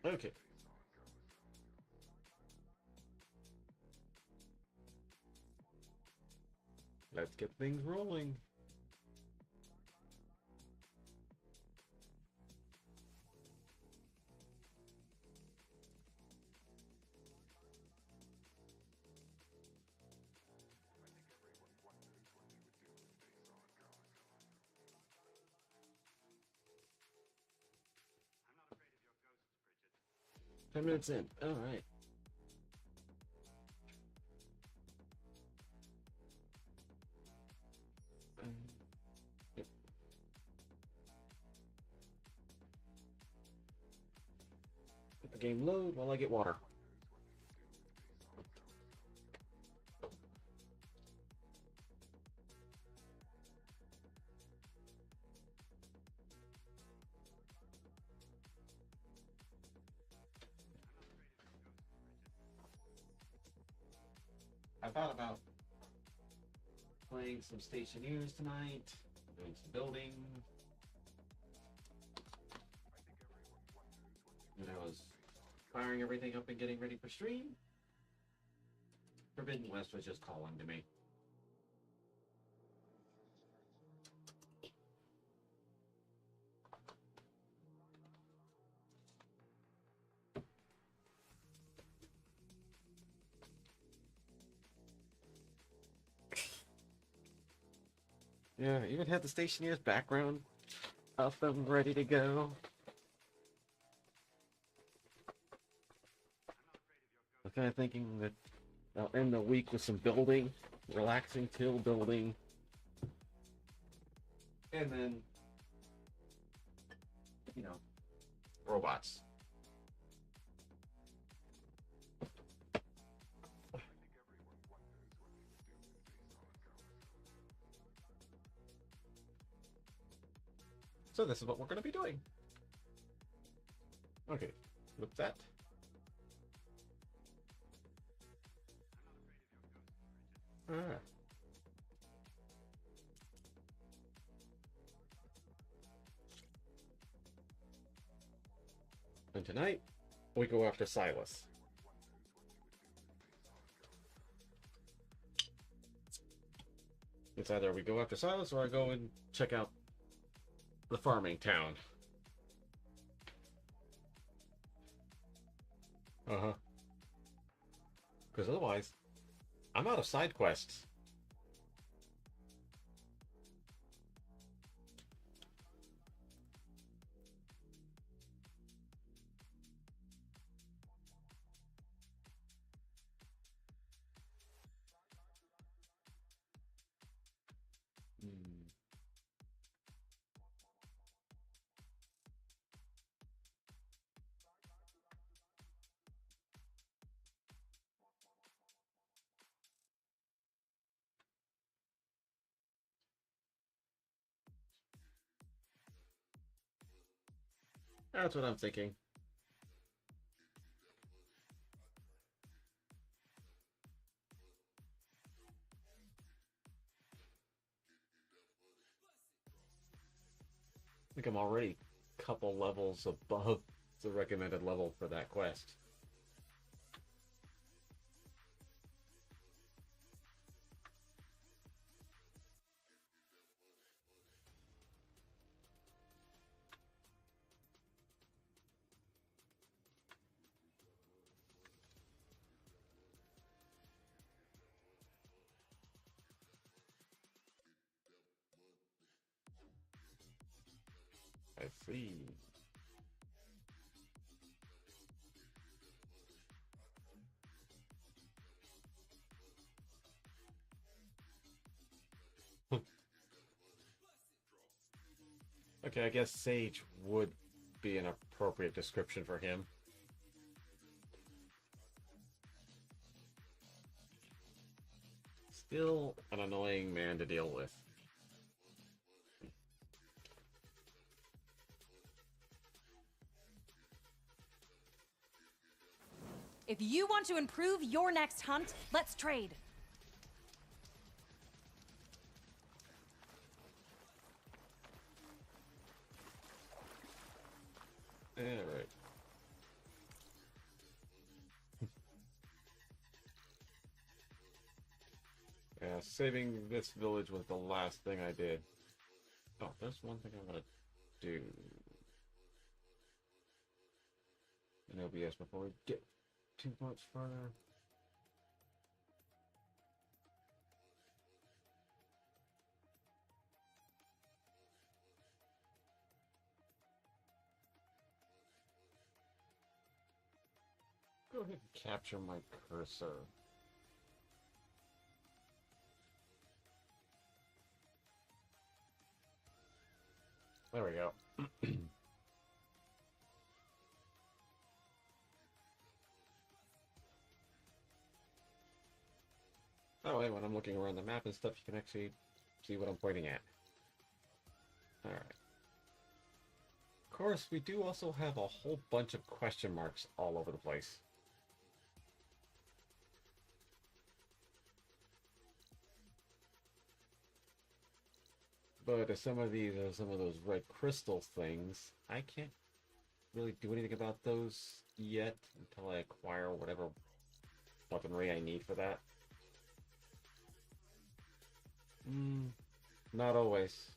Okay. Let's get things rolling. I'm not afraid of your ghosts, Bridget. 10 minutes in. All right. Yep. Let the game load while I get water. I thought about playing some Stationeers tonight, doing some building. And I was firing everything up and getting ready for stream. Forbidden West was just calling to me. Yeah, I even had the Stationeers background up and ready to go. I was kind of thinking that I'll end the week with some building, relaxing till building, and then, you know, robots. So this is what we're going to be doing. Okay, with that. Alright. And tonight, we go after Silas. It's either we go after Silas or I go and check out the farming town. Uh-huh. Because otherwise, I'm out of side quests. Hmm. That's what I'm thinking. I think I'm already a couple levels above the recommended level for that quest. I see. Okay, I guess Sage would be an appropriate description for him. Still an annoying man to deal with. If you want to improve your next hunt, let's trade. Alright. saving this village was the last thing I did. Oh, there's one thing I'm gonna do in OBS before we get too much further. Go ahead and capture my cursor. There we go. That way, when I'm looking around the map and stuff, you can actually see what I'm pointing at. Alright. Of course, we do also have a whole bunch of question marks all over the place. But some of these are some of those red crystal things. I can't really do anything about those yet until I acquire whatever weaponry I need for that. Not always.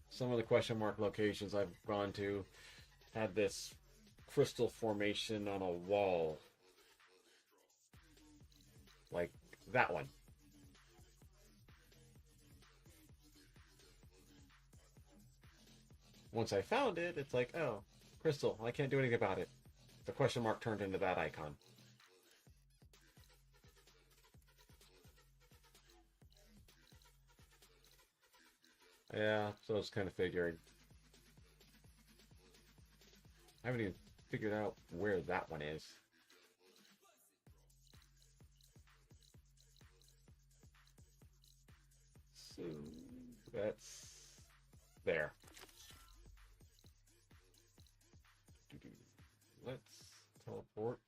Some of the question mark locations I've gone to had this crystal formation on a wall. Like that one. Once I found it, it's like, oh, crystal, I can't do anything about it. The question mark turned into that icon. Yeah, so I was kind of figuring. I haven't even figured out where that one is. So, that's there. Let's teleport.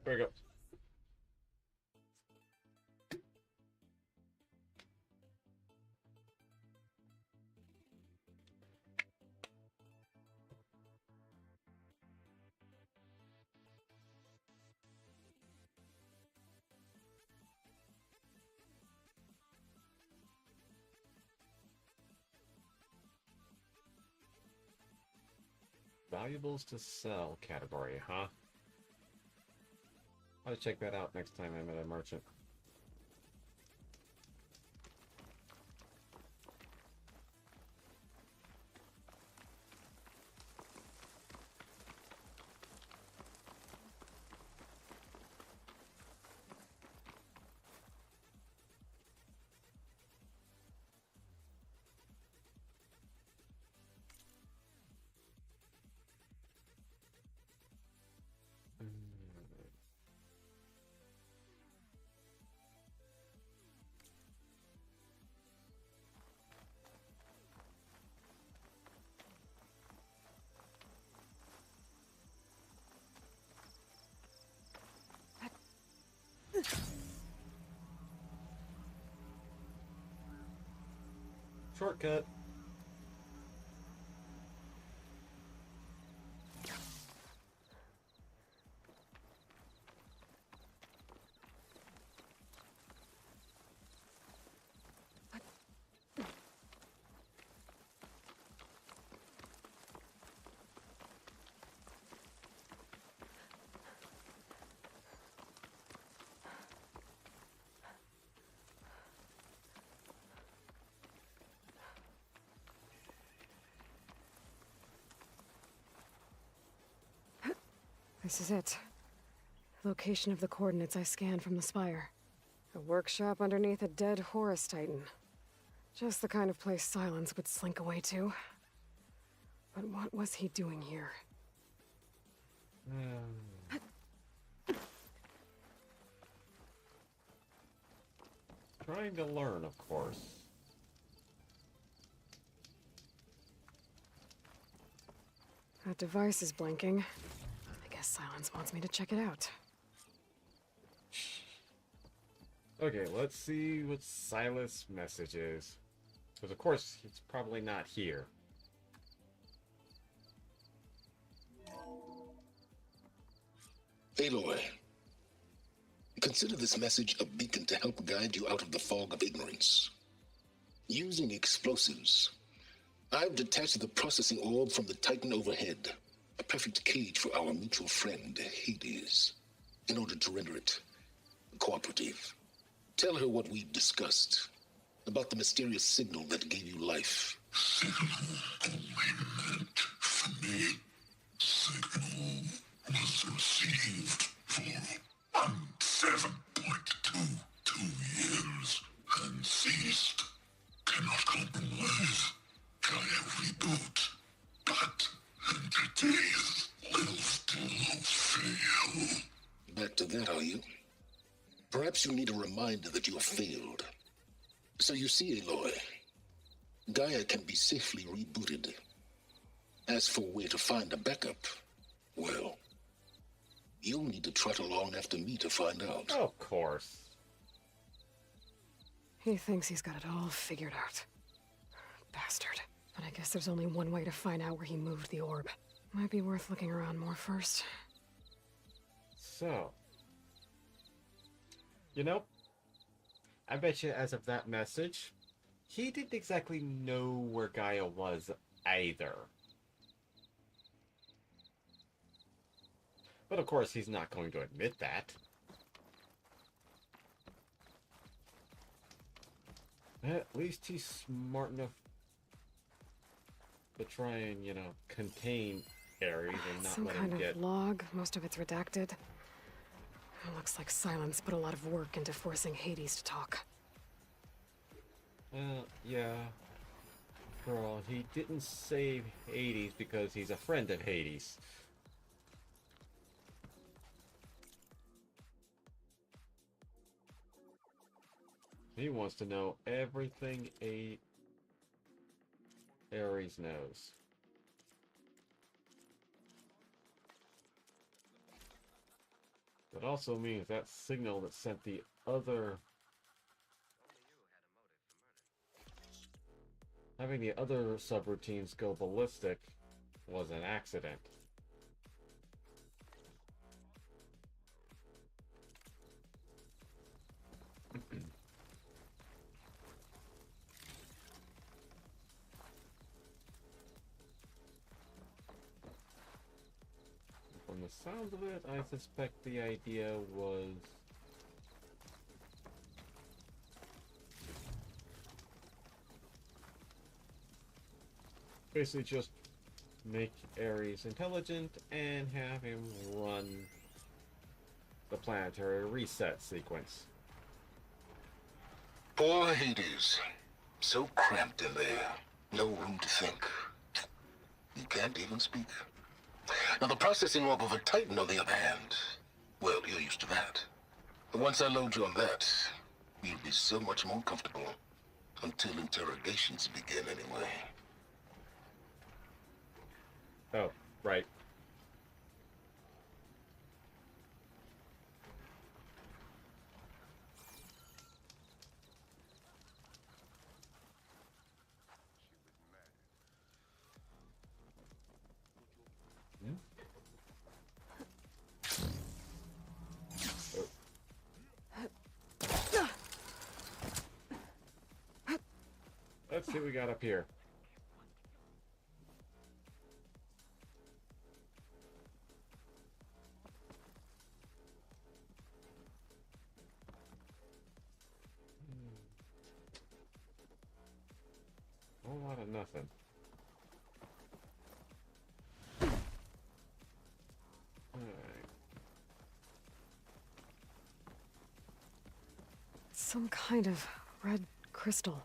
There we go. Valuables to sell category, huh? I'll check that out next time I'm at a merchant. Shortcut. This is it. Location of the coordinates I scanned from the spire. A workshop underneath a dead Horus Titan. Just the kind of place Silence would slink away to. But what was he doing here? Trying to learn, of course. That device is blinking. I guess Silence wants me to check it out. Okay, let's see what Silas' message is. Because of course, it's probably not here. Aloy, consider this message a beacon to help guide you out of the fog of ignorance. Using explosives, I've detached the processing orb from the Titan overhead, a perfect cage for our mutual friend, Hades, in order to render it cooperative. Tell her what we've discussed about the mysterious signal that gave you life. Signal only meant for me. Signal was received for 7.22 years and ceased. Cannot compromise. Gaia reboot. But entities will still fail. Back to that, are you? Perhaps you need a reminder that you have failed. So you see, Aloy, Gaia can be safely rebooted. As for where to find a backup, well, you'll need to trot along after me to find out. Of course. He thinks he's got it all figured out. Bastard. But I guess there's only one way to find out where he moved the orb. Might be worth looking around more first. So, you know, I bet you as of that message, he didn't exactly know where Gaia was either. But of course, he's not going to admit that. At least he's smart enough to try and, you know, contain Ares and not Some let kind him of get... log, most of it's redacted. Looks like Silence put a lot of work into forcing Hades to talk. Yeah. Girl, he didn't save Hades because he's a friend of Hades. He wants to know everything Ares knows. That also means that signal that sent the other... Having the other subroutines go ballistic was an accident. From the sound of it, I suspect the idea was... basically just make Ares intelligent and have him run the planetary reset sequence. Poor Hades. So cramped in there. No room to think. He can't even speak. Now, the processing orb of a Titan, on the other hand, well, you're used to that. But once I load you on that, you'll be so much more comfortable. Until interrogations begin, anyway. Oh, right. Let's see what we got up here. A whole lot of nothing. Alright. Some kind of red crystal.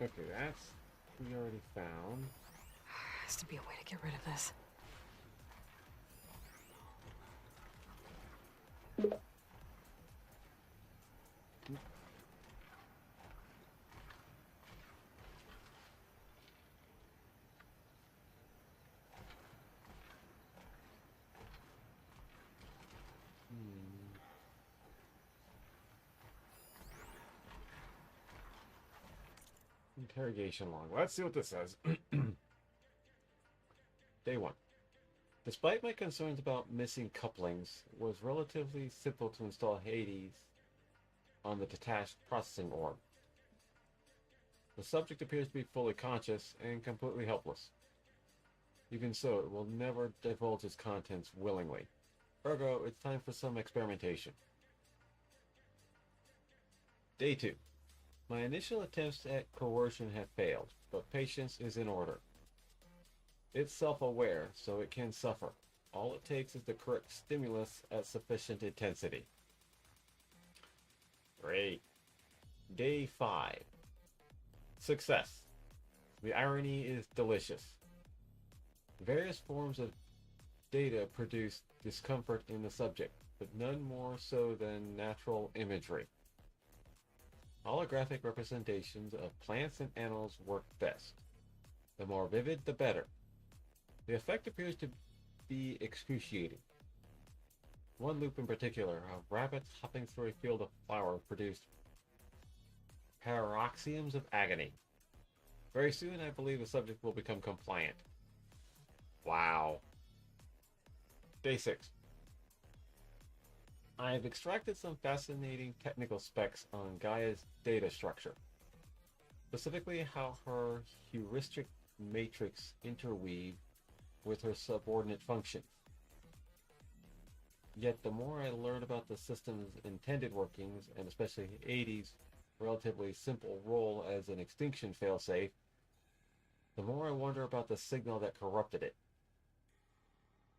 Okay, that's we already found. Has to be a way to get rid of this. Interrogation log. Let's see what this says. Day 1. Despite my concerns about missing couplings, it was relatively simple to install Hades on the detached processing orb. The subject appears to be fully conscious and completely helpless. Even so, it will never divulge its contents willingly. Ergo, it's time for some experimentation. Day 2. My initial attempts at coercion have failed, but patience is in order. It's self-aware, so it can suffer. All it takes is the correct stimulus at sufficient intensity. Great. Day 5. Success. The irony is delicious. Various forms of data produce discomfort in the subject, but none more so than natural imagery. Holographic representations of plants and animals work best. The more vivid, the better. The effect appears to be excruciating. One loop in particular, of rabbits hopping through a field of flower, produced paroxysms of agony. Very soon, I believe the subject will become compliant. Wow. Day 6. I've extracted some fascinating technical specs on Gaia's data structure. Specifically how her heuristic matrix interweave with her subordinate functions. Yet the more I learn about the system's intended workings, and especially Hades' relatively simple role as an extinction failsafe, the more I wonder about the signal that corrupted it.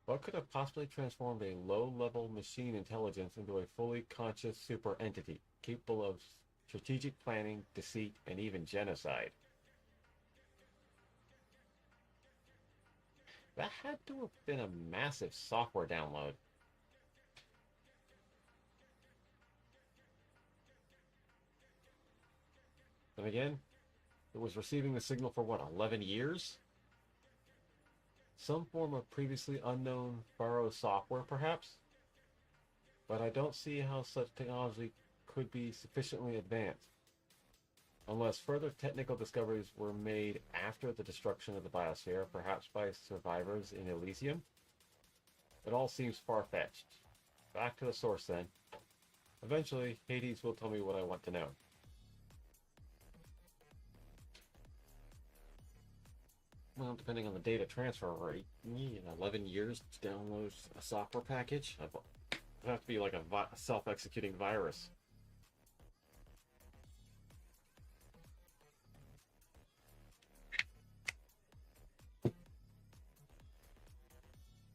What could have possibly transformed a low-level machine intelligence into a fully conscious super entity, capable of strategic planning, deceit, and even genocide? That had to have been a massive software download. And again, it was receiving the signal for what, 11 years? Some form of previously unknown borrowed software, perhaps? But I don't see how such technology could be sufficiently advanced. Unless further technical discoveries were made after the destruction of the biosphere, perhaps by survivors in Elysium? It all seems far-fetched. Back to the source, then. Eventually, Hades will tell me what I want to know. Well, depending on the data transfer rate, 11 years to download a software package? It'd have to be like a self-executing virus.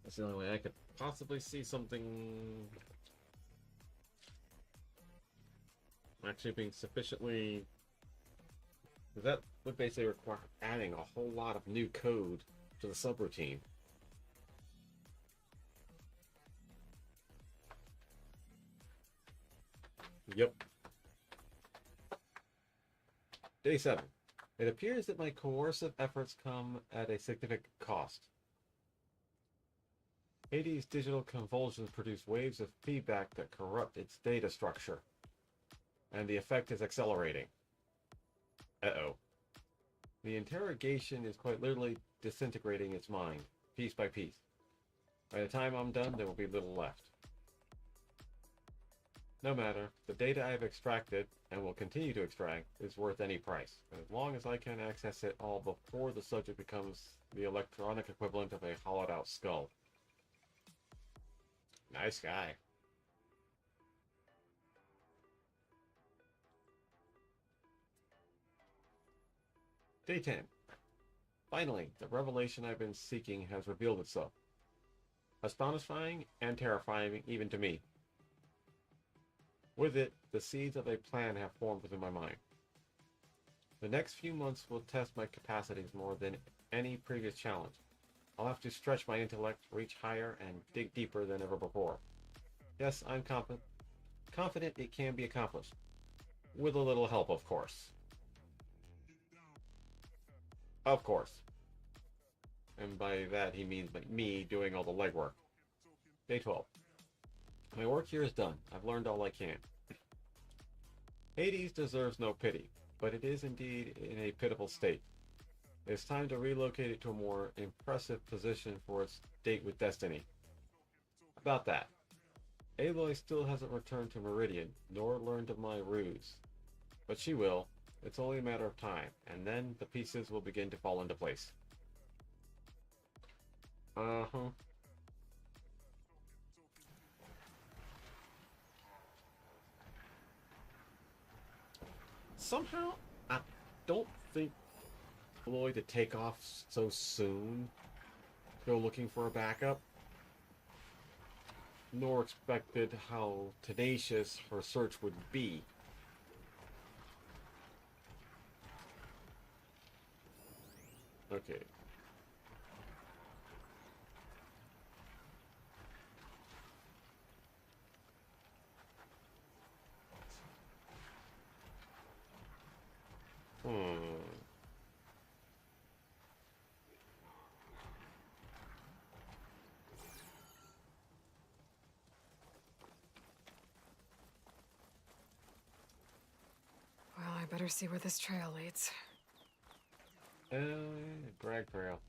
That's the only way I could possibly see something actually being sufficiently... That would basically require adding a whole lot of new code to the subroutine. Yep. Day 7. It appears that my coercive efforts come at a significant cost. Hades' digital convulsions produce waves of feedback that corrupt its data structure, and the effect is accelerating. Uh-oh. The interrogation is quite literally disintegrating its mind, piece by piece. By the time I'm done, there will be little left. No matter, the data I've extracted, and will continue to extract, is worth any price, as long as I can access it all before the subject becomes the electronic equivalent of a hollowed-out skull. Nice guy. Day 10. Finally, the revelation I've been seeking has revealed itself. Astonishing and terrifying even to me. With it, the seeds of a plan have formed within my mind. The next few months will test my capacities more than any previous challenge. I'll have to stretch my intellect, reach higher, and dig deeper than ever before. Yes, I'm confident it can be accomplished. With a little help, of course. Of course. And by that he means me doing all the legwork. Day 12. My work here is done. I've learned all I can. Hades deserves no pity, but it is indeed in a pitiful state. It's time to relocate it to a more impressive position for its date with destiny. About that, Aloy still hasn't returned to Meridian, nor learned of my ruse. But she will. It's only a matter of time, and then the pieces will begin to fall into place. Uh-huh. Somehow, I don't think Aloy to take off so soon, go looking for a backup, nor expected how tenacious her search would be. Okay. Well, I better see where this trail leads. Drag trail.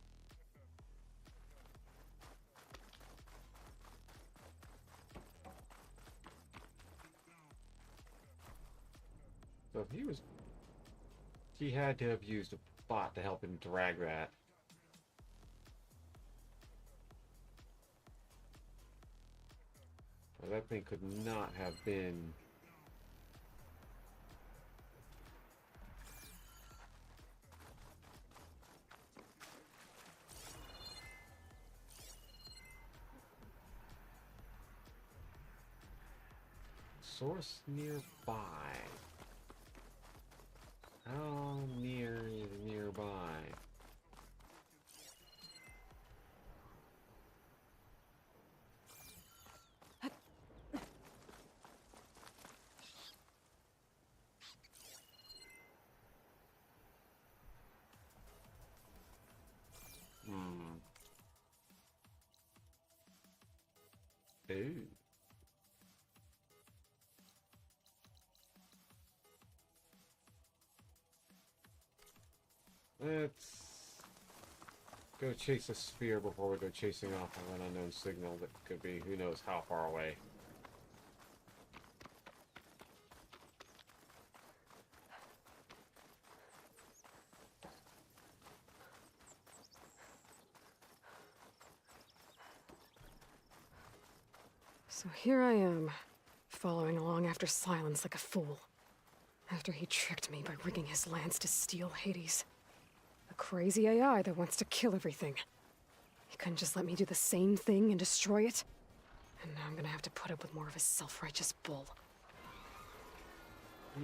So if he had to have used a bot to help him drag that. Well, that thing could not have been. Source nearby. How near is nearby? Ooh. Let's go chase a sphere before we go chasing off of an unknown signal that could be who knows how far away. So here I am, following along after Silence like a fool. After he tricked me by rigging his lance to steal Hades. A crazy AI that wants to kill everything. He couldn't just let me do the same thing and destroy it? And now I'm gonna have to put up with more of his self-righteous bull.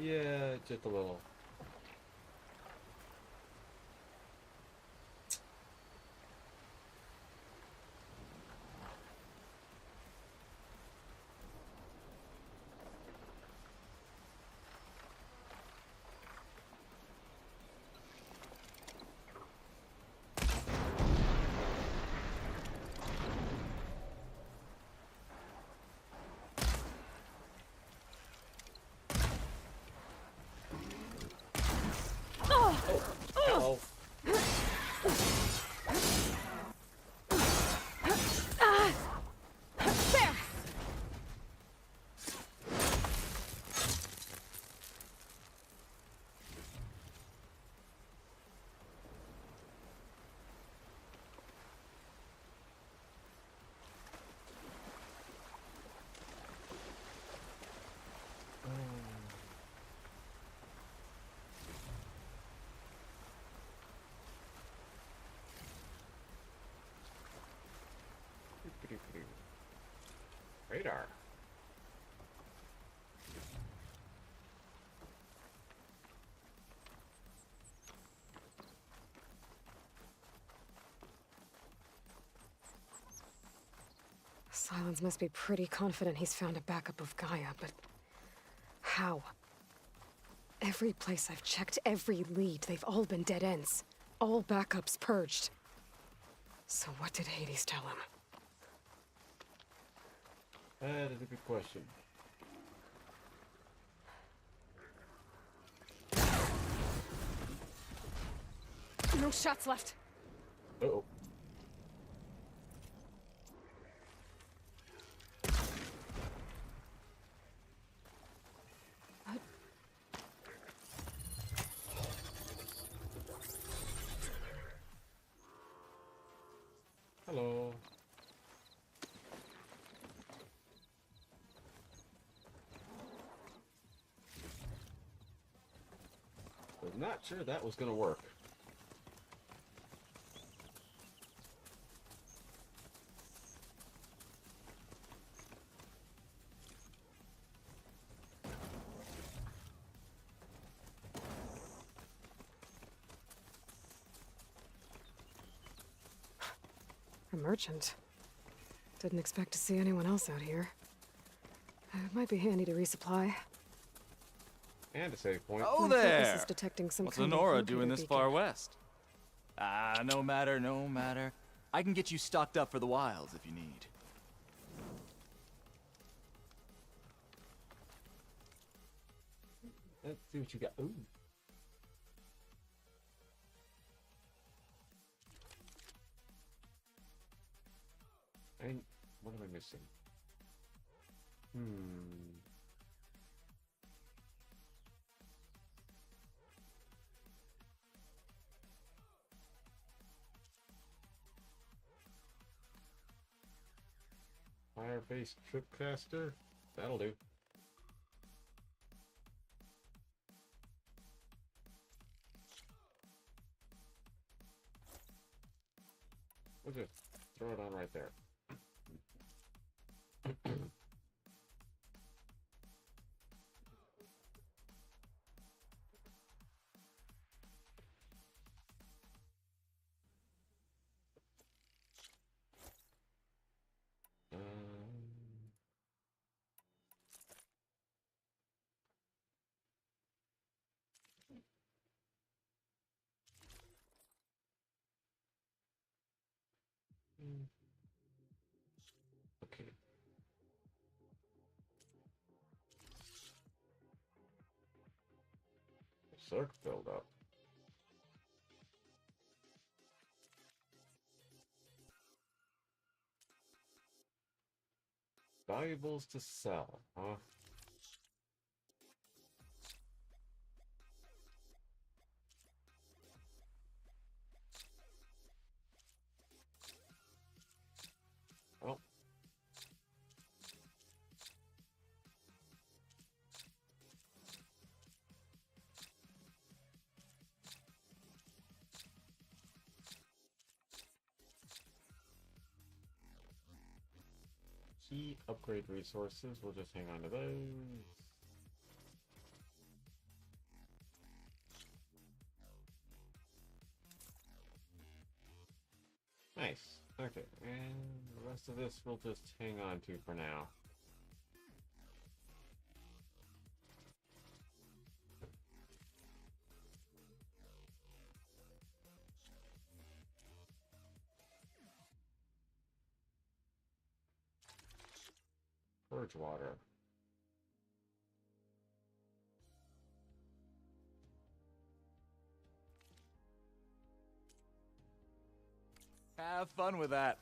Yeah, just a little. Silence must be pretty confident he's found a backup of Gaia, but how? Every place I've checked, every lead, they've all been dead ends. All backups purged. So what did Hades tell him? That is a good question. No shots left. Uh-oh. Hello. Was not sure that was gonna work. A merchant. Didn't expect to see anyone else out here. It might be handy to resupply. And a save point. Oh My focus there! is detecting some What's kind of Lenora locator doing this beacon. far west? Ah, no matter, no matter. I can get you stocked up for the wilds if you need. Let's see what you got. Ooh. And what am I missing? Fire-based tripcaster? That'll do. We'll just throw it on right there. Okay. Circ filled up. Valuables to sell, huh? Well. Key upgrade resources, we'll just hang on to those. Nice. Okay, and the rest of this we'll just hang on to for now. Purge water. Have fun with that.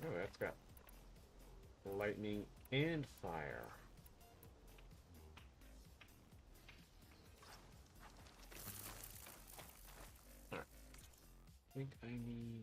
Oh, that's got lightning and fire. Alright. I think I need...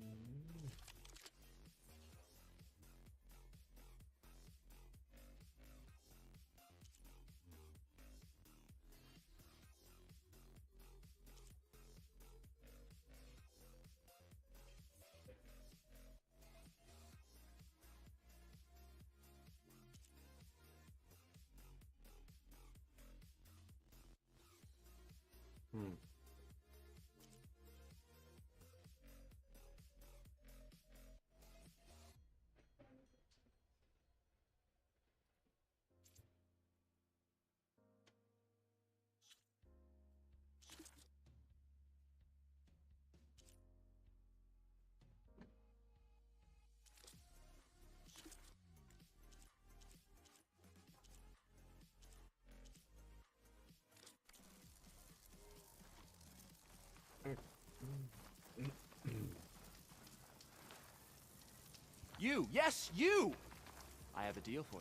You! Yes, you! I have a deal for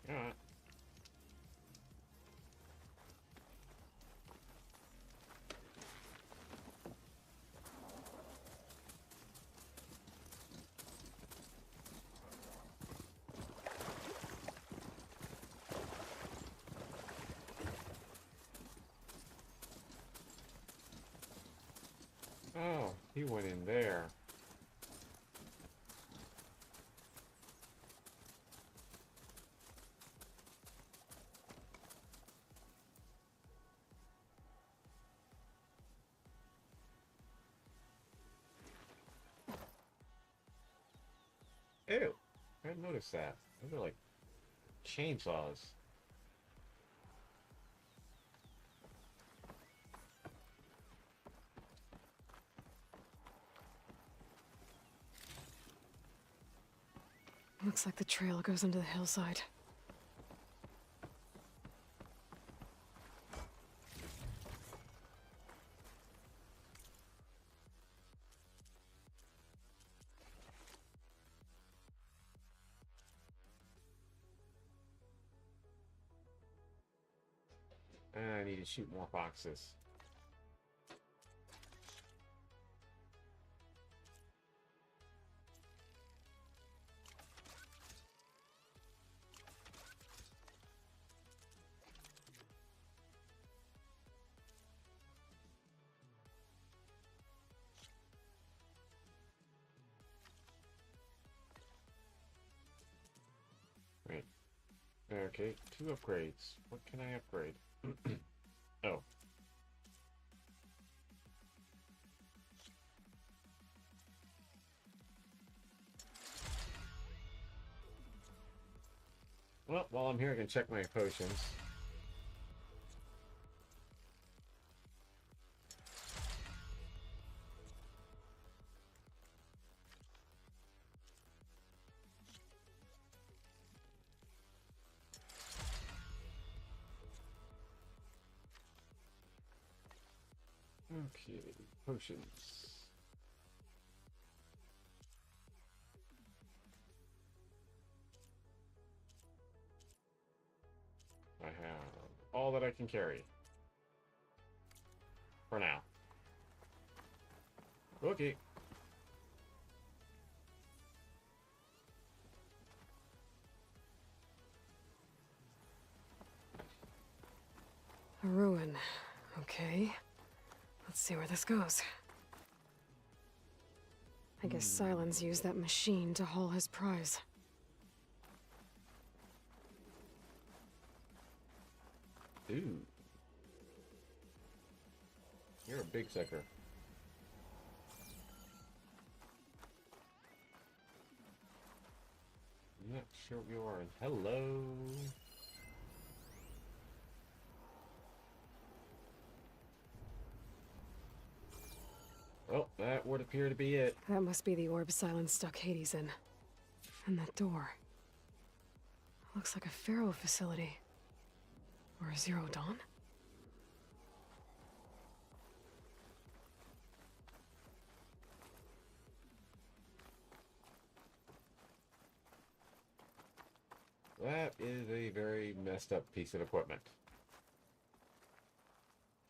you. Alright. Oh, he went in there. Ew. I didn't notice that. Those are like chainsaws. Looks like the trail goes into the hillside. I need to shoot more foxes. Right. Okay, 2 upgrades. What can I upgrade? Oh. Well, while I'm here, I can check my potions. Okay, potions. I have all that I can carry. For now. Okay. A ruin. Okay. Let's see where this goes. I guess Silence used that machine to haul his prize. Ooh. You're a big sucker. I'm not sure what you are. Hello. Well, that would appear to be it. That must be the orb Silence stuck Hades in. And that door. Looks like a Pharaoh facility. Or a Zero Dawn? That is a very messed up piece of equipment.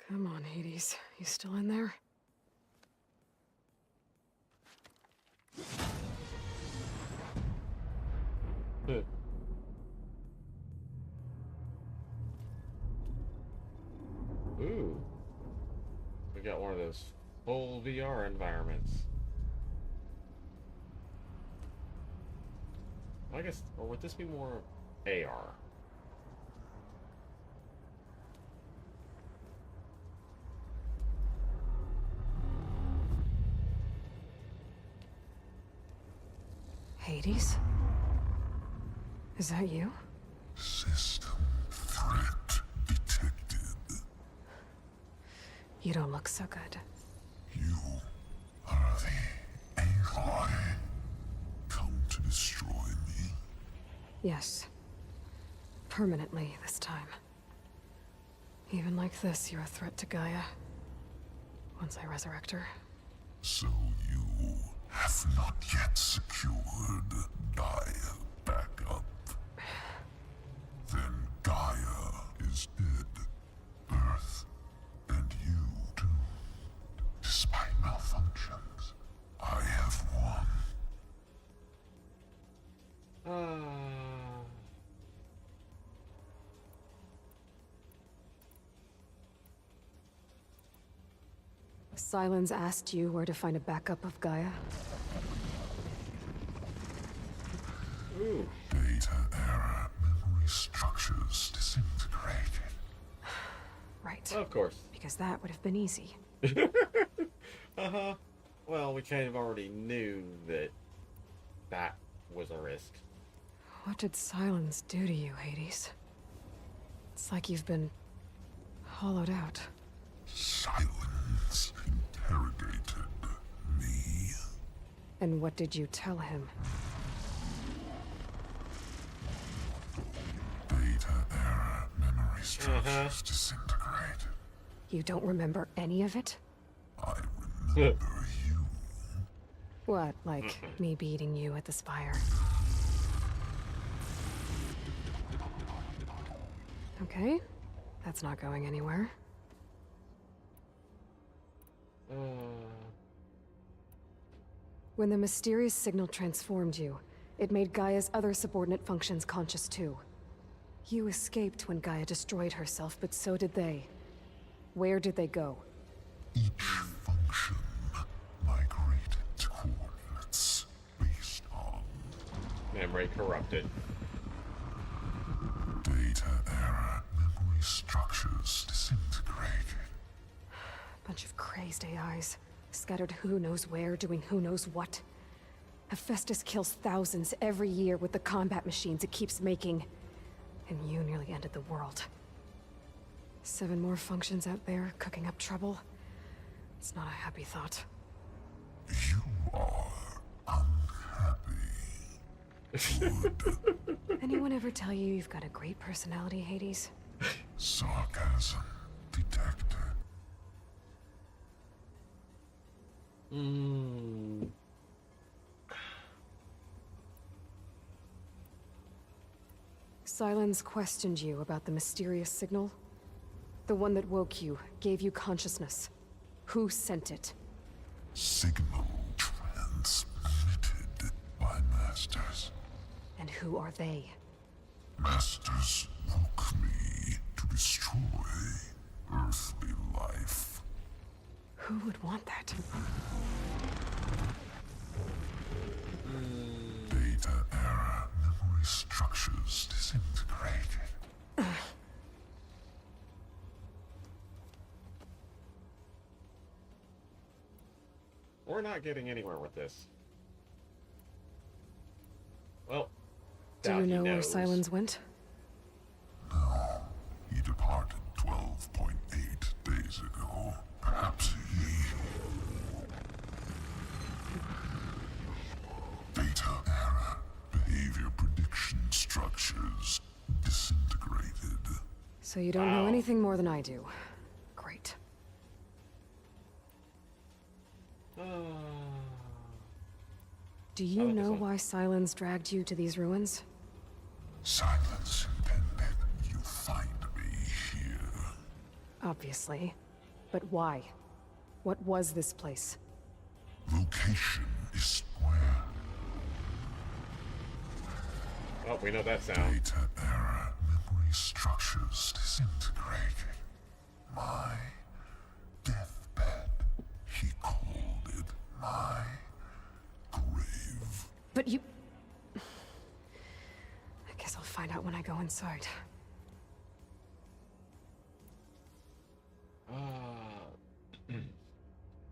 Come on, Hades. You still in there? Huh. Ooh. We got one of those full VR environments. I guess, or would this be more AR? Hades? Is that you? System threat detected. You don't look so good. You are the Aloy. Come to destroy me. Yes. Permanently this time. Even like this, you're a threat to Gaia. once I resurrect her. So you have not yet secured Gaia back up. Then Gaia is dead. Earth and you too. Despite malfunctions, I have won. Silence asked you where to find a backup of Gaia. Ooh. Data error, memory structures disintegrated. Right. Of course. Because that would have been easy. Uh-huh. Well, we kind of already knew that that was a risk. What did Silence do to you, Hades? It's like you've been hollowed out. Silence interrogated me. And what did you tell him? Data error, memory structures disintegrated. You don't remember any of it? I remember you. What, like me beating you at the Spire? Okay, that's not going anywhere. When the mysterious signal transformed you, it made Gaia's other subordinate functions conscious too. You escaped when Gaia destroyed herself, but so did they. Where did they go? Each function migrated to coordinates based on Memory corrupted. data error, memory structures disintegrated. Bunch of crazed AIs, scattered who knows where, doing who knows what. Hephaestus kills thousands every year with the combat machines it keeps making. And you nearly ended the world. 7 more functions out there, cooking up trouble. It's not a happy thought. You are unhappy. Good. Anyone ever tell you you've got a great personality, Hades? Sarcasm detected. Silence questioned you about the mysterious signal. The one that woke you, gave you consciousness. Who sent it? Signal transmitted by masters. And who are they? Masters woke me to destroy earthly life. Who would want that? Data error, memory structures disintegrated. We're not getting anywhere with this. Well, Do you doubt he know where knows. Silence went? No, he departed 12.8 days ago. Perhaps he... Data error, behavior prediction structures disintegrated. So you don't know Wow. anything more than I do. Great. Do you like this know one. why Silence dragged you to these ruins? Silence intended you find me here. Obviously. But why? What was this place? Location is square. Oh, we know that sound. Data error, memory structures disintegrated. My deathbed, he called it my grave. But you... I guess I'll find out when I go inside.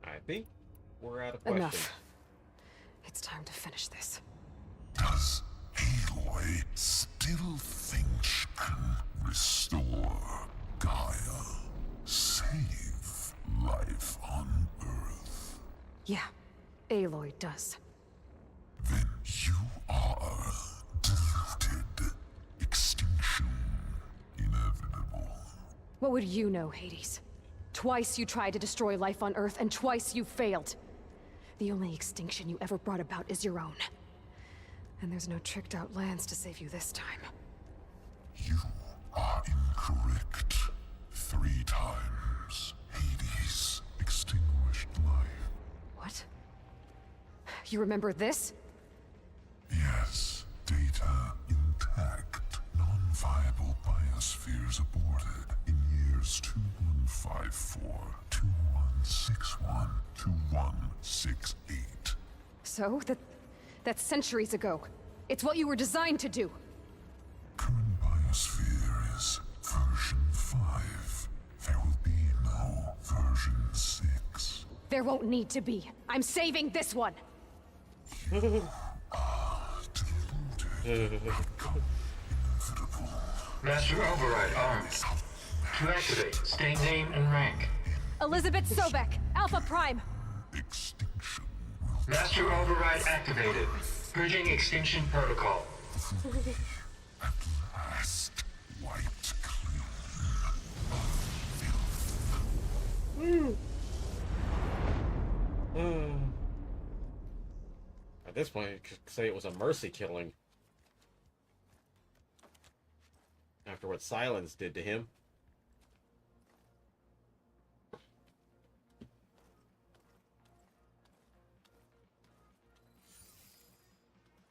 I think we're out of questions. Enough. It's time to finish this. Does Aloy still think she can restore Gaia? Save life on Earth? Yeah, Aloy does. Then you are deluded. Extinction inevitable. What would you know, Hades? Twice you tried to destroy life on Earth, and twice you failed. The only extinction you ever brought about is your own. And there's no tricked-out lands to save you this time. You are incorrect. 3 times. Hades extinguished life. What? You remember this? Yes, data intact. Non-viable biospheres aborted in years 2154, 2161, 2168. So, that's centuries ago. It's what you were designed to do. Current biosphere is version 5. There will be no version 6. There won't need to be. I'm saving this one! Deluded. Outcome inevitable. Master Override armed. To activate, state name and rank. Elizabeth Sobek, Alpha Prime. Extinction will Master Override activated. Purging extinction protocol. at last wiped clean of filth. At this point, you could say it was a mercy killing. After what Silence did to him.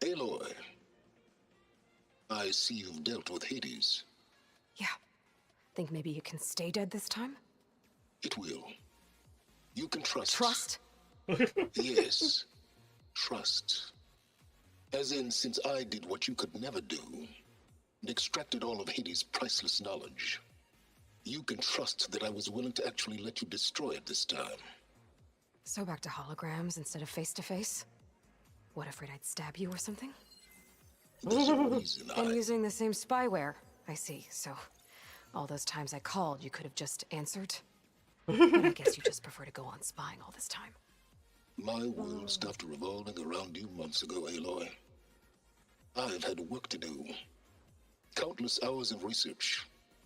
Aloy, I see you've dealt with Hades. Yeah. Think maybe you can stay dead this time? It will. You can trust. Trust? Yes. Trust. As in, since I did what you could never do, and extracted all of Hades' priceless knowledge, you can trust that I was willing to actually let you destroy it this time. So back to holograms instead of face-to-face? What, afraid I'd stab you or something? There's a reason And using the same spyware. I see, so... all those times I called, you could have just answered? But I guess you just prefer to go on spying all this time. My world stopped revolving around you months ago, Aloy. I've had work to do. Countless hours of research,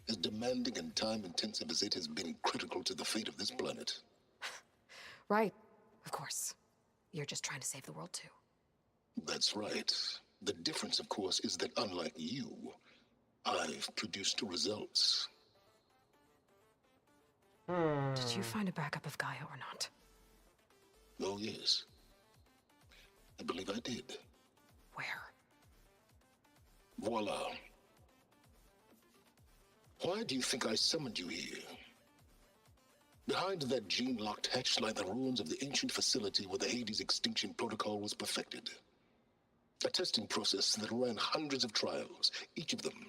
as demanding and time-intensive as it has been critical to the fate of this planet. Right, of course. You're just trying to save the world too. That's right. The difference, of course, is that unlike you, I've produced results. Did you find a backup of Gaia or not? Oh, yes. I believe I did. Where? Voila. Why do you think I summoned you here? Behind that gene-locked hatch lie the ruins of the ancient facility where the Hades extinction protocol was perfected. A testing process that ran hundreds of trials, each of them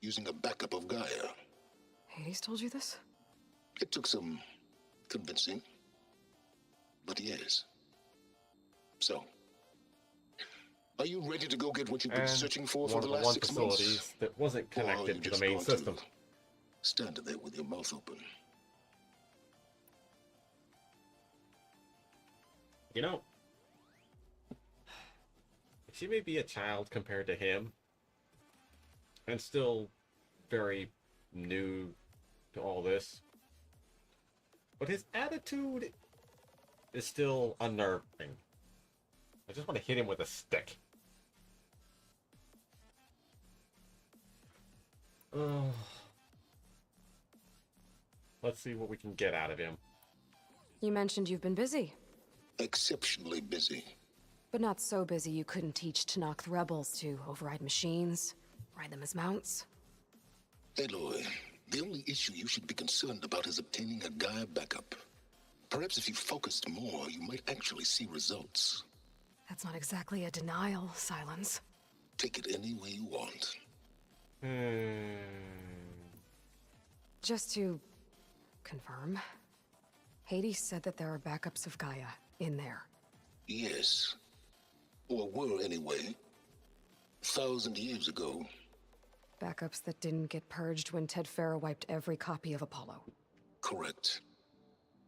using a backup of Gaia. Hades told you this? It took some convincing, but yes. So, are you ready to go get what you've been And searching for one the of the last 6 months? facilities that wasn't Or are you connected to the just main going system. to stand there with your mouth open? You know, she may be a child compared to him, and still very new to all this, but his attitude is still unnerving. I just want to hit him with a stick. Let's see what we can get out of him. You mentioned you've been busy. Exceptionally busy. But not so busy you couldn't teach Tanakh rebels to override machines, ride them as mounts. Aloy, the only issue you should be concerned about is obtaining a Gaia backup. Perhaps if you focused more, you might actually see results. That's not exactly a denial, Silence. Take it any way you want. Just to confirm, Hades said that there are backups of Gaia in there. Yes. Or were anyway. 1,000 years ago. Backups that didn't get purged when Ted Farrow wiped every copy of Apollo. Correct.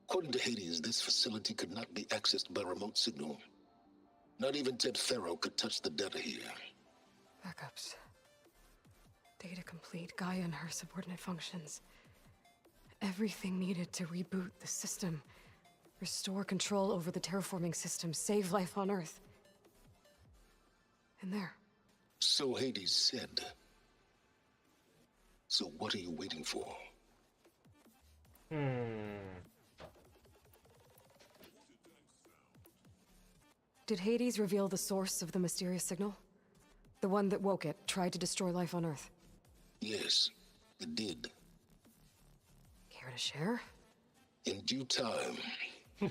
According to Hades, this facility could not be accessed by remote signal. Not even Ted Farrow could touch the data here. Backups. Data complete, Gaia and her subordinate functions. everything needed to reboot the system, restore control over the terraforming system, save life on Earth. And there. So Hades said. So what are you waiting for? Did Hades reveal the source of the mysterious signal? The one that woke it, tried to destroy life on Earth? Yes, it did. Care to share? In due time.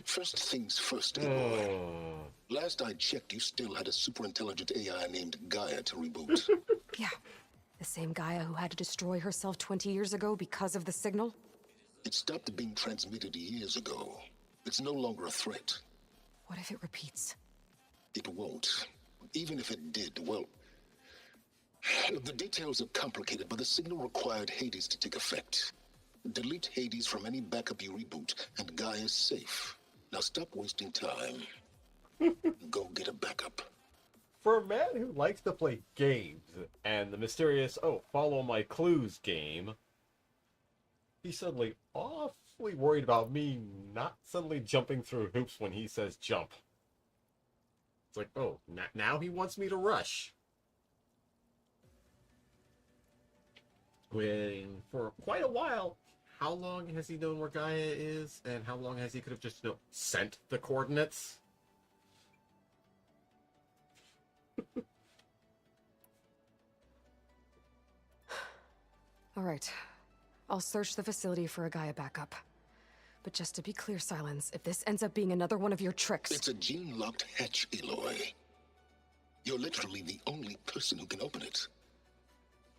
First things first, Aloy. Last I checked, you still had a superintelligent AI named Gaia to reboot. Yeah. The same Gaia who had to destroy herself 20 years ago because of the signal? It stopped being transmitted years ago. It's no longer a threat. What if it repeats? It won't. Even if it did, well... The details are complicated, but the signal required Hades to take effect. Delete Hades from any backup you reboot, and Gaia's safe. Now stop wasting time. Go get a backup. For a man who likes to play games, and the mysterious, follow my clues game, he's suddenly awfully worried about me not suddenly jumping through hoops when he says jump. It's like, now he wants me to rush. When, for quite a while, how long has he known where Gaia is, and how long has he could have just, sent the coordinates? All right. I'll search the facility for a Gaia backup. But just to be clear, Silence, if this ends up being another one of your tricks... It's a gene-locked hatch, Aloy. You're literally the only person who can open it.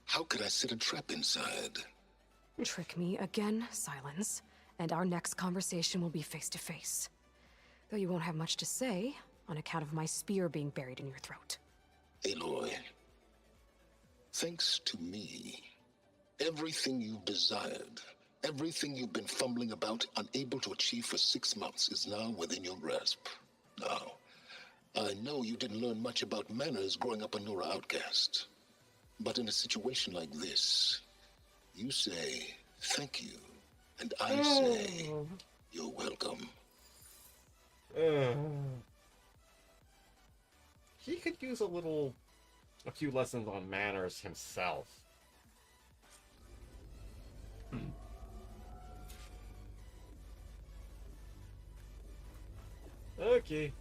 How could I set a trap inside? Trick me again, Silence, and our next conversation will be face-to-face. Though you won't have much to say, on account of my spear being buried in your throat. Aloy, thanks to me, everything you've desired, everything you've been fumbling about, unable to achieve for 6 months, is now within your grasp. Now, I know you didn't learn much about manners growing up a Nora outcast. But in a situation like this, you say, thank you, and I say, you're welcome. He could use a few lessons on manners himself. Okay.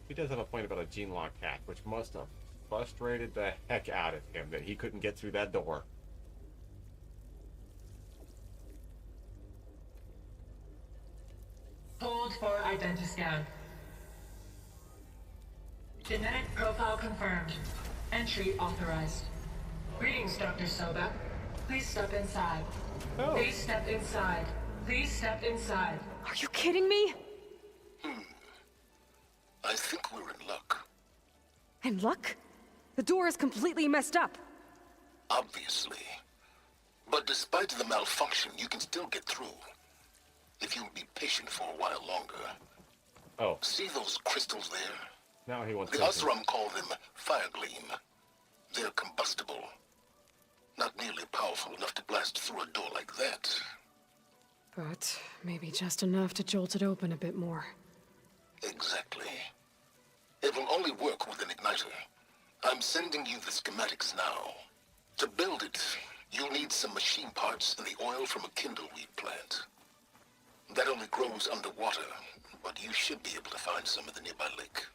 He does have a point about a gene-lock hack, which must have frustrated the heck out of him that he couldn't get through that door. Hold for identiscan. Genetic profile confirmed. Entry authorized. Greetings, Dr. Soba. Please step inside. Oh. Please step inside. Please step inside. Are you kidding me? I think we're in luck. And luck? The door is completely messed up. Obviously. But despite the malfunction, you can still get through. If you'll be patient for a while longer. Oh. See those crystals there? Now he wants The Osram call them fire gleam. They're combustible. Not nearly powerful enough to blast through a door like that. But maybe just enough to jolt it open a bit more. Exactly. It will only work with an igniter. I'm sending you the schematics now. To build it, you'll need some machine parts and the oil from a kindleweed plant. That only grows underwater, but you should be able to find some in the nearby lake.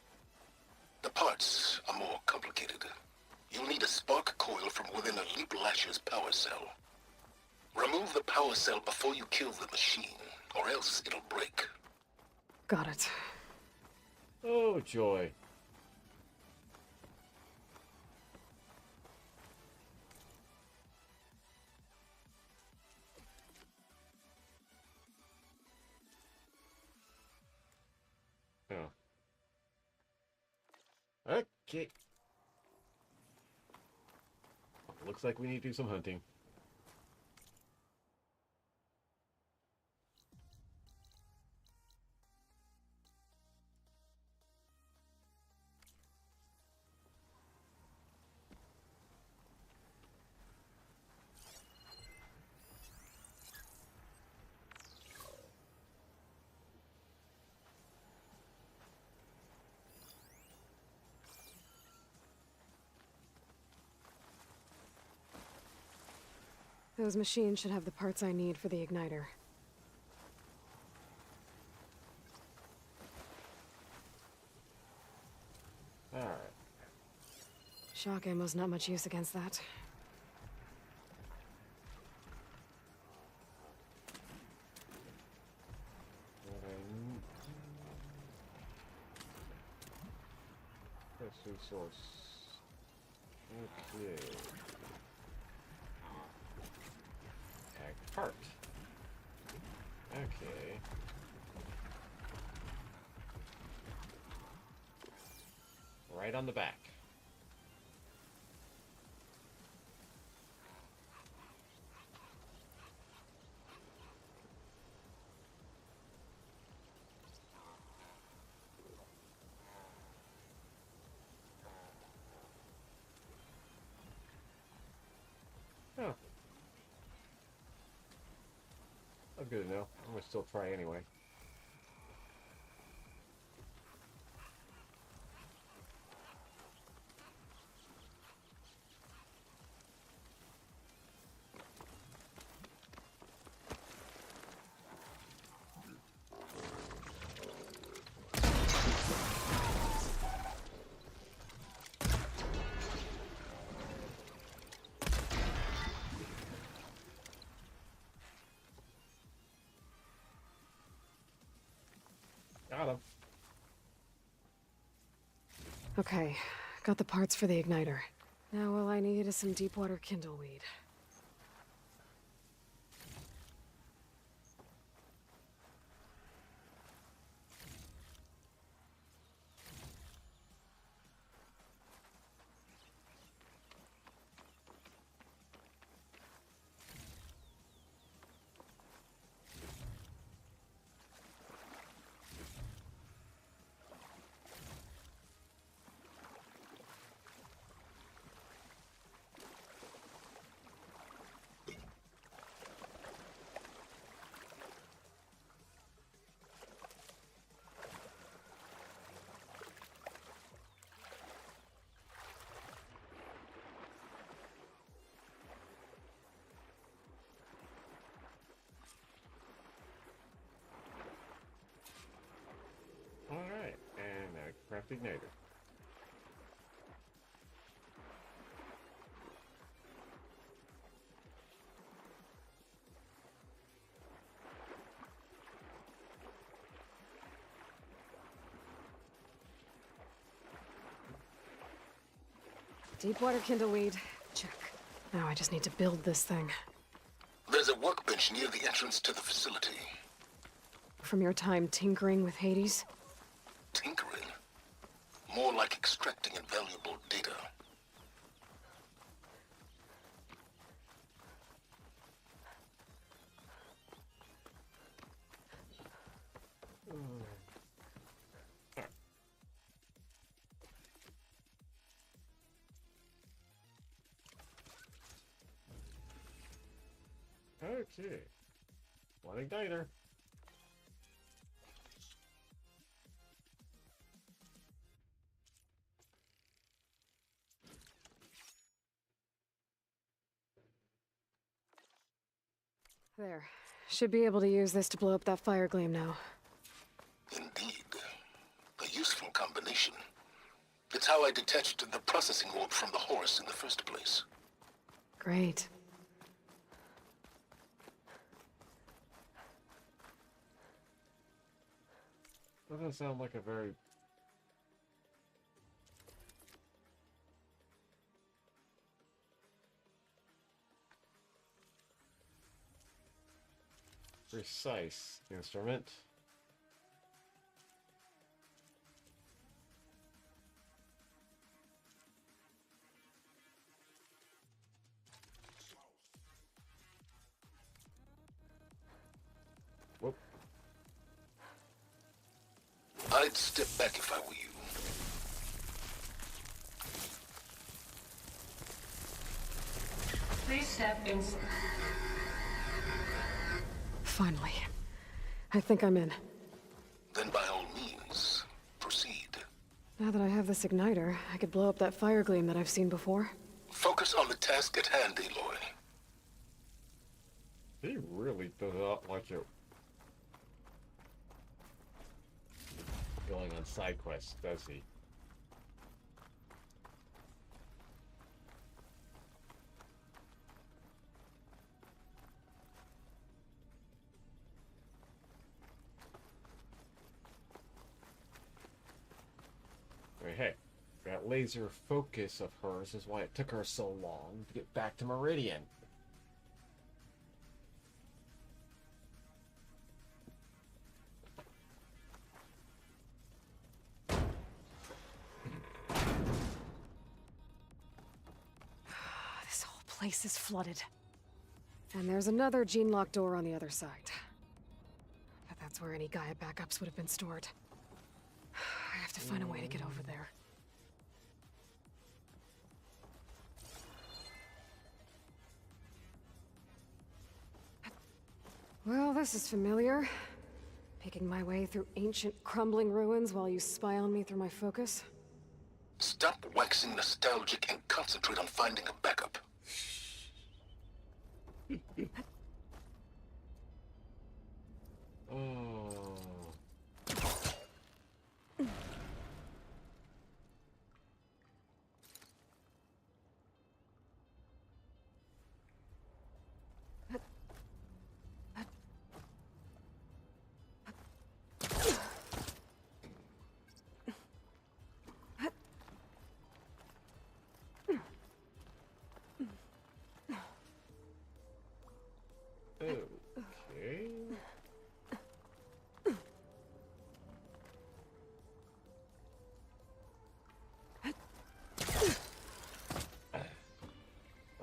The parts are more complicated. You'll need a spark coil from within a Leap Lasher's power cell. Remove the power cell before you kill the machine, or else it'll break. Got it. Oh, joy. Oh. Okay. Looks like we need to do some hunting. Those machines should have the parts I need for the igniter. Alright. Shock ammo's not much use against that. Resource. Okay. Ag part. Okay. Right on the back. Oh. That's good to know. I'm gonna still try anyway. Got him. Okay, got the parts for the igniter. Now all I need is some deep water kindleweed. Alright, and craft igniter. Deep water kindleweed. Check. Now I just need to build this thing. There's a workbench near the entrance to the facility. From your time tinkering with Hades? Tinkering? More like extracting invaluable data. Okay. One igniter. There. Should be able to use this to blow up that fire gleam now. Indeed. A useful combination. It's how I detached the processing orb from the horse in the first place. Great. Doesn't sound like a very... precise instrument. Whoop. I'd step back if I were you. Please step in. Finally. I think I'm in. Then by all means, proceed. Now that I have this igniter, I could blow up that fire gleam that I've seen before. Focus on the task at hand, Aloy. He really does not like it. Going on side quests, does he? I mean, hey, that laser focus of hers is why it took her so long to get back to Meridian. This whole place is flooded. And there's another gene-locked door on the other side. But that's where any Gaia backups would have been stored. I have to find a way to get over there. Well, this is familiar. Picking my way through ancient, crumbling ruins while you spy on me through my focus. Stop waxing nostalgic and concentrate on finding a backup. Oh. Okay.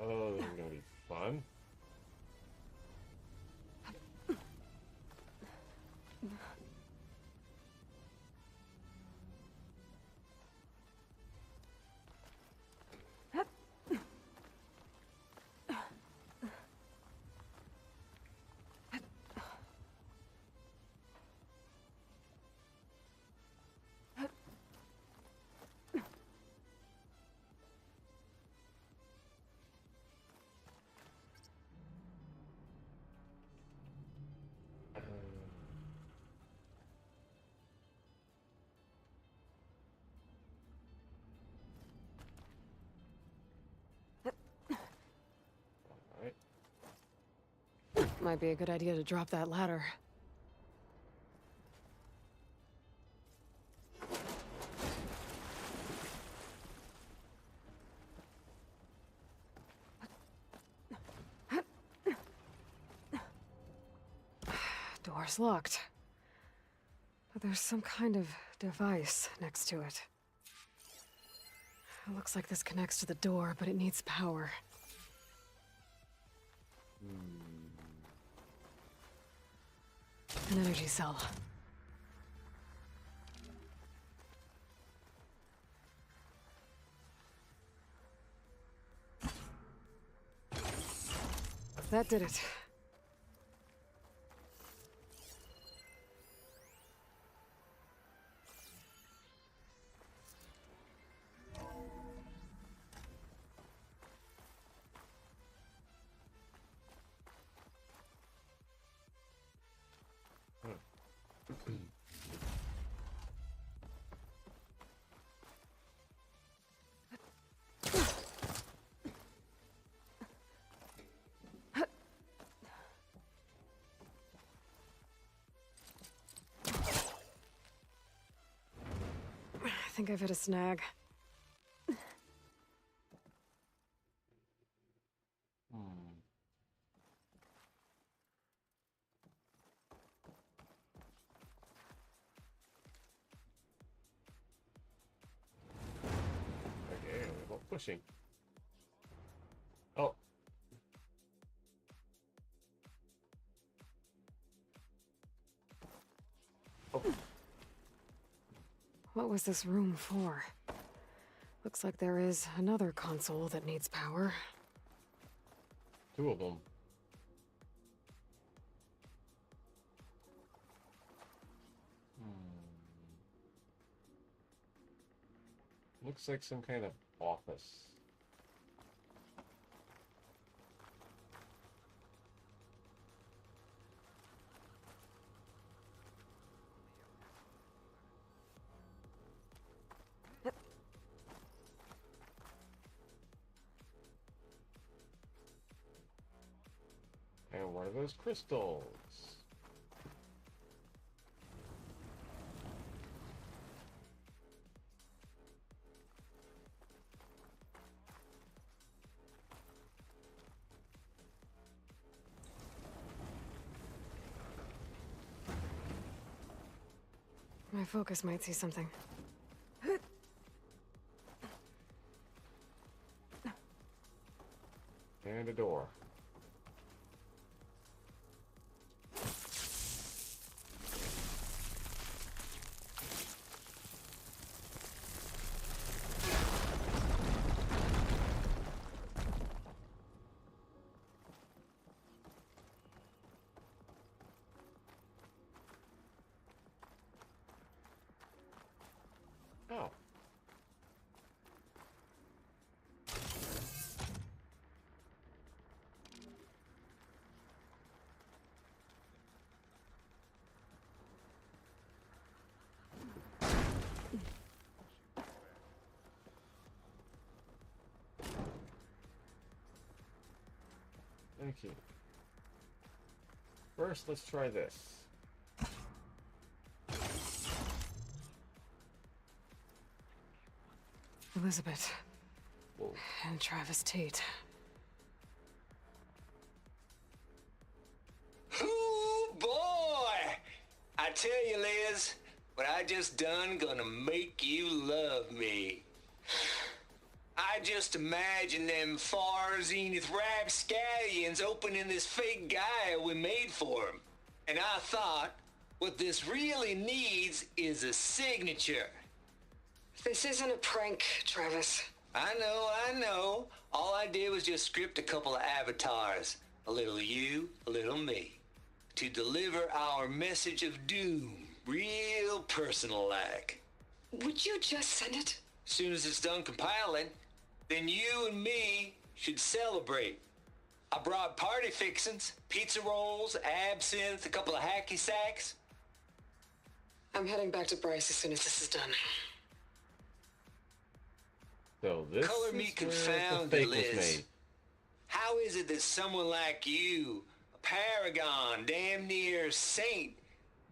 Oh, this is gonna be fun. Alright. Might be a good idea to drop that ladder. Door's locked. But there's some kind of device next to it. It looks like this connects to the door, but it needs power. An energy cell. That did it. I think I've hit a snag. Okay, we're not pushing. Oh. Oh. What was this room for? Looks like there is another console that needs power. Two of them. Looks like some kind of office. And what are those crystals? My focus might see something. And a door. Oh. Thank you. First, let's try this. Elizabeth. Whoa. And Travis Tate. Ooh, boy! I tell you, Liz, what I just done gonna make you love me. I just imagine them far zenith rapscallions opening this fake Gaia we made for 'em. And I thought, what this really needs is a signature. This isn't a prank, Travis. I know. All I did was just script a couple of avatars. A little you, a little me. To deliver our message of doom, real personal-like. Would you just send it? Soon as it's done compiling, then you and me should celebrate. I brought party fixins, pizza rolls, absinthe, a couple of hacky sacks. I'm heading back to Bryce as soon as this is done. So this Color is me where the confounded, fake was Liz. made. How is it that someone like you, a paragon, damn near saint,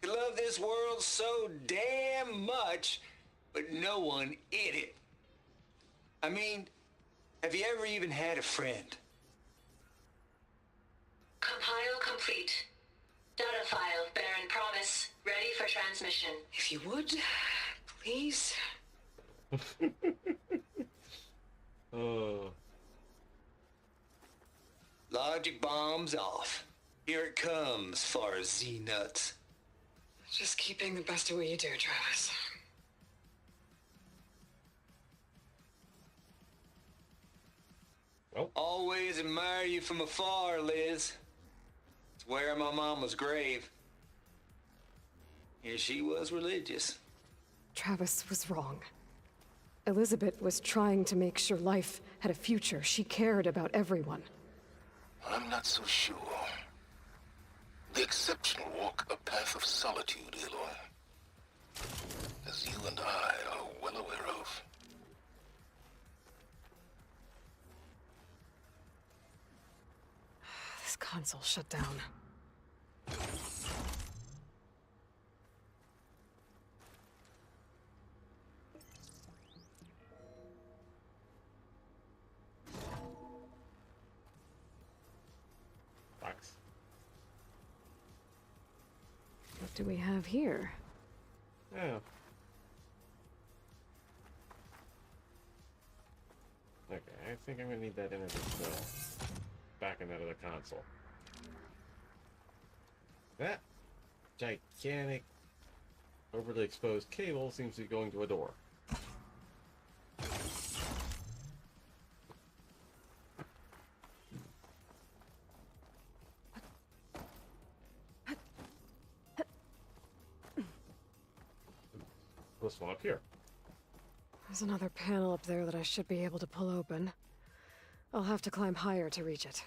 could love this world so damn much, but no one in it? I mean, have you ever even had a friend? Compile complete. Data file, Baron Promise, ready for transmission. If you would, please. Oh. Logic bombs off. Here it comes, far Z-nuts. Just keep being the best at what you do, Travis. Well, Always admire you from afar, Liz. It's where my mama's grave. And she was religious. Travis was wrong. Elizabeth was trying to make sure life had a future. She cared about everyone. I'm not so sure. The exceptional walk a path of solitude, Aloy. As you and I are well aware of. This console shut down. box. What do we have here? Oh. Okay, I think I'm gonna need that energy cell back into the console. That gigantic, overly exposed cable seems to be going to a door. This one up here. There's another panel up there that I should be able to pull open. I'll have to climb higher to reach it.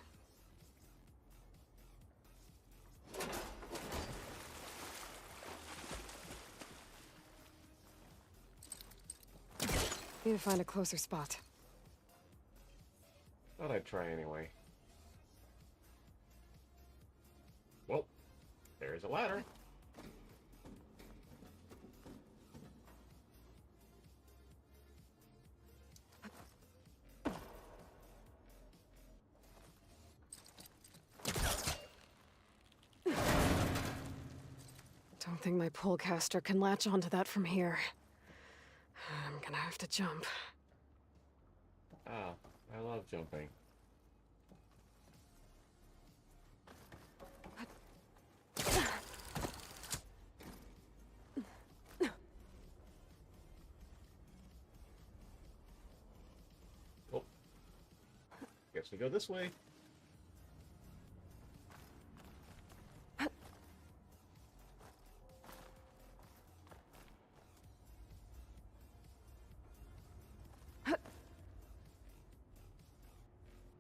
Need to find a closer spot. Thought I'd try anyway. There's a ladder. Don't think my pullcaster can latch onto that from here. I'm gonna have to jump. Ah, I love jumping. Oh. Guess we go this way.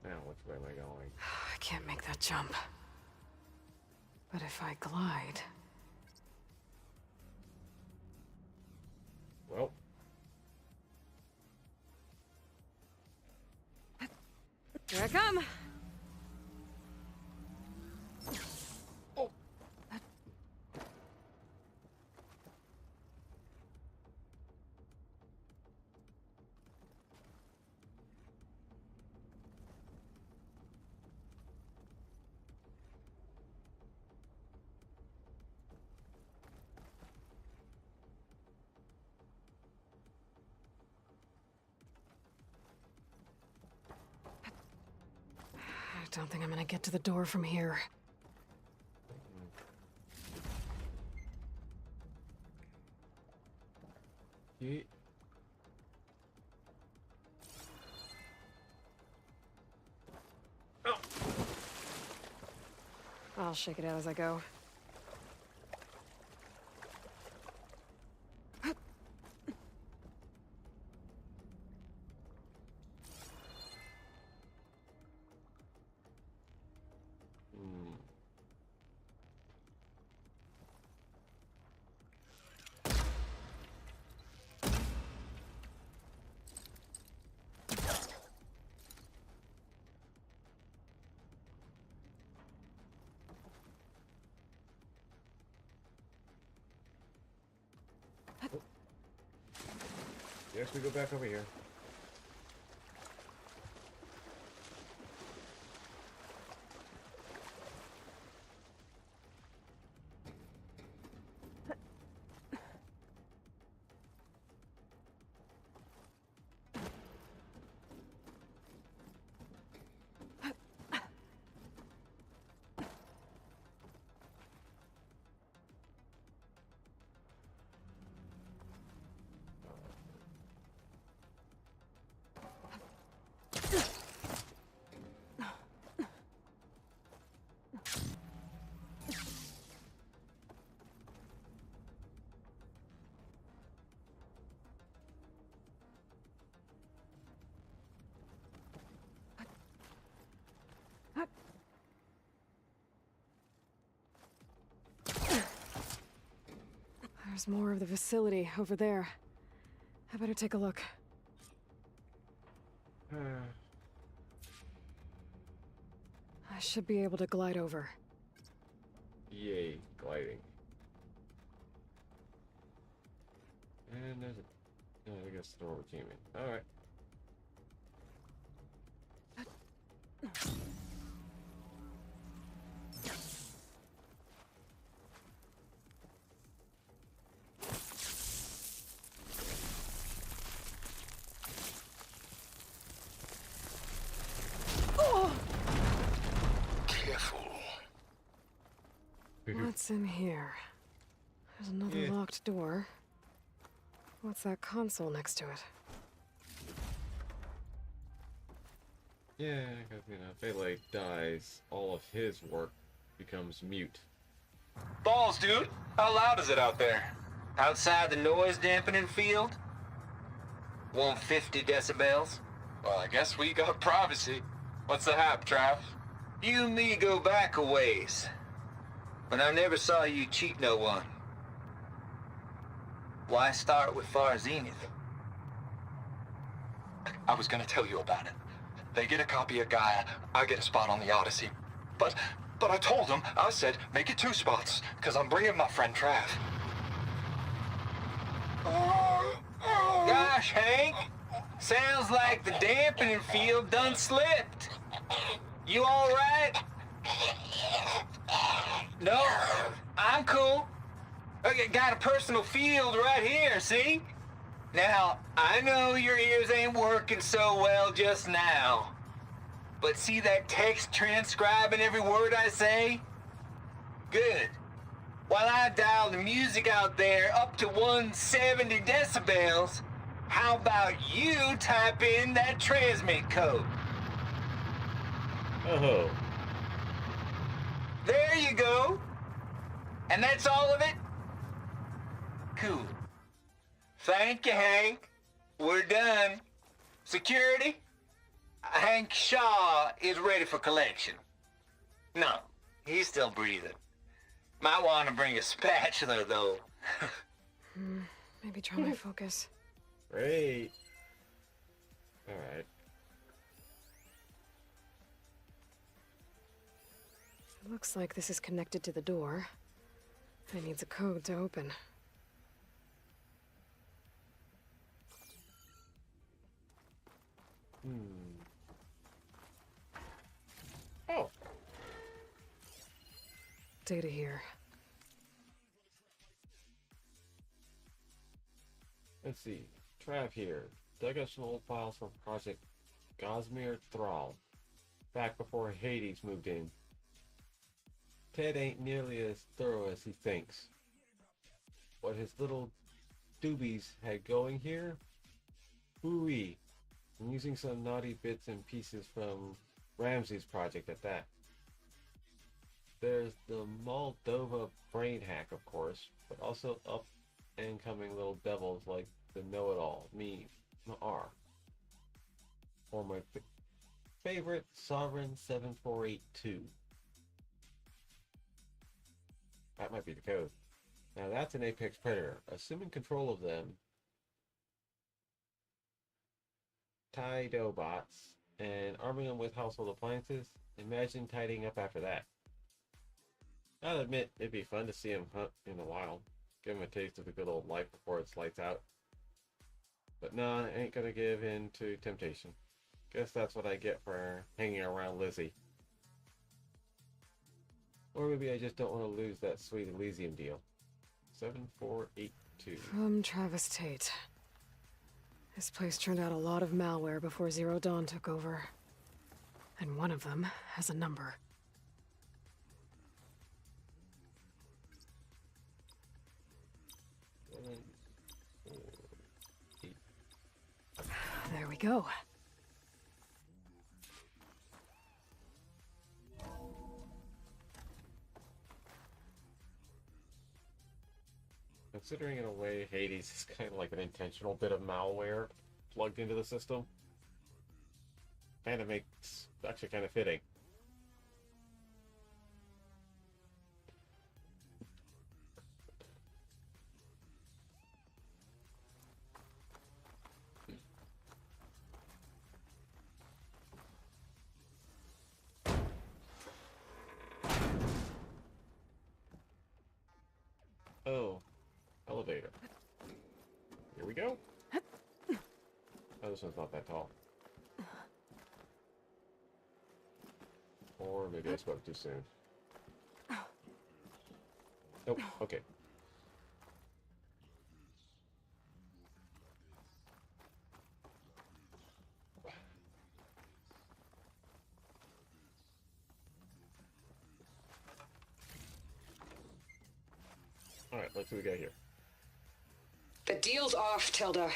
Now, which way am I going? I can't make that jump. But if I glide... Well. Here I come! Oh. I don't think I'm gonna get to the door from here. Yeet. Oh. I'll shake it out as I go. Yes, we go back over here. There's more of the facility over there. I better take a look. I should be able to glide over. Yay, gliding. And there's a... I guess the door with teaming. Alright. What's in here? There's another locked door. What's that console next to it? Yeah, because, you know, if Pele dies, all of his work becomes mute. Balls, dude. How loud is it out there? Outside the noise dampening field? 150 decibels? Well, I guess we got privacy. What's the hap, Trav? You and me go back a ways. But I never saw you cheat no one. Why start with Far Zenith? I was gonna tell you about it. They get a copy of Gaia, I get a spot on the Odyssey. But But I told him, I said, make it 2 spots, because I'm bringing my friend Trav. Gosh, Hank. Sounds like the dampening field done slipped. You all right? No, I'm cool. Okay, got a personal field right here, see? Now, I know your ears ain't working so well just now. But see that text transcribing every word I say? Good. While I dial the music out there up to 170 decibels, how about you type in that transmit code? Oh. There you go. And that's all of it? Cool. Thank you, Hank. We're done. Security? Hank Shaw is ready for collection. No, he's still breathing. Might want to bring a spatula, though. Maybe try my focus. Great. Alright. It looks like this is connected to the door. It needs a code to open. Oh. Data here. Let's see. Trav here. Dug up some old files from Project Gosmere Thrall. Back before Hades moved in. Ted ain't nearly as thorough as he thinks. What his little doobies had going here? Hooey. I'm using some naughty bits and pieces from Ramsey's project at that. There's the Moldova brain hack, of course, but also up and coming little devils like the know-it-all, me, R. Or my favorite Sovereign 7482. That might be the code. Now that's an apex predator. Assuming control of them, Tidobots, and arming them with household appliances, imagine tidying up after that. I'll admit, it'd be fun to see him hunt in the wild. Give him a taste of the good old life before it's lights out. But nah, I ain't gonna give in to temptation. Guess that's what I get for hanging around Lizzie. Or maybe I just don't want to lose that sweet Elysium deal. 7482. From Travis Tate. This place turned out a lot of malware before Zero Dawn took over. And one of them has a number. There we go. Considering in a way Hades is kind of like an intentional bit of malware plugged into the system, kind of makes actually kind of fitting. Oh. Elevator. Here we go. Oh, this one's not that tall. Or maybe I spoke too soon. Nope, okay. Alright, let's see what we got here. The deal's off, Tilda.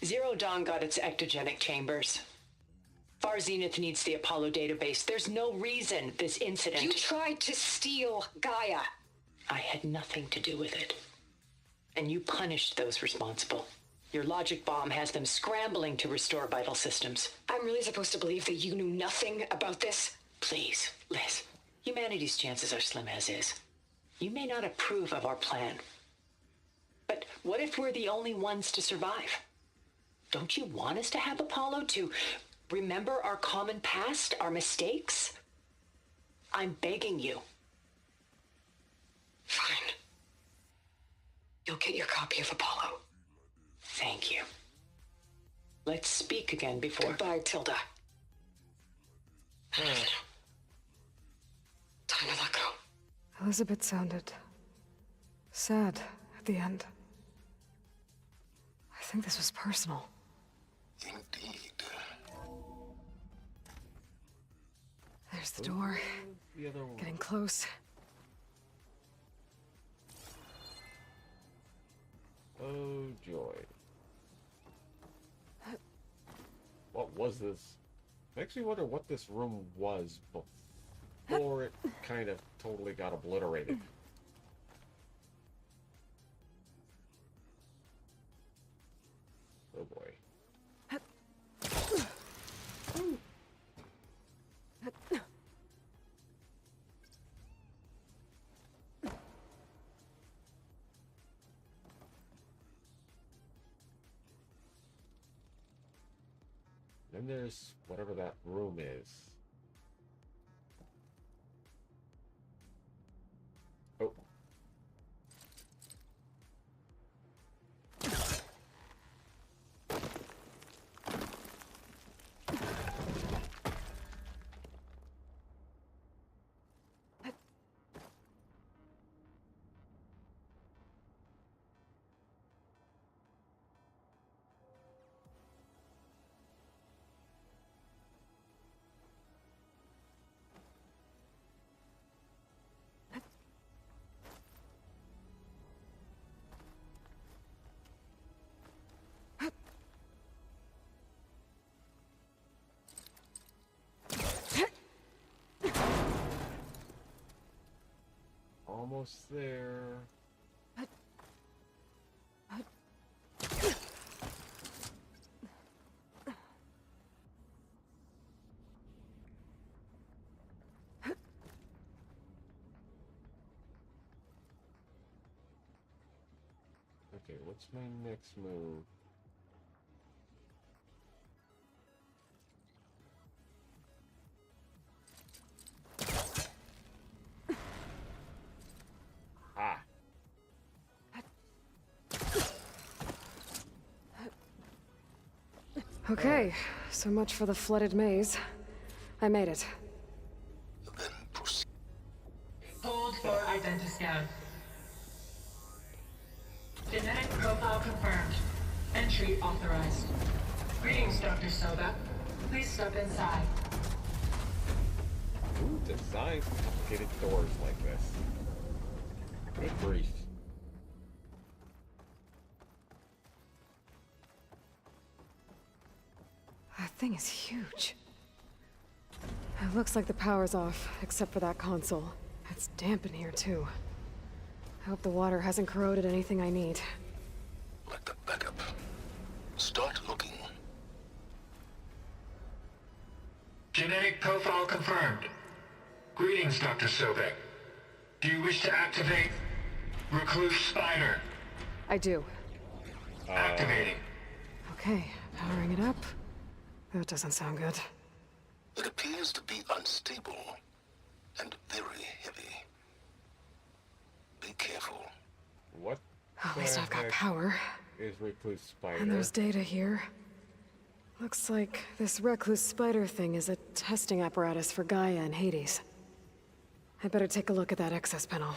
Zero Dawn got its ectogenic chambers. Far Zenith needs the Apollo database. There's no reason this incident... You tried to steal Gaia. I had nothing to do with it. And you punished those responsible. Your logic bomb has them scrambling to restore vital systems. I'm really supposed to believe that you knew nothing about this? Please, Liz. Humanity's chances are slim as is. You may not approve of our plan. But what if we're the only ones to survive? Don't you want us to have Apollo to remember our common past, our mistakes? I'm begging you. Fine. You'll get your copy of Apollo. Thank you. Let's speak again before... Goodbye, Tilda. I don't know. Time to let go. Elizabeth sounded sad at the end. I think this was personal. Indeed. There's the door. The other one. Getting close. Oh, joy. What was this? Makes me wonder what this room was before it kind of totally got obliterated. Oh boy. Then there's whatever that room is. Oh. Almost there. Okay, what's my next move? Ah. Okay, so much for the flooded maze. I made it. Then proceed. Hold for identiscan. Genetic profile confirmed. Entry authorized. Greetings, Dr. Soba. Please step inside. Who designed complicated doors like this? Good grief. That thing is huge. It looks like the power's off, except for that console. It's damp in here, too. I hope the water hasn't corroded anything I need. Like the backup. Start looking. Genetic profile confirmed. Greetings, Dr. Sobek. Do you wish to activate Recluse Spider? I do. Activating. Okay, powering it up. That doesn't sound good. It appears to be unstable and very heavy. Be careful. What? At least I've got power. Is Recluse Spider? And there's data here. Looks like this recluse spider thing is a testing apparatus for Gaia and Hades. I better take a look at that access panel.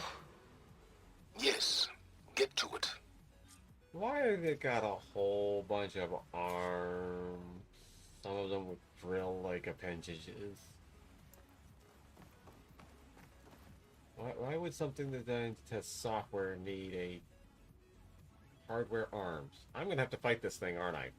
Yes, get to it. Why have they got a whole bunch of arms? Some of them with drill-like appendages. Why would something designed to test software need a hardware arms? I'm gonna have to fight this thing, aren't I?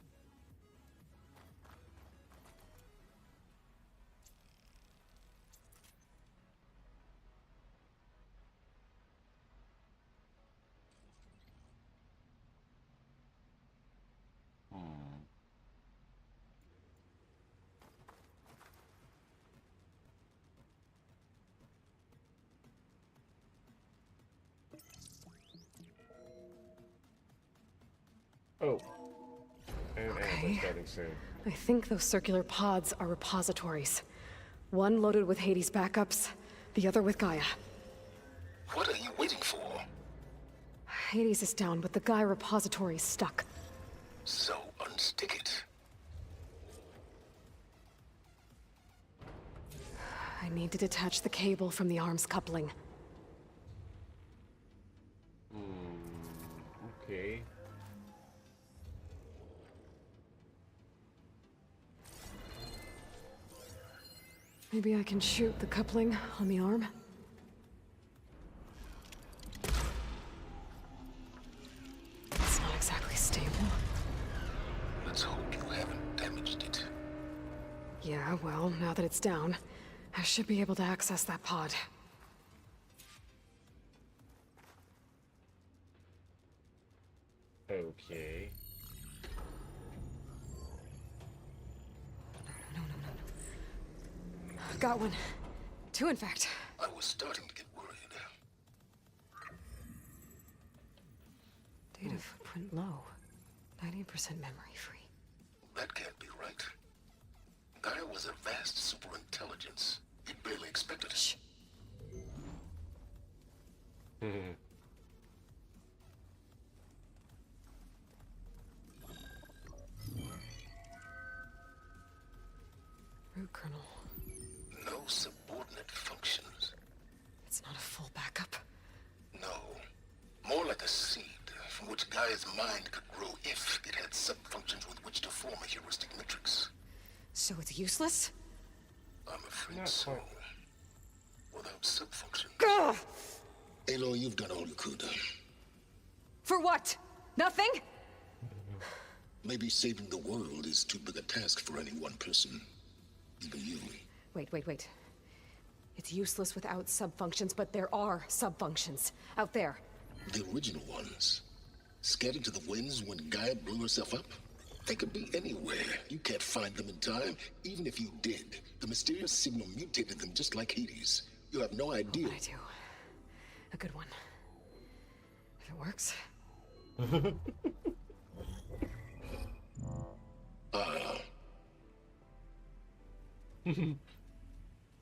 Oh. And Okay. starting soon. I think those circular pods are repositories. One loaded with Hades backups, The other with Gaia. What are you waiting for? Hades is down, but the Gaia repository is stuck. So unstick it. I need to detach the cable from the arms coupling. Okay. Maybe I can shoot the coupling on the arm? It's not exactly stable. Let's hope you haven't damaged it. Yeah, well, now that it's down, I should be able to access that pod. Okay. Got one. Two, in fact. I was starting to get worried. Data footprint low. 90% memory free. That can't be right. Gaia was a vast superintelligence. It barely expected it. Shh. Root kernel. No subordinate functions. It's not a full backup. No. More like a seed from which Gaia's mind could grow if it had subfunctions with which to form a heuristic matrix. So it's useless? I'm afraid Not so. quite. Without subfunctions. Gah! Aloy, you've done all you could. For what? Nothing? Maybe saving the world is too big a task for any one person. Even you. Wait. It's useless without subfunctions, but there are subfunctions out there. The original ones. Scattered to the winds when Gaia blew herself up? They could be anywhere. You can't find them in time. Even if you did, the mysterious signal mutated them just like Hades. You have no idea. I do. A good one. If it works.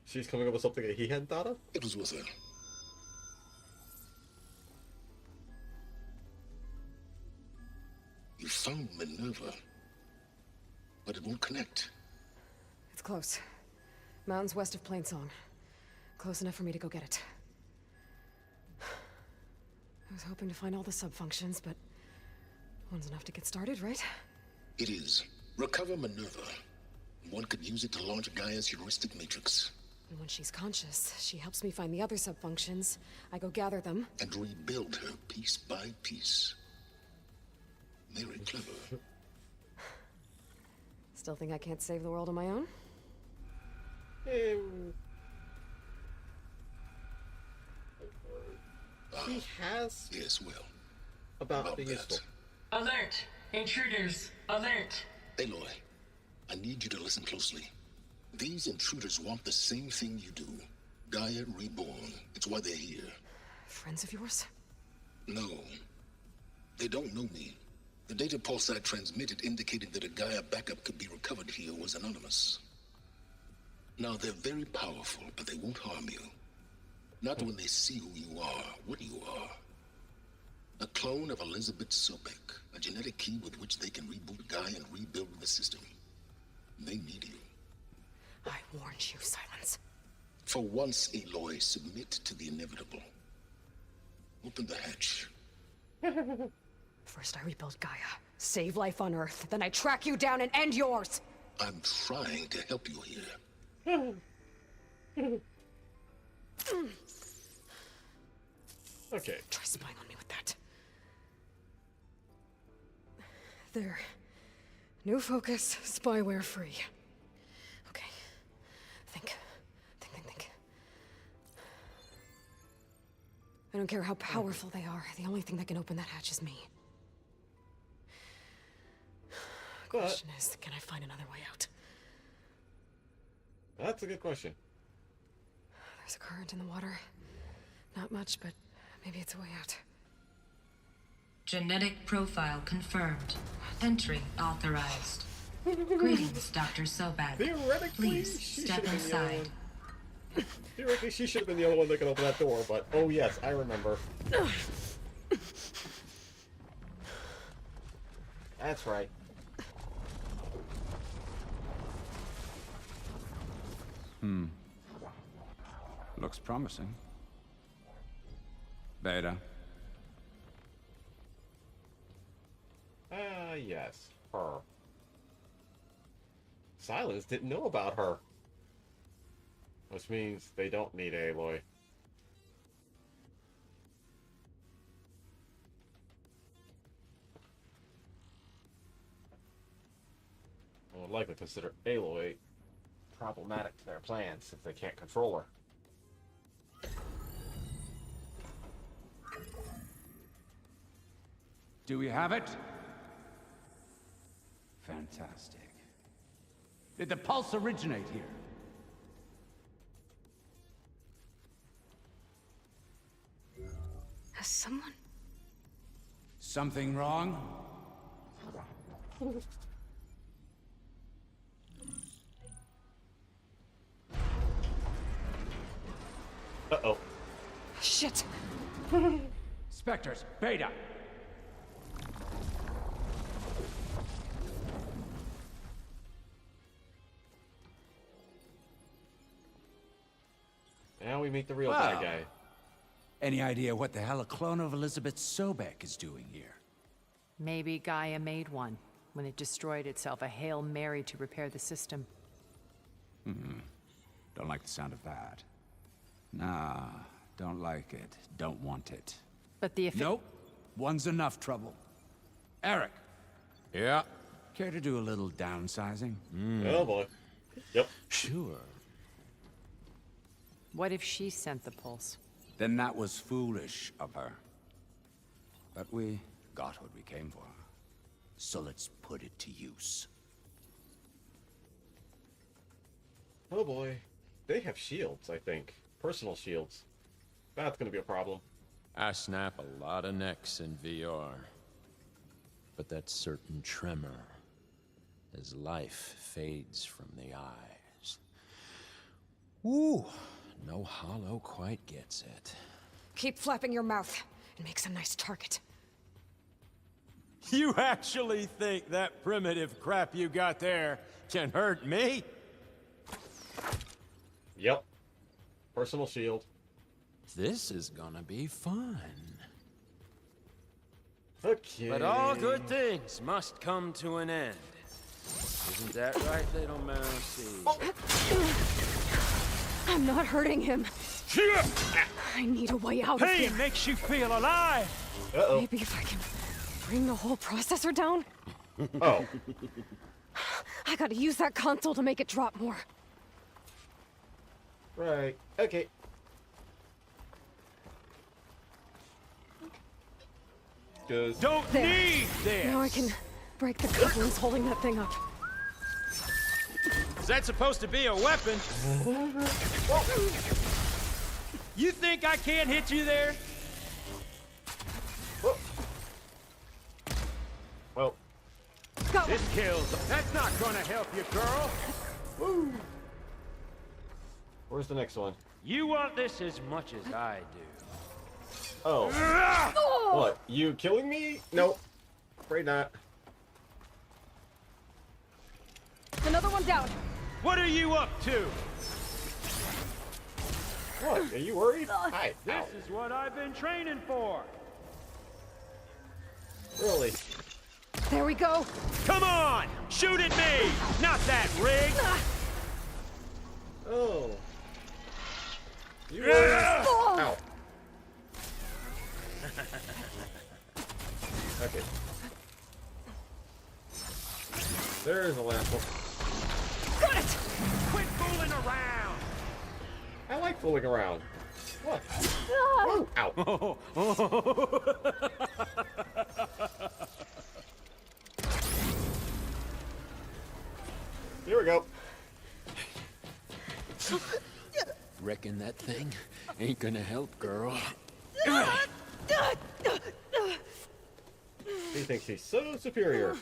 She's coming up with something that he hadn't thought of? It was with her. You found Minerva, but it won't connect. It's close. Mountains west of Plainsong. Close enough for me to go get it. I was hoping to find all the subfunctions, but one's enough to get started, right? It is. Recover Minerva. One could use it to launch Gaia's heuristic matrix. And when she's conscious, she helps me find the other subfunctions. I go gather them. And rebuild her piece by piece. Very clever. Still think I can't save the world on my own? He has Yes, well. about being useful. Alert! Intruders! Alert! Aloy, I need you to listen closely. These intruders want the same thing you do. Gaia reborn. It's why they're here. Friends of yours? No. They don't know me. The data pulse I transmitted indicated that a Gaia backup could be recovered here was anonymous. Now, they're very powerful, but they won't harm you. Not when they see who you are, what you are. A clone of Elizabeth Sobek, a genetic key with which they can reboot Gaia and rebuild the system. They need you. I warned you, Silence. For once, Aloy, submit to the inevitable. Open the hatch. First I rebuild Gaia, save life on Earth, then I track you down and end yours! I'm trying to help you here. Okay. Try spying on me with that. There. New focus, spyware free. Okay. Think. I don't care how powerful they are. The only thing that can open that hatch is me. Question is, can I find another way out? That's a good question. There's a current in the water. Not much, but maybe it's a way out. Genetic profile confirmed. Entry authorized. Greetings, Dr. Sobek. Theoretically, Please she step should've been inside. Theoretically, she should have been the only one that could open that door, but oh yes, I remember. That's right. Looks promising. Beta. Yes, her. Silence didn't know about her. Which means they don't need Aloy. I would likely consider Aloy problematic to their plans since they can't control her. Do we have it? Fantastic. Did the pulse originate here? Has someone... Something wrong? Uh-oh. Shit! Spectres, Beta! Now we meet the real Wow. bad guy. Any idea what the hell a clone of Elizabeth Sobek is doing here? Maybe Gaia made one when it destroyed itself, a Hail Mary to repair the system. Don't like the sound of that. Nah, don't like it. Don't want it. But the Nope. One's enough trouble. Eric. Yeah? Care to do a little downsizing? Oh boy. Yep. Sure. What if she sent the pulse? Then that was foolish of her. But we got what we came for. So let's put it to use. Oh boy. They have shields, I think. Personal shields. That's gonna be a problem. I snap a lot of necks in VR. But that certain tremor as life fades from the eyes. Ooh, no hollow quite gets it. Keep flapping your mouth. It makes a nice target. You actually think that primitive crap you got there can hurt me? Yep. Personal shield. This is gonna be fun. Okay. But all good things must come to an end. Isn't that right, little mousey? I'm not hurting him. I need a way out of here. Pain makes you feel alive! Uh-oh. Maybe if I can bring the whole processor down? Oh. I gotta use that console to make it drop more. Right. Okay. Just don't need this! Now I can break the couplings holding that thing up. Is that supposed to be a weapon? You think I can't hit you there? Well. This kills. That's not gonna help you, girl. Woo. Where's the next one? You want this as much as I do. Oh. What? You killing me? Nope. Afraid not. Another one down. What are you up to? What? Are you worried? Hi. This Ow. is what I've been training for. Really? There we go. Come on! Shoot at me! Not that rig! Oh. You Ow. Okay. There's the last one. Got it! Quit fooling around! I like fooling around. What? Whoa. Ow. Here we go. Reckon that thing ain't gonna help, girl. He thinks he's so superior.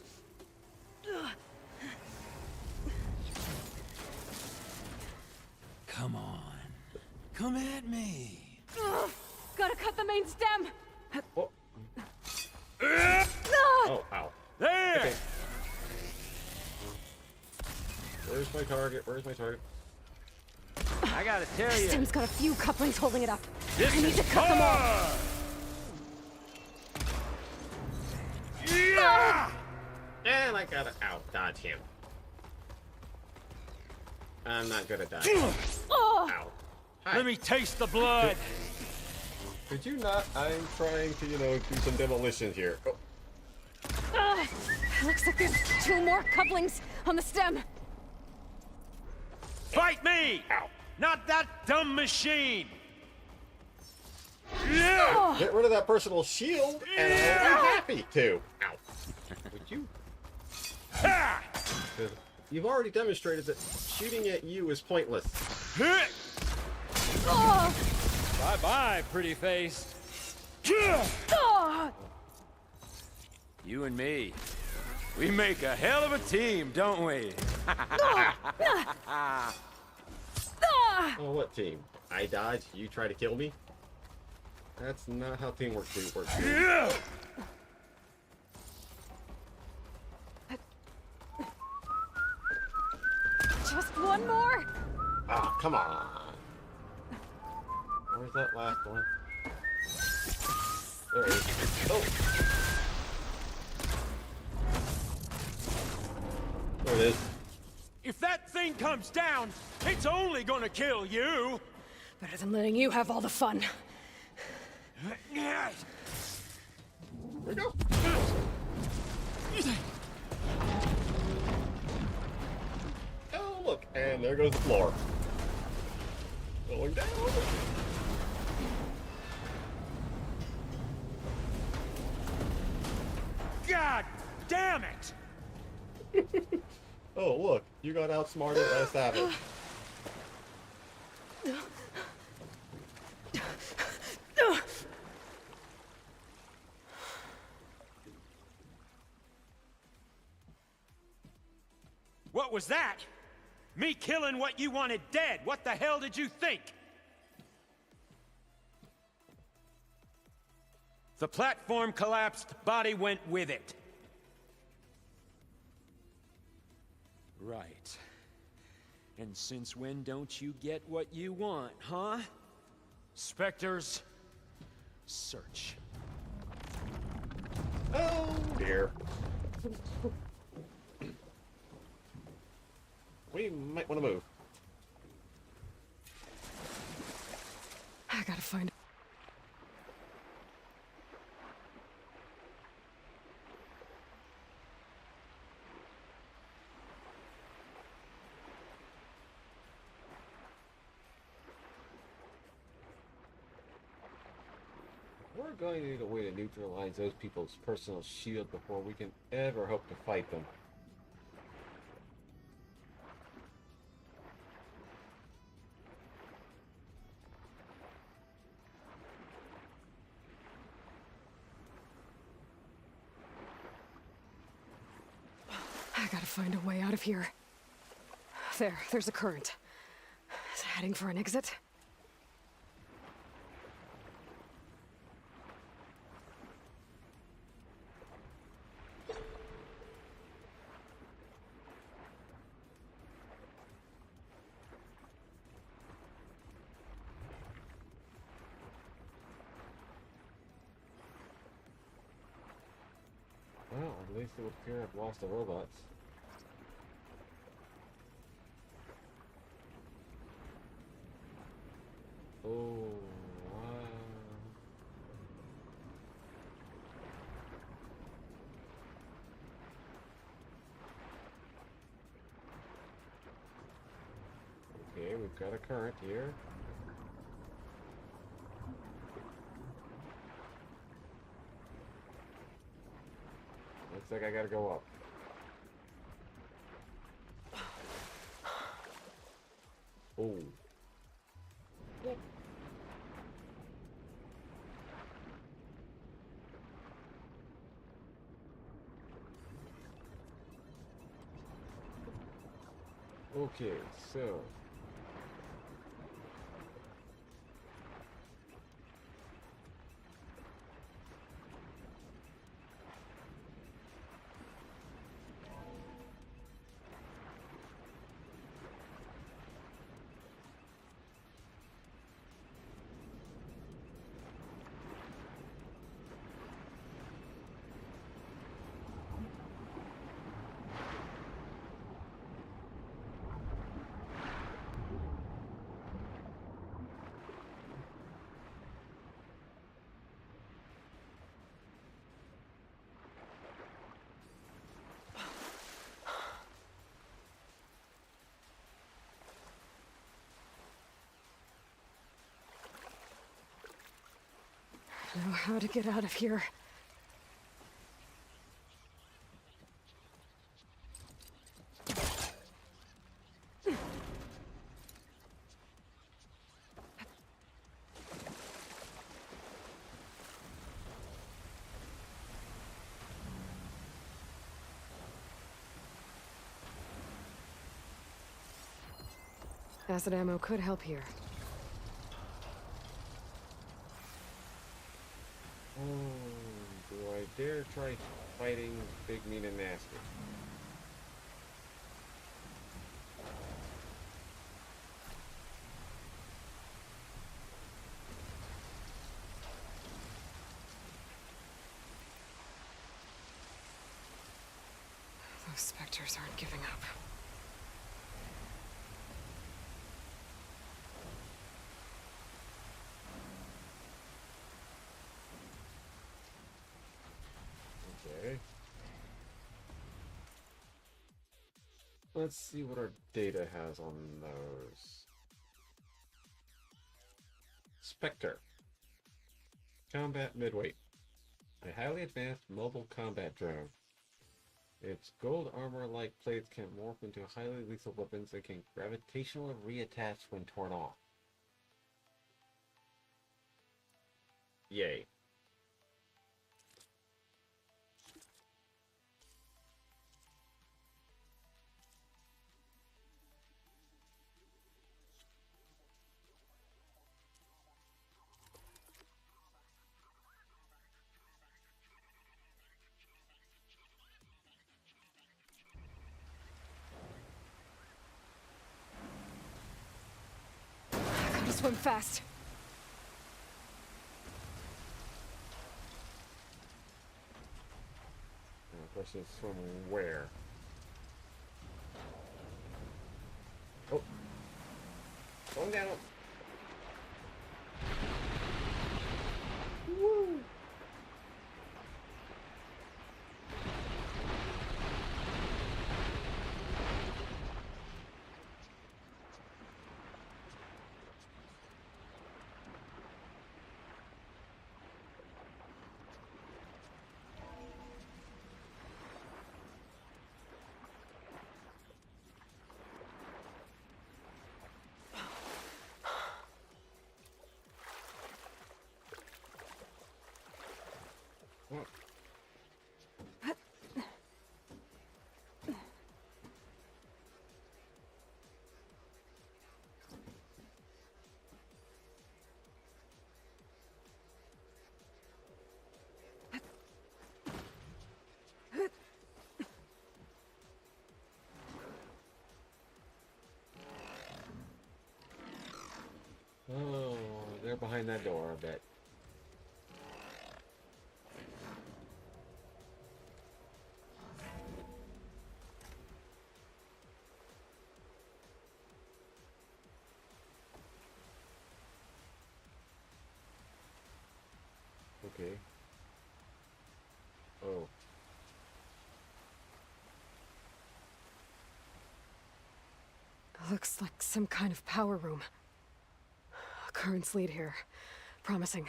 Come on. Come at me. Ugh, gotta cut the main stem. Oh, oh ow. There! Okay. Where's my target? Where's my target? I gotta tell The you. stem's got a few couplings holding it up. This I need is to cut them all. hard. Yeah! And I gotta out-dodge him. I'm not good at that. Oh. Ow. Hi. Let me taste the blood. Could you not? I'm trying to, do some demolition here. Oh. Looks like there's 2 more couplings on the stem. Fight me! Ow. Not that dumb machine! Yeah! Get rid of that personal shield, and I'll be happy to. Ow. Would you? Ha! 'Cause you've already demonstrated that shooting at you is pointless. Oh. Bye-bye, pretty face. Oh. You and me, we make a hell of a team, don't we? Oh, what team? I dodge, you try to kill me? That's not how teamwork works. Just one more. Ah, come on. Where's that last one? There it is. Oh! There it is. If that thing comes down, it's only gonna kill you. Better than letting you have all the fun. There we go. Oh, look, and there goes the floor. Going down. God damn it! Oh, look, you got outsmarted by a savage. What was that? Me killing what you wanted dead. What the hell did you think? The platform collapsed, body went with it. Right. And since when don't you get what you want, huh? Spectres, search. Oh, dear. We might want to move. I gotta find. We're going to need a way to neutralize those people's personal shield before we can ever hope to fight them. I gotta find a way out of here. There's a current. Is it heading for an exit? Well, at least it would appear I've lost the robots. Oh, wow. Okay, we've got a current here. Looks like I gotta go up. Oh. Yep. Okay, so know how to get out of here. Acid ammo could help here. Do I dare try fighting Big Mean and Nasty? Those specters aren't giving up. Okay. Let's see what our data has on those. Spectre. Combat midweight. A highly advanced mobile combat drone. Its gold armor-like plates can morph into highly lethal weapons that can gravitationally reattach when torn off. Yay. Gotta swim fast. The question is from where? Oh. Going down. Woo! What? Oh, they're behind that door, I bet. Okay. Oh. Looks like some kind of power room. Currents lead here. Promising.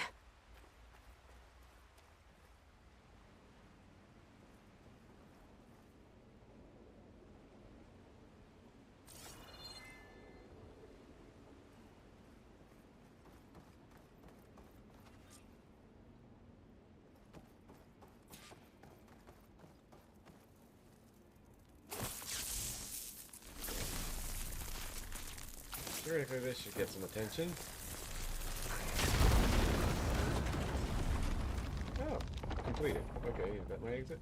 Theoretically, this should get some attention. Oh, completed. Okay, is that my exit?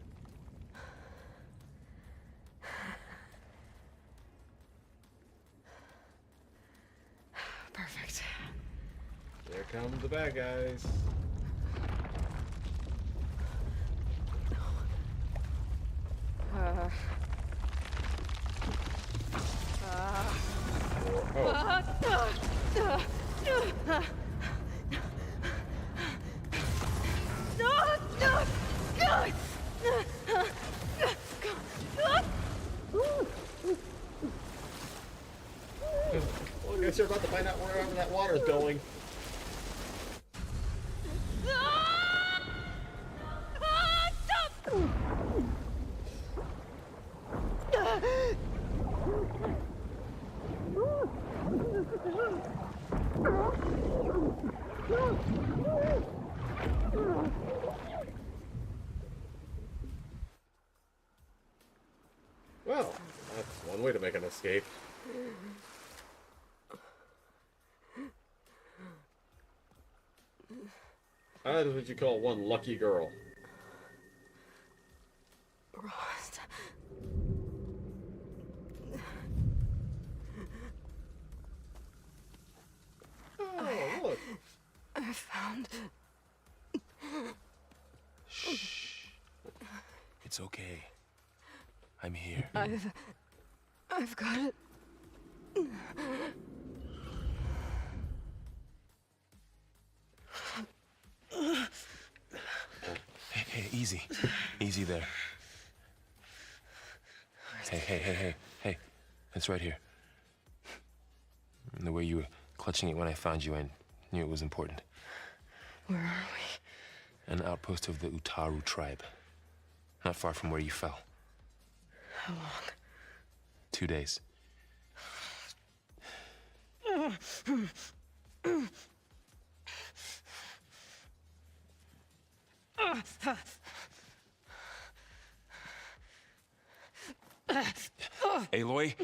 Perfect. There come the bad guys. Well, I guess you're about to find out wherever that water is going. Ah! escape. That is what you call one lucky girl. Rost. Oh, look. I found... Shh. It's okay. I'm here. I've got it. Hey, easy. Easy there. Hey. It's right here. And the way you were clutching it when I found you, I knew it was important. Where are we? An outpost of the Utaru tribe. Not far from where you fell. How long? 2 days. Aloy,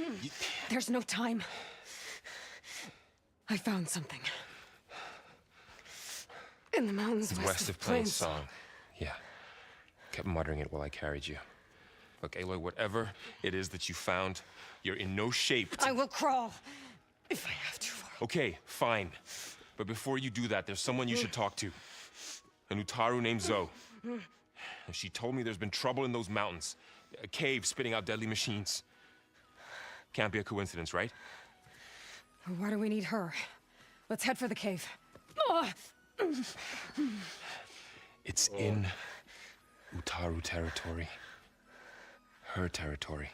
There's no time. I found something. In the mountains west of Plainsong. Yeah. Kept muttering it while I carried you. Look, Aloy, whatever it is that you found, you're in no shape to... I will crawl, if I have to. Okay, fine. But before you do that, there's someone you should talk to. An Utaru named Zoe. She told me there's been trouble in those mountains. A cave spitting out deadly machines. Can't be a coincidence, right? Why do we need her? Let's head for the cave. It's in Utaru territory. Her territory.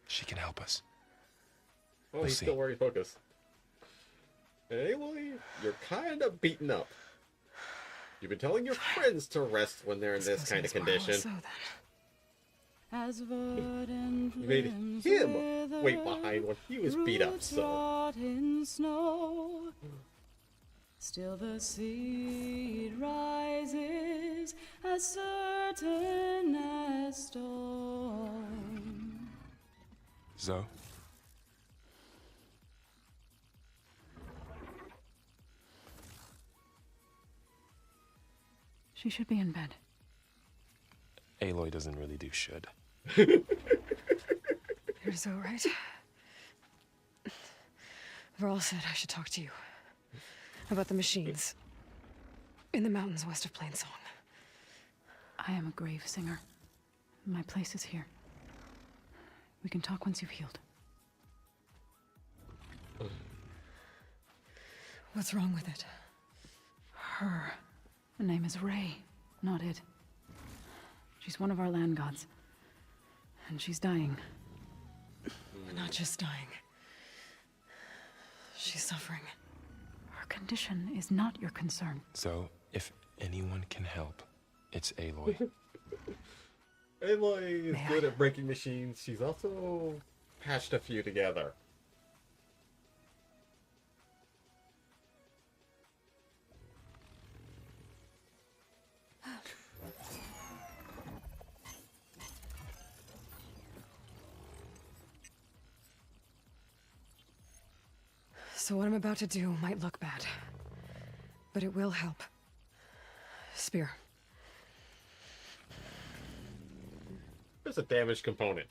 She can help us. Well, he's still wearing focus. Aloy, you're kind of beaten up. You've been telling your friends to rest when they're in this kind of condition. You made him wait behind when he was beat up, so... Still the seed rises as certain as stone. Zoe? She should be in bed. Aloy doesn't really do should. You're so right. Varl said I should talk to you. About the machines. In the mountains west of Plainsong. I am a grave singer. My place is here. We can talk once you've healed. What's wrong with it? Her. Her name is Ray, not it. She's one of our land gods. And she's dying. Not just dying. She's suffering. Her condition is not your concern. So, if anyone can help, it's Aloy. Aloy is good at breaking machines. She's also patched a few together. So what I'm about to do might look bad. But it will help. Spear. There's a damaged component.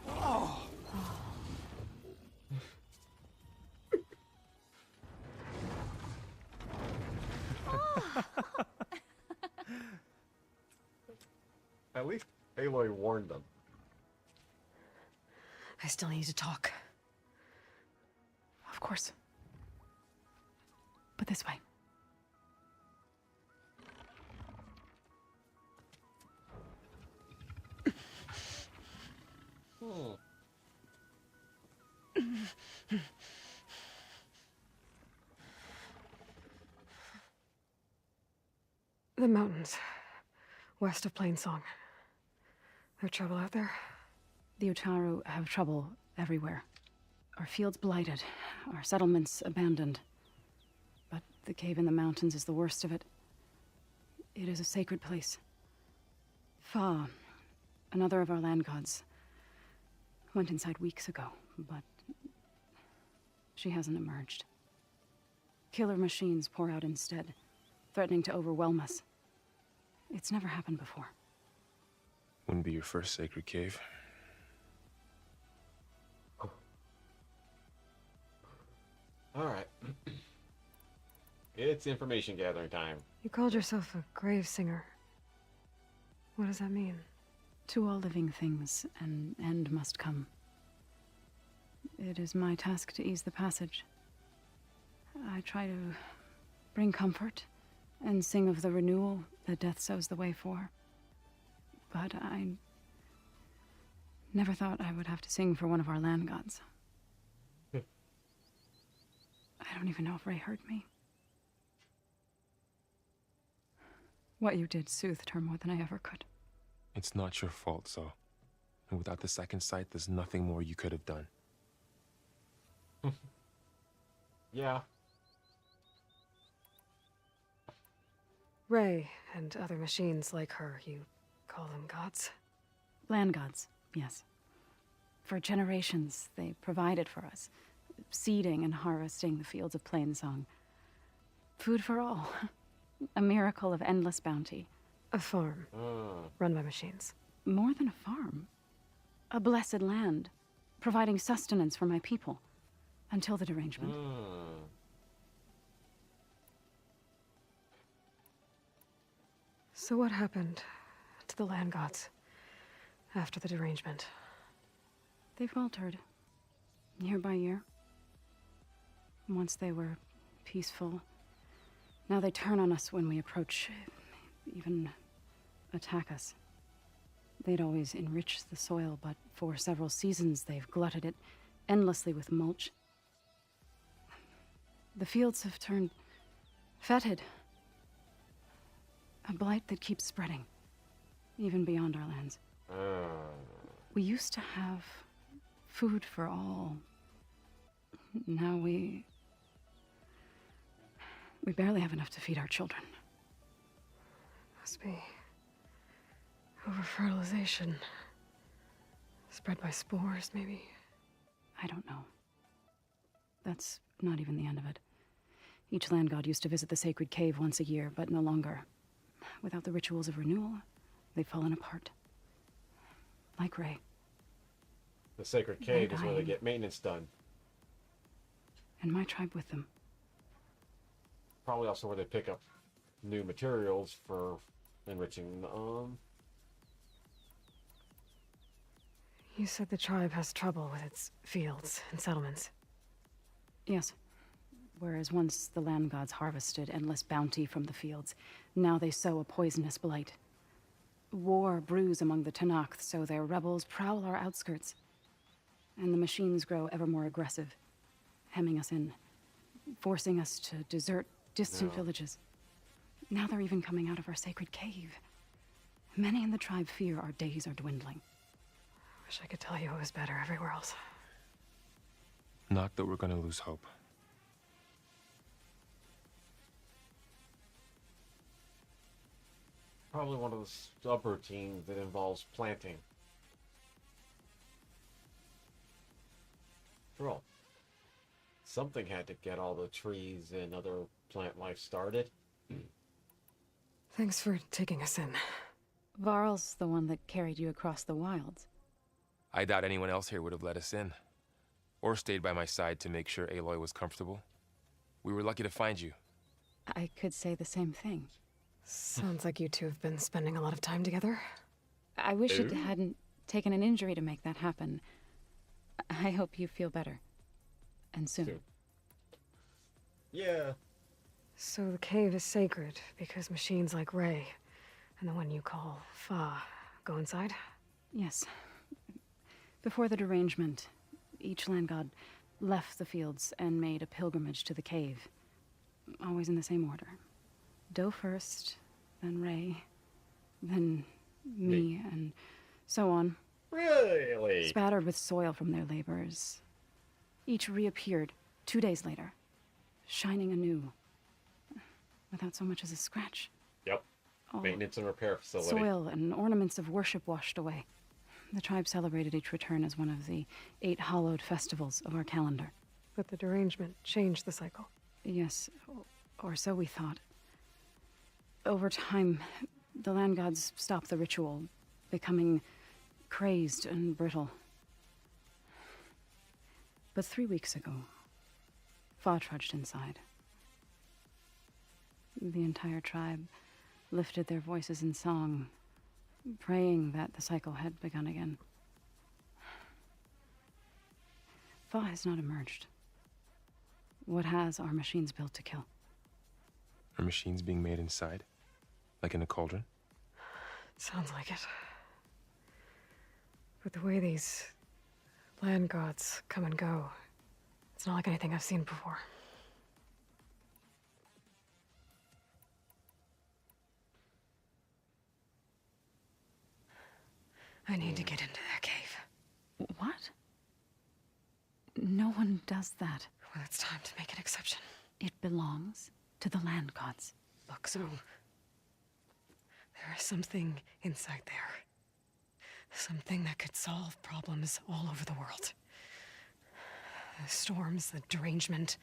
Oh. At least Aloy warned them. I still need to talk. Of course. But this way. The mountains. West of Plainsong. There trouble out there? The Utaru have trouble everywhere. Our fields blighted, our settlements abandoned. The cave in the mountains is the worst of it. It is a sacred place. Fa, another of our land gods, went inside weeks ago, but she hasn't emerged. Killer machines pour out instead, threatening to overwhelm us. It's never happened before. Wouldn't be your first sacred cave. Alright. It's information gathering time. You called yourself a grave singer. What does that mean? To all living things, an end must come. It is my task to ease the passage. I try to bring comfort and sing of the renewal that death sows the way for. But I never thought I would have to sing for one of our land gods. I don't even know if Ray heard me. What you did soothed her more than I ever could. It's not your fault, Zo. And without the second sight, there's nothing more you could have done. Yeah. Ray and other machines like her, you call them gods? Land gods, yes. For generations, they provided for us, seeding and harvesting the fields of Plainsong. Food for all. A miracle of endless bounty. A farm. Run by machines. More than a farm. A blessed land, providing sustenance for my people. Until the derangement. So what happened to the land gods after the derangement? They faltered, year by year. Once they were peaceful, now they turn on us when we approach, even attack us. They'd always enriched the soil, but for several seasons they've glutted it endlessly with mulch. The fields have turned fetid. A blight that keeps spreading, even beyond our lands. We used to have food for all. Now we barely have enough to feed our children. Must be over-fertilization. Spread by spores, maybe? I don't know. That's not even the end of it. Each land god used to visit the sacred cave once a year, but no longer. Without the rituals of renewal, they've fallen apart. Like Ray. The sacred cave And is where they I- get maintenance done. And my tribe with them. Probably also where they pick up new materials for enriching. You said the tribe has trouble with its fields and settlements. Yes. Whereas once the land gods harvested endless bounty from the fields, now they sow a poisonous blight. War brews among the Tanakh, so their rebels prowl our outskirts. And the machines grow ever more aggressive, hemming us in, forcing us to desert distant villages. Now they're even coming out of our sacred cave. Many in the tribe fear our days are dwindling. Wish I could tell you it was better everywhere else. Not that we're gonna lose hope. Probably one of those subroutines that involves planting. After all, something had to get all the trees and other plant life started. Thanks for taking us in. Varl's the one that carried you across the wilds. I doubt anyone else here would have let us in. Or stayed by my side to make sure Aloy was comfortable. We were lucky to find you. I could say the same thing. Sounds like you two have been spending a lot of time together. I wish it hadn't taken an injury to make that happen. I hope you feel better. And soon. Yeah. So the cave is sacred because machines like Ray and the one you call Fa go inside? Yes. Before the derangement, each land god left the fields and made a pilgrimage to the cave. Always in the same order. Do first, then Ray, then me, and so on. Really? Spattered with soil from their labors. Each reappeared 2 days later, shining anew, without so much as a scratch. Yep. All Maintenance and repair facility. soil and ornaments of worship washed away. The tribe celebrated each return as one of the 8 hallowed festivals of our calendar. But the derangement changed the cycle. Yes, or so we thought. Over time, the land gods stopped the ritual, becoming crazed and brittle. But 3 weeks ago, Fa trudged inside. The entire tribe lifted their voices in song, praying that the cycle had begun again. Fa has not emerged. What has are machines built to kill. Are machines being made inside? Like in a cauldron? Sounds like it. But the way these land gods come and go, it's not like anything I've seen before. I need to get into that cave. What? No one does that. Well, it's time to make an exception. It belongs to the land gods. Look, so there is something inside there. Something that could solve problems all over the world. The storms, the derangement.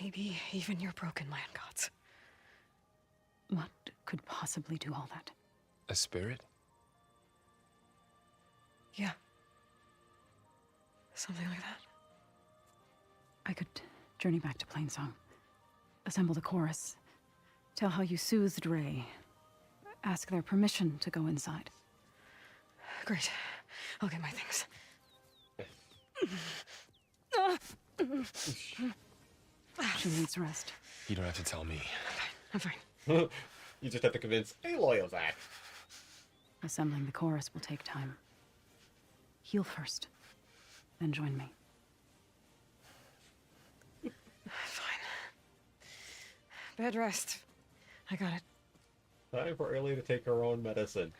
Maybe even your broken land gods. What could possibly do all that? A spirit? Yeah. Something like that. I could journey back to Plainsong, assemble the chorus, tell how you soothed Ray, ask their permission to go inside. Great. I'll get my things. She needs rest. You don't have to tell me. I'm fine. You just have to convince Aloy of that. Assembling the chorus will take time. Heal first, then join me. Fine. Bed rest. I got it. Time for Aloy to take her own medicine.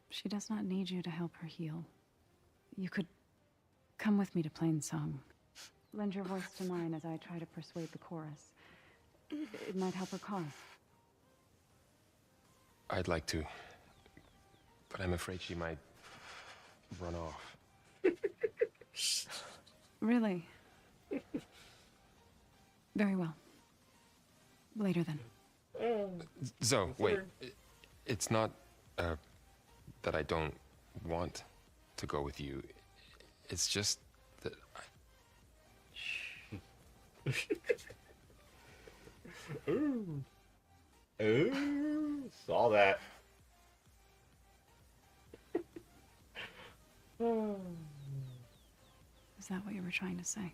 She does not need you to help her heal. You could come with me to Plainsong. Lend your voice to mine as I try to persuade the chorus. It might help her cause. I'd like to, but I'm afraid she might run off. Really? Very well. Later then. Zoe, wait. It's not, that I don't want to go with you. It's just that Ooh. Ooh. Saw that. Is that what you were trying to say?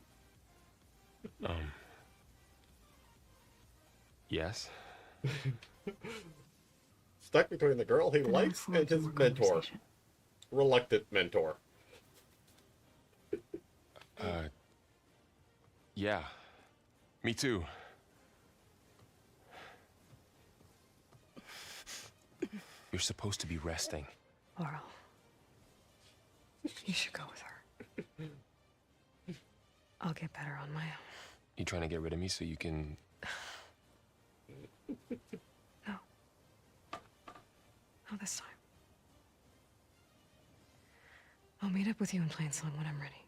Yes. Stuck between the girl he likes and his mentor. Reluctant mentor. Yeah. Me too. You're supposed to be resting. Laurel. You should go with her. I'll get better on my own. You trying to get rid of me so you can... No. Not this time. I'll meet up with you in Plainsong when I'm ready.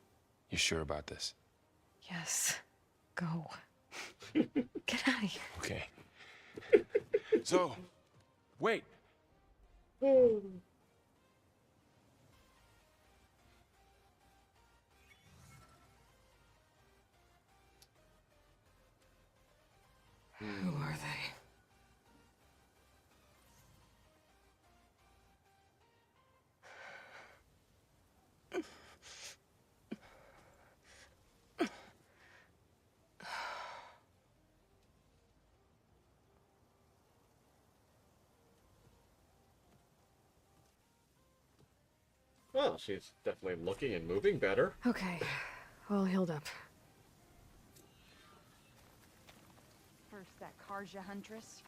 You sure about this? Yes. Go. Get out of here. Okay. So, wait. Who are they? Well, she's definitely looking and moving better. Okay. All healed up. First that Karja huntress,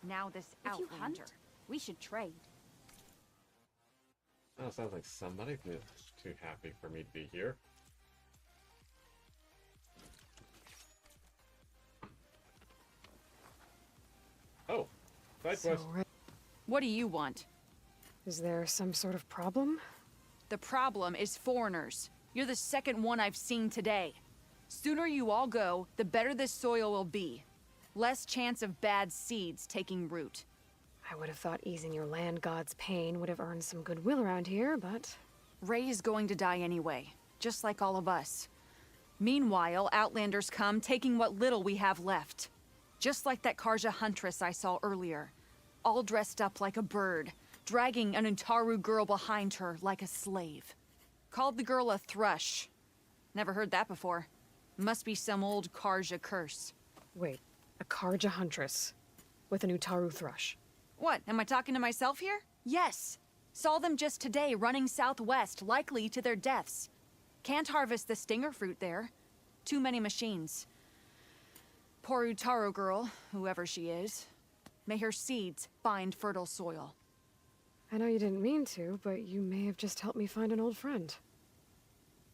now this If you outrager. hunt, We should trade. Oh, sounds like somebody's too happy for me to be here. Oh, side quest. What do you want? Is there some sort of problem? The problem is foreigners. You're the second one I've seen today. Sooner you all go, the better this soil will be. Less chance of bad seeds taking root. I would have thought easing your land god's pain would have earned some goodwill around here, but... Ray is going to die anyway, just like all of us. Meanwhile, Outlanders come, taking what little we have left. Just like that Karja huntress I saw earlier. All dressed up like a bird, dragging an Untaru girl behind her like a slave. Called the girl a thrush. Never heard that before. Must be some old Karja curse. Wait, a Karja huntress with an Utaru thrush. What, am I talking to myself here? Yes. Saw them just today running southwest, likely to their deaths. Can't harvest the stinger fruit there. Too many machines. Poor Utaru girl, whoever she is. May her seeds find fertile soil. I know you didn't mean to, but you may have just helped me find an old friend.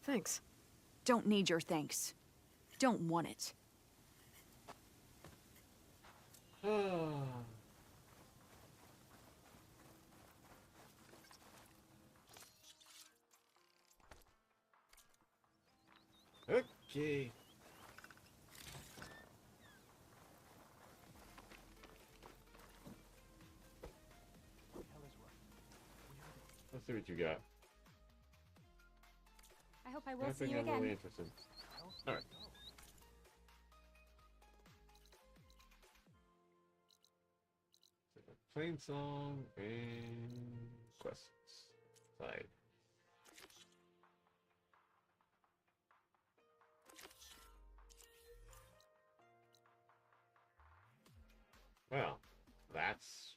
Thanks. Don't need your thanks. Don't want it. Okay. Let's see what you got. I hope I will I see think you I'm again. really interested. All right. Plain song and quests. Side. Well, that's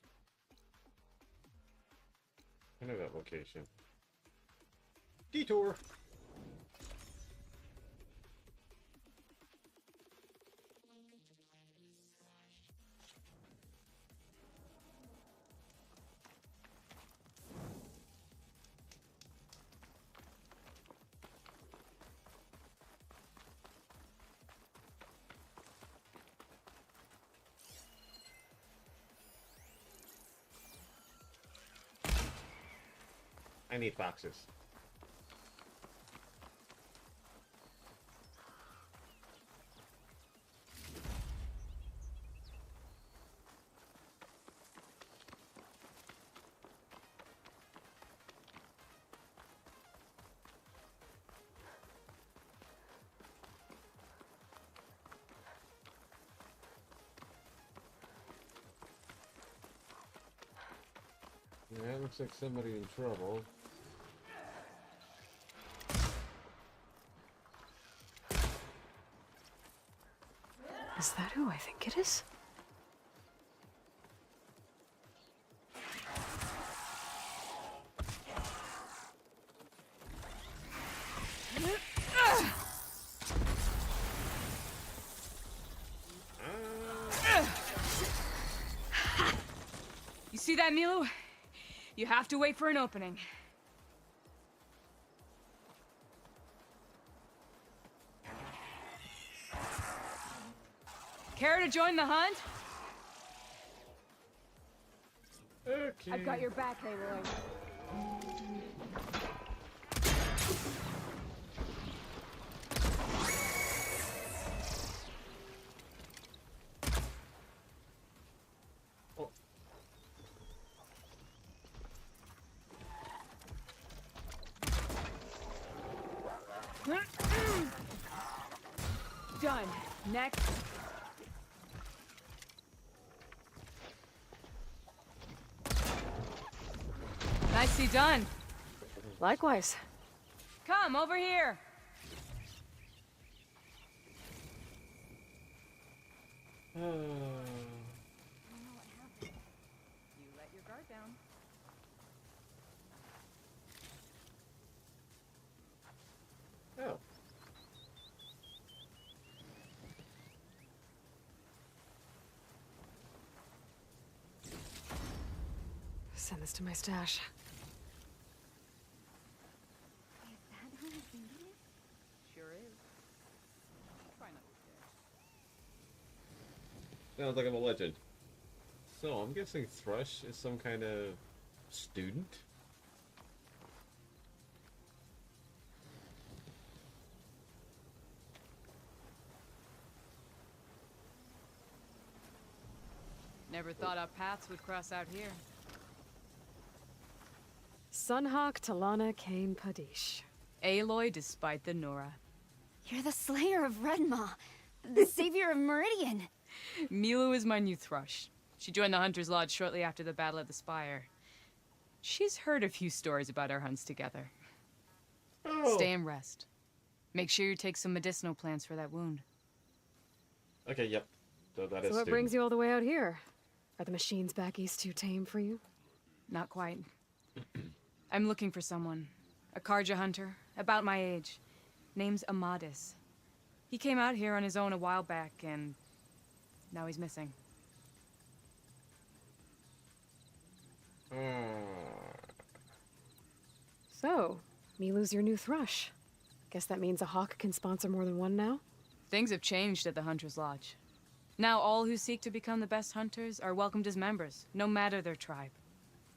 kind of that location. Detour. I need boxes. Yeah, looks like somebody in trouble. Is that who I think it is? You see that, Milu? You have to wait for an opening. Care to join the hunt? Okay. I've got your back, Aloy. Done. Next. Nicely done. Likewise. Come over here. You let your guard down. Oh. Send this to my stash. Sure is. Sounds like I'm a legend. So, I'm guessing Thrush is some kind of student? Never thought our paths would cross out here. Sunhawk Talana Kane Padish. Aloy despite the Nora. You're the slayer of Redmaw, the savior of Meridian. Milu is my new Thrush. She joined the Hunter's Lodge shortly after the Battle of the Spire. She's heard a few stories about our hunts together. Oh. Stay and rest. Make sure you take some medicinal plants for that wound. Okay, yep. So that is So what student. brings you all the way out here? Are the machines back east too tame for you? Not quite. I'm looking for someone. A Karja hunter, about my age. Name's Amadis. He came out here on his own a while back, and now he's missing. So, Milu's your new Thrush. Guess that means a hawk can sponsor more than one now? Things have changed at the Hunter's Lodge. Now all who seek to become the best hunters are welcomed as members, no matter their tribe.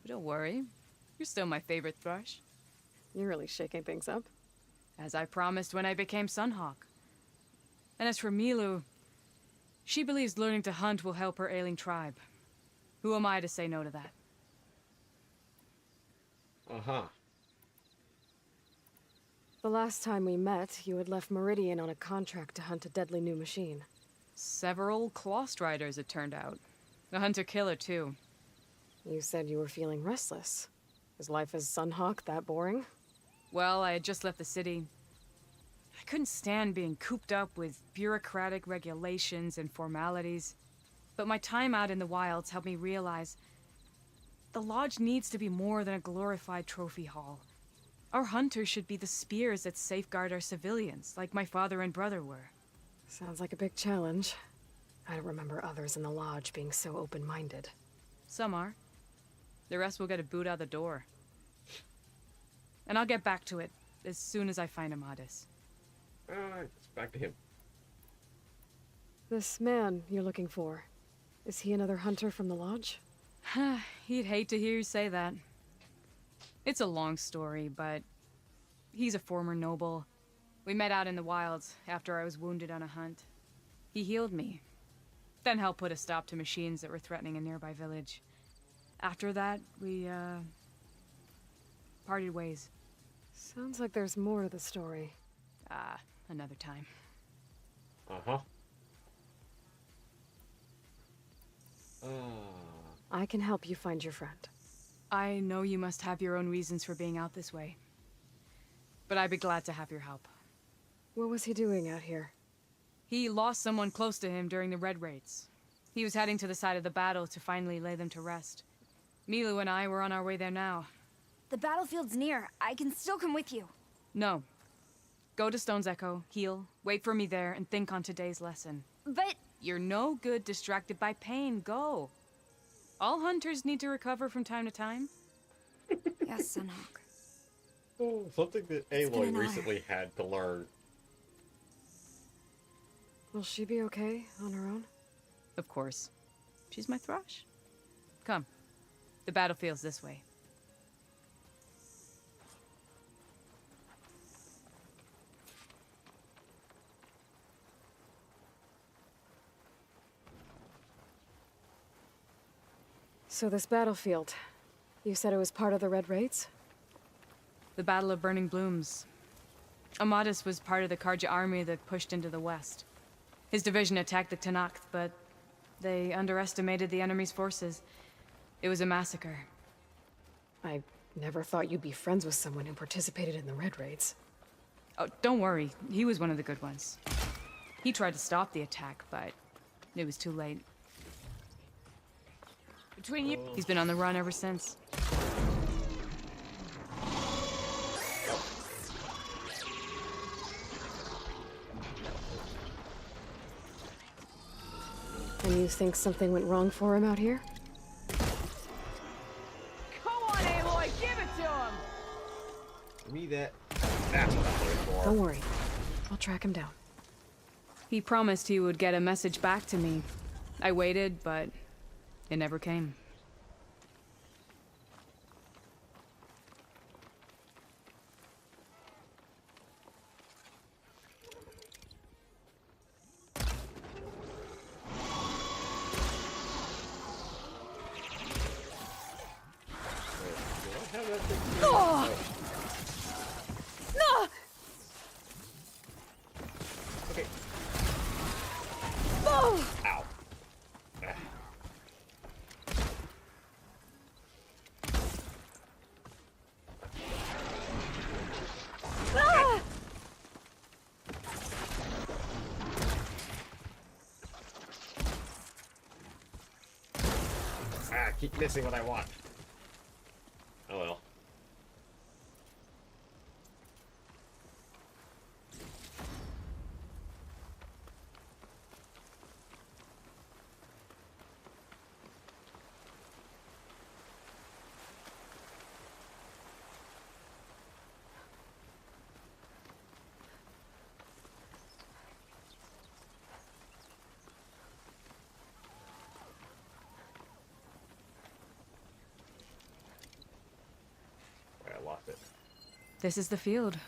But don't worry, you're still my favorite Thrush. You're really shaking things up. As I promised when I became Sunhawk. And as for Milu, she believes learning to hunt will help her ailing tribe. Who am I to say no to that? Uh-huh. The last time we met, you had left Meridian on a contract to hunt a deadly new machine. Several Clawstriders, it turned out. A hunter-killer, too. You said you were feeling restless. Is life as Sunhawk that boring? Well, I had just left the city. I couldn't stand being cooped up with bureaucratic regulations and formalities. But my time out in the wilds helped me realize the Lodge needs to be more than a glorified trophy hall. Our hunters should be the spears that safeguard our civilians, like my father and brother were. Sounds like a big challenge. I don't remember others in the Lodge being so open-minded. Some are. The rest will get a boot out the door. And I'll get back to it as soon as I find Amadis. It's back to him. This man you're looking for, is he another hunter from the Lodge? He'd hate to hear you say that. It's a long story, but he's a former noble. We met out in the wilds after I was wounded on a hunt. He healed me, then helped put a stop to machines that were threatening a nearby village. After that, we, parted ways. Sounds like there's more to the story. Another time. Uh-huh. I can help you find your friend. I know you must have your own reasons for being out this way. But I'd be glad to have your help. What was he doing out here? He lost someone close to him during the Red Raids. He was heading to the side of the battle to finally lay them to rest. Milu and I were on our way there now. The battlefield's near. I can still come with you. No. Go to Stone's Echo, heal, wait for me there, and think on today's lesson. But... You're no good distracted by pain. Go. All hunters need to recover from time to time. Yes, Sunhawk. Oh, something that Aloy recently had to learn. Will she be okay on her own? Of course. She's my Thrush. Come. The battlefield's this way. So this battlefield, you said it was part of the Red Raids? The Battle of Burning Blooms. Amadis was part of the Karja army that pushed into the west. His division attacked the Tenakth, but they underestimated the enemy's forces. It was a massacre. I never thought you'd be friends with someone who participated in the Red Raids. Oh, don't worry. He was one of the good ones. He tried to stop the attack, but it was too late. Between you... He's been on the run ever since. And you think something went wrong for him out here? Give me that. That's what I'm looking for. Don't worry. I'll track him down. He promised he would get a message back to me. I waited, but it never came. Oh! No! Okay. Oh! Ow. Ah! Keep missing what I want. Oh well. I lost it. This is the field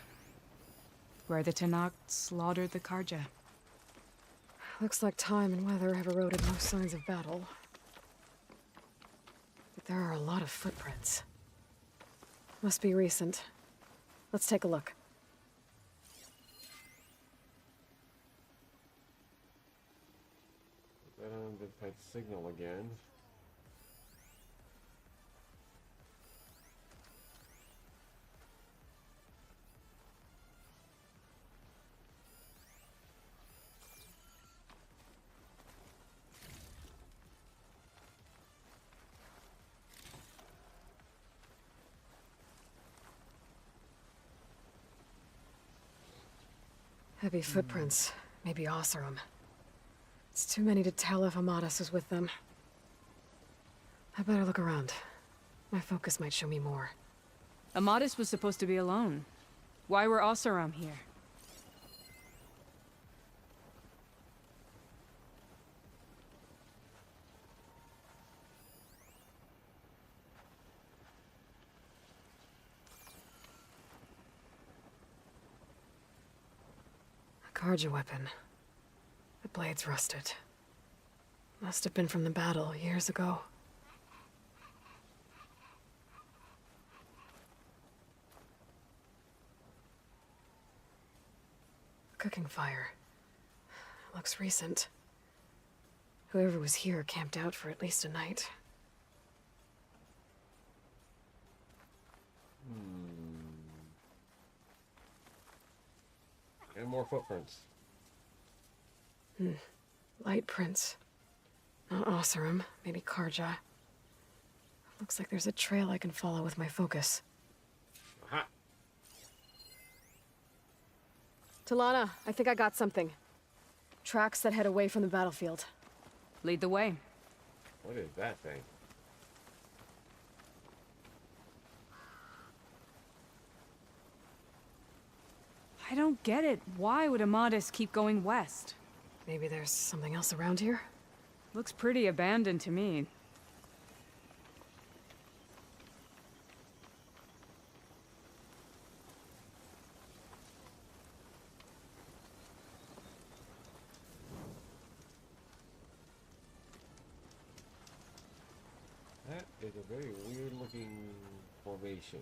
where the Tanakh slaughtered the Karja. Looks like time and weather have eroded most signs of battle. But there are a lot of footprints. Must be recent. Let's take a look. Put that on the type signal again. Heavy footprints. Maybe Oseram. It's too many to tell if Amadas is with them. I better look around. My focus might show me more. Amadis was supposed to be alone. Why were Oseram here? Karja weapon. The blade's rusted. Must have been from the battle years ago. Cooking fire. Looks recent. Whoever was here camped out for at least a night. And more footprints. Light prints. Not Oseram, maybe Karja. Looks like there's a trail I can follow with my focus. Aha. Talana, I think I got something. Tracks that head away from the battlefield. Lead the way. What is that thing? I don't get it. Why would Amadis keep going west? Maybe there's something else around here? Looks pretty abandoned to me. That is a very weird looking formation.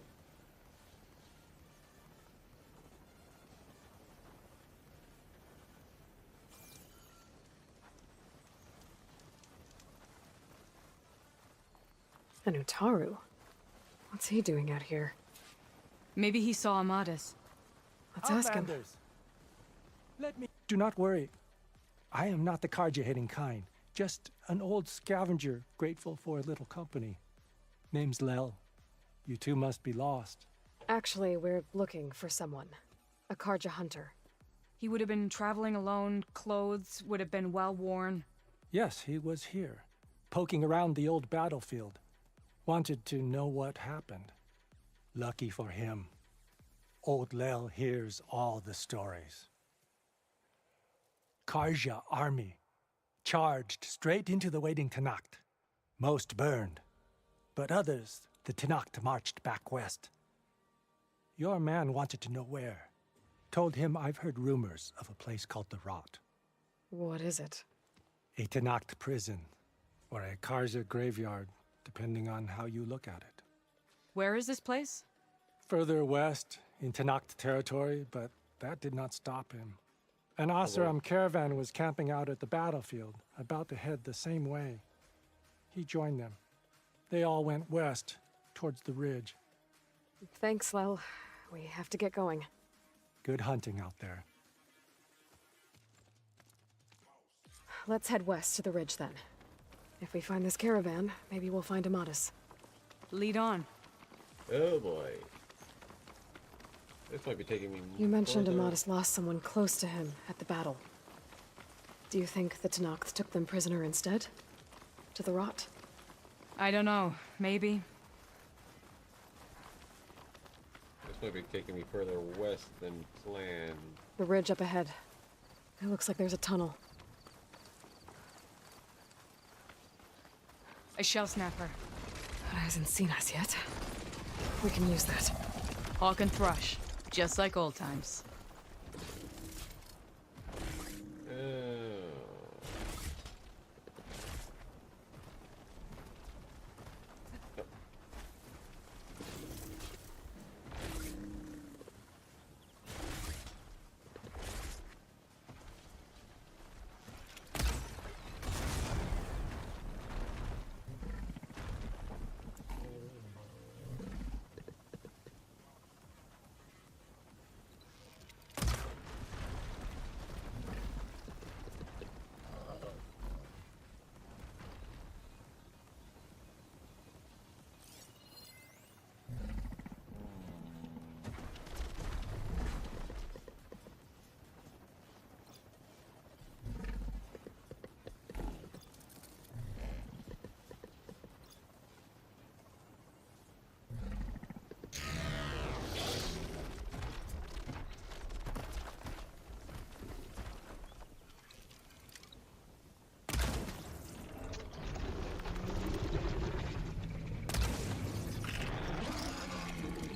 An Utaru? What's he doing out here? Maybe he saw Amadis. Let's ask him. Let me... Do not worry. I am not the Karja-hating kind. Just an old scavenger grateful for a little company. Name's Lel. You two must be lost. Actually, we're looking for someone. A Karja hunter. He would have been traveling alone, clothes would have been well worn. Yes, he was here, poking around the old battlefield. Wanted to know what happened. Lucky for him. Old Lel hears all the stories. Karja army charged straight into the waiting Tanacht. Most burned, but others the Tanacht marched back west. Your man wanted to know where. Told him I've heard rumors of a place called the Rot. What is it? A Tanacht prison, or a Karja graveyard, depending on how you look at it. Where is this place? Further west, in Tanacht territory, but that did not stop him. An Oseram caravan was camping out at the battlefield, about to head the same way. He joined them. They all went west, towards the ridge. Thanks, Lel. We have to get going. Good hunting out there. Let's head west to the ridge then. If we find this caravan, maybe we'll find Amatis. Lead on. Oh boy. This might be taking me. You mentioned further. Amatis lost someone close to him at the battle. Do you think the Tanacht took them prisoner instead? To the Rot? I don't know. Maybe. This might be taking me further west than planned. The ridge up ahead. It looks like there's a tunnel. A shell snapper. It hasn't seen us yet. We can use that. Hawk and thrush. Just like old times.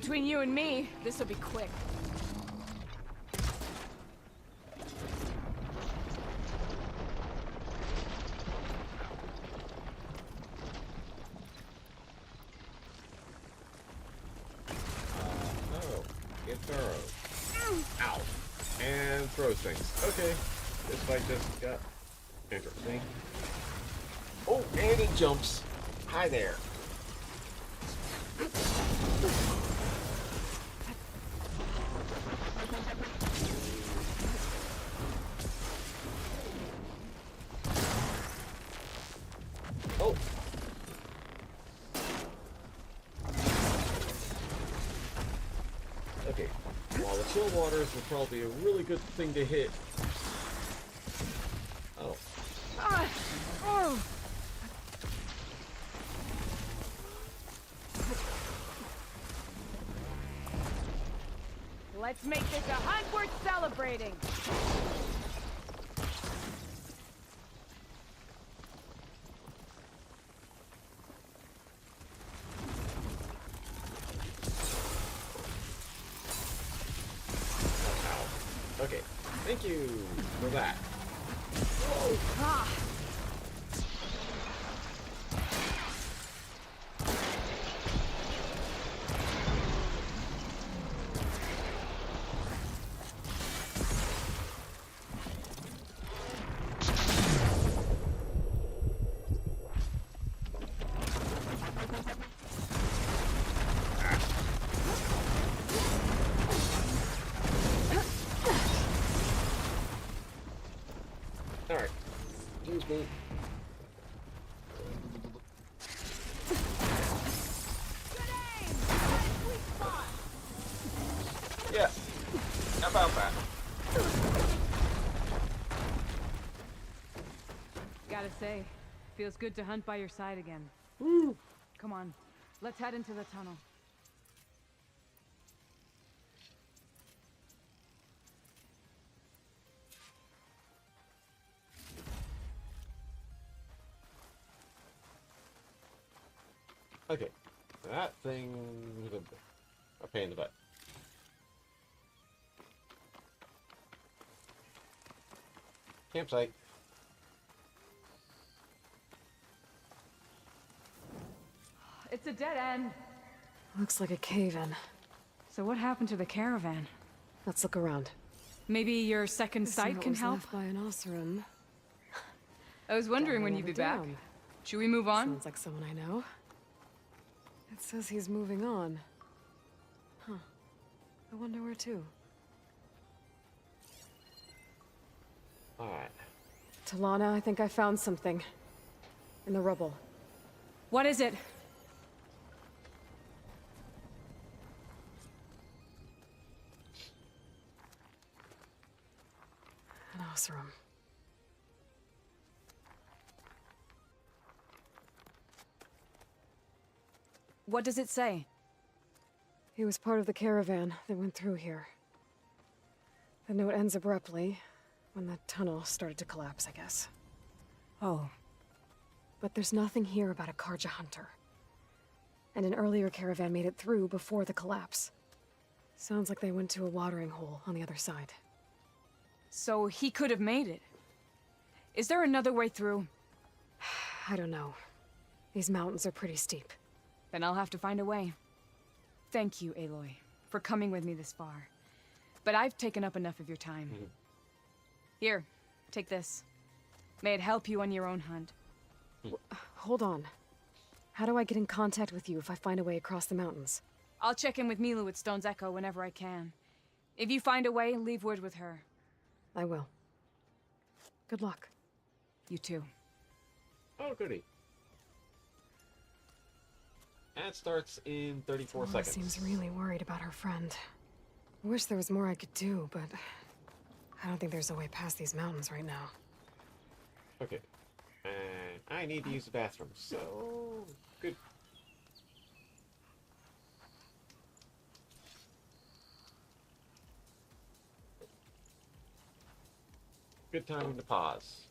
Between you and me, this will be quick. Oh, get thorough. Ow. And throws things. Okay. This fight just got interesting. Oh, and he jumps. Hi there. Oh. Okay. While the chill waters would probably be a really good thing to hit. Oh. Let's make this a hunt worth celebrating. Okay. Thank you for that. Ah. Alright. Excuse me. Yeah. How about that? Gotta say, feels good to hunt by your side again. Woo. Come on, let's head into the tunnel. Okay, that thing was a pain in the butt. Campsite. It's a dead end. Looks like a cave-in. So what happened to the caravan? Let's look around. Maybe your second sight can help? Left by an Oseram. I was wondering when you'd be back. Should we move on? Sounds like someone I know. It says he's moving on. Huh. I wonder where to. Alright. Talana, I think I found something. In the rubble. What is it? An Oseram. What does it say? He was part of the caravan that went through here. The note ends abruptly, when the tunnel started to collapse, I guess. Oh. But there's nothing here about a Karja hunter. And an earlier caravan made it through before the collapse. Sounds like they went to a watering hole on the other side. So he could have made it. Is there another way through? I don't know. These mountains are pretty steep. Then I'll have to find a way. Thank you, Aloy, for coming with me this far. But I've taken up enough of your time. Here, take this. May it help you on your own hunt. Hold on. How do I get in contact with you if I find a way across the mountains? I'll check in with Milu at Stone's Echo whenever I can. If you find a way, leave word with her. I will. Good luck. You too. Oh, goody. That starts in 34 Talana seconds. Seems really worried about her friend. I wish there was more I could do, but I don't think there's a way past these mountains right now. Okay. And I need to use the bathroom, so... Good. Good time to pause.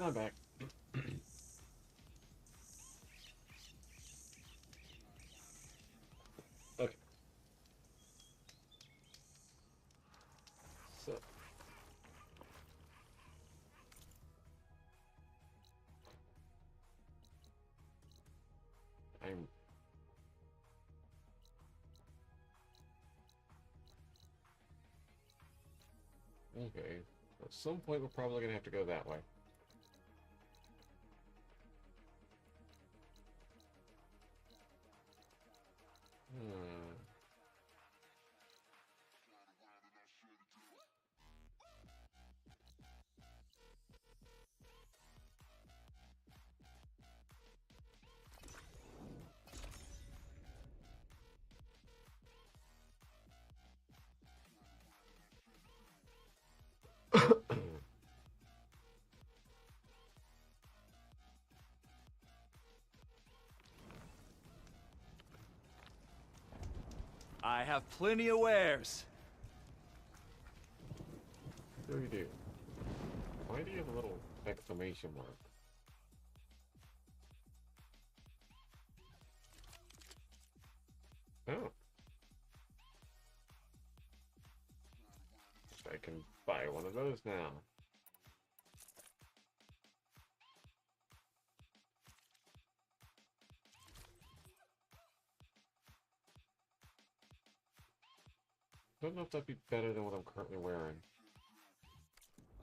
I'm back. Okay. So. I'm... Okay. At some point, we're probably going to have to go that way. I have plenty of wares. Sure you do. Why do you have a little exclamation mark? Oh. I can buy one of those now. Don't know if that'd be better than what I'm currently wearing.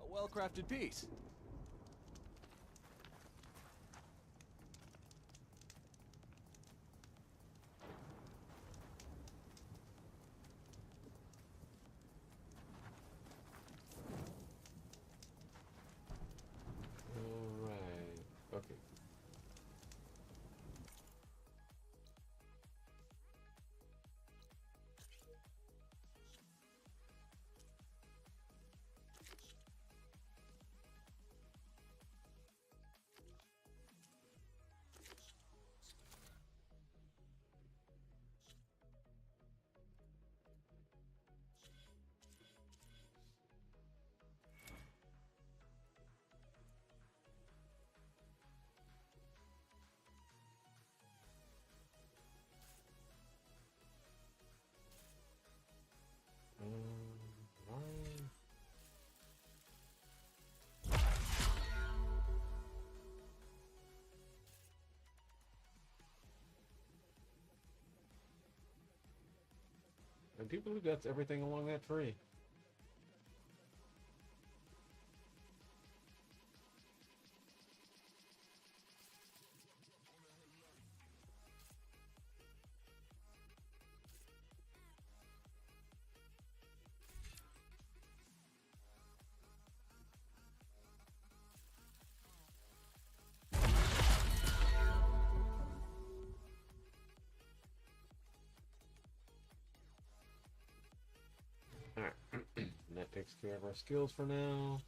A well-crafted piece. Alright. Okay. Why? I do believe that's everything along that tree. Alright. That takes care of our skills for now.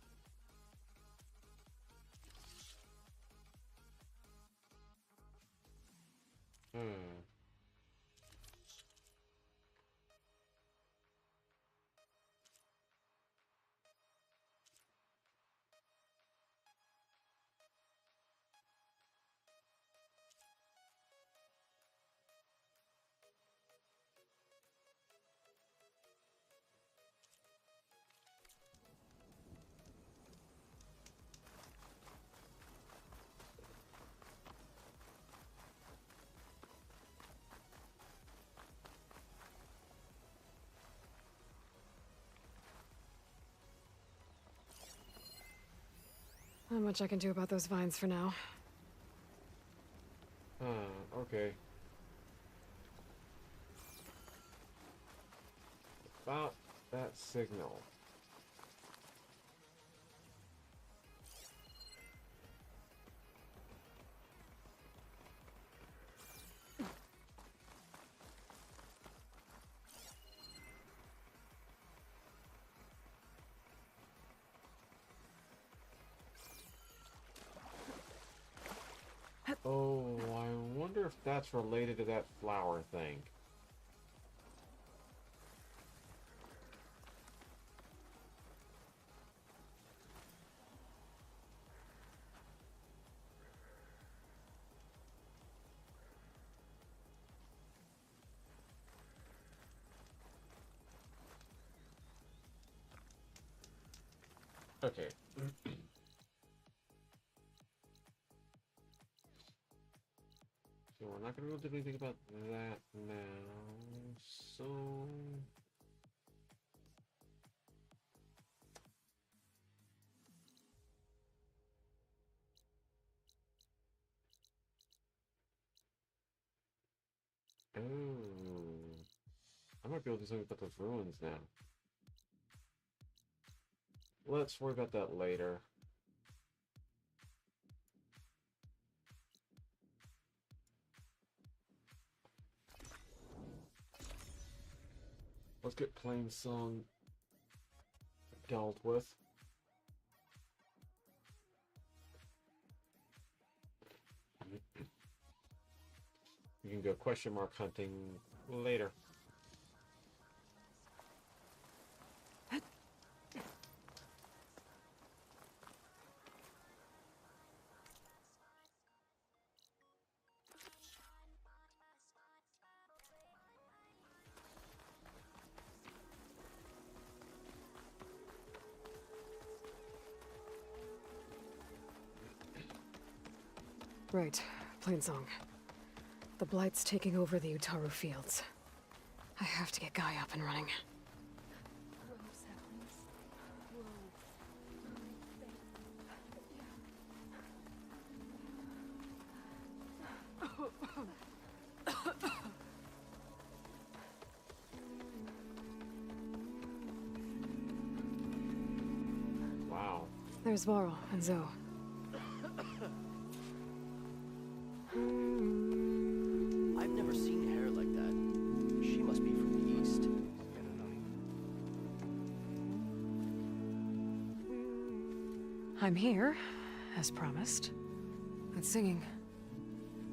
Not much I can do about those vines for now. Okay. About that signal. Oh, I wonder if that's related to that flower thing. Okay. So we're not going to be able to do anything about that now. So... Oh. I might be able to do something about those ruins now. Let's worry about that later. Let's get Plain Song dealt with. You can go question mark hunting later. Right, Plainsong. The Blight's taking over the Utaru fields. I have to get Gaia up and running. Wow. There's Varl and Zoe. I've never seen hair like that. She must be from the east. I'm here, as promised. That's singing.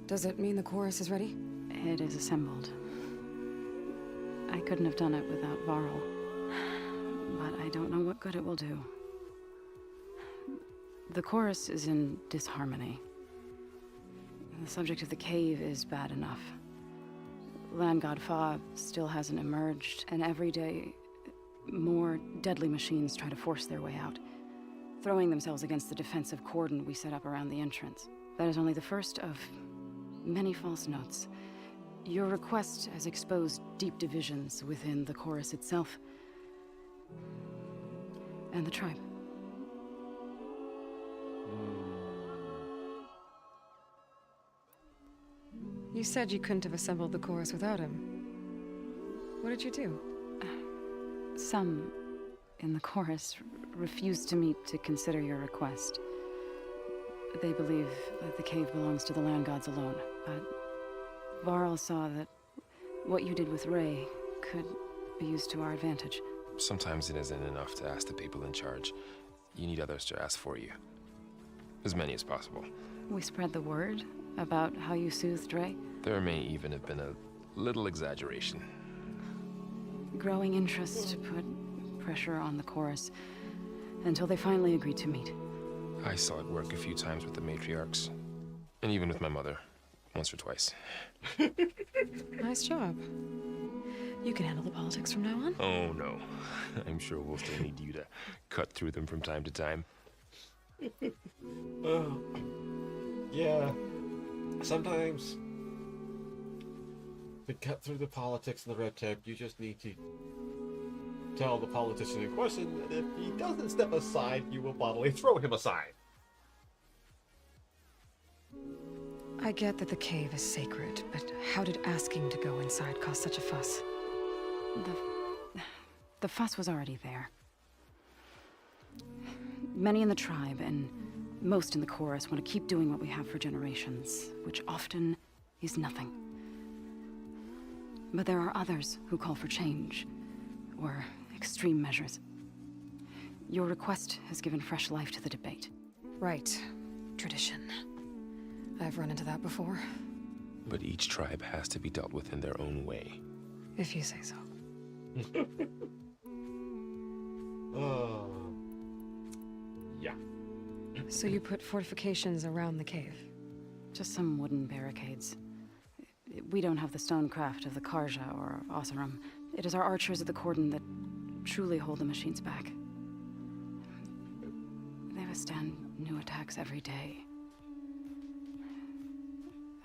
Does it mean the chorus is ready? It is assembled. I couldn't have done it without Varl. But I don't know what good it will do. The chorus is in disharmony. The subject of the cave is bad enough. Land God Fa still hasn't emerged, and every day, more deadly machines try to force their way out, throwing themselves against the defensive cordon we set up around the entrance. That is only the first of many false notes. Your request has exposed deep divisions within the chorus itself, and the tribe. You said you couldn't have assembled the chorus without him. What did you do? Some in the chorus refused to meet to consider your request. They believe that the cave belongs to the land gods alone, but Varl saw that what you did with Ray could be used to our advantage. Sometimes it isn't enough to ask the people in charge. You need others to ask for you. As many as possible. We spread the word about how you soothed Ray. There may even have been a little exaggeration. Growing interest put pressure on the chorus until they finally agreed to meet. I saw it work a few times with the matriarchs. And even with my mother. Once or twice. Nice job. You can handle the politics from now on? Oh, no. I'm sure we'll still need you to cut through them from time to time. Yeah. Sometimes, to cut through the politics and the red tape, you just need to tell the politician in question that if he doesn't step aside, you will bodily throw him aside. I get that the cave is sacred, but how did asking to go inside cause such a fuss? The fuss was already there. Many in the tribe, and most in the chorus, want to keep doing what we have for generations, which often is nothing. But there are others who call for change, or extreme measures. Your request has given fresh life to the debate. Right. Tradition. I've run into that before. But each tribe has to be dealt with in their own way. If you say so. Yeah. So you put fortifications around the cave? Just some wooden barricades. We don't have the stonecraft of the Karja or Oseram. It is our archers at the cordon that truly hold the machines back. gotta stand new attacks every day.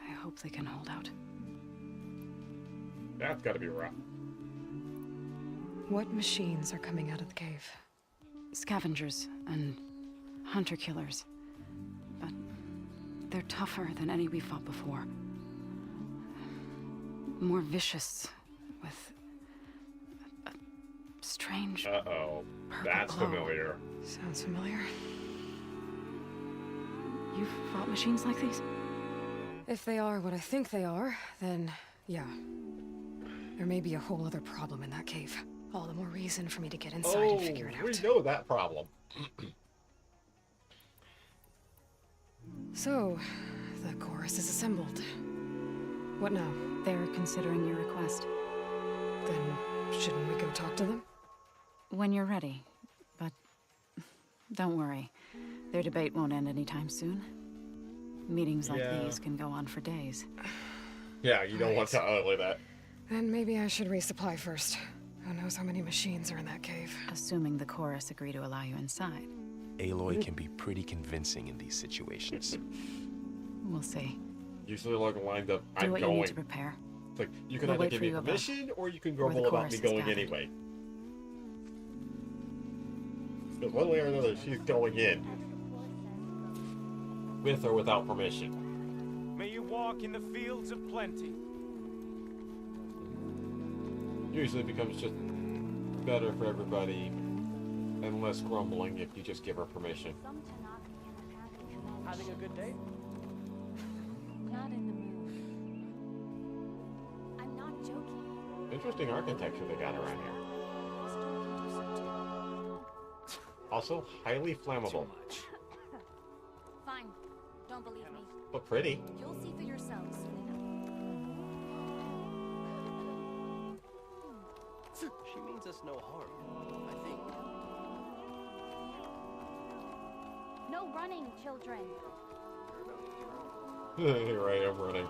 I hope they can hold out. That's gotta be rough. What machines are coming out of the cave? Scavengers and hunter-killers. But they're tougher than any we fought before. More vicious, with a strange... Uh-oh. That's glow. familiar. Sounds familiar. You've fought machines like these? If they are what I think they are, then yeah. There may be a whole other problem in that cave. All the more reason for me to get inside and figure it out. We know that problem. So, the chorus is assembled. What now? They're considering your request. Then, shouldn't we go talk to them? When you're ready. But don't worry. Their debate won't end anytime soon. Meetings like these can go on for days. Yeah, you don't want to ugly that. Then maybe I should resupply first. Who knows how many machines are in that cave? Assuming the chorus agree to allow you inside. Aloy can be pretty convincing in these situations. We'll see. Usually like lined up, Do I'm what going. you need to prepare. It's like, you can We'll either wait give for me you above, permission, or you can where the grumble about chorus me is going gathered. anyway. Because one way or another, she's going in. With or without permission. May you walk in the fields of plenty. Usually becomes just better for everybody and less grumbling if you just give her permission. Having a good day? Not in the mood. I'm not joking. Interesting architecture they got around here. Also, highly flammable. Fine. Don't believe me. But pretty. You'll see for yourselves soon She means us no harm, I think. enough. No running, children. You're right, I'm running.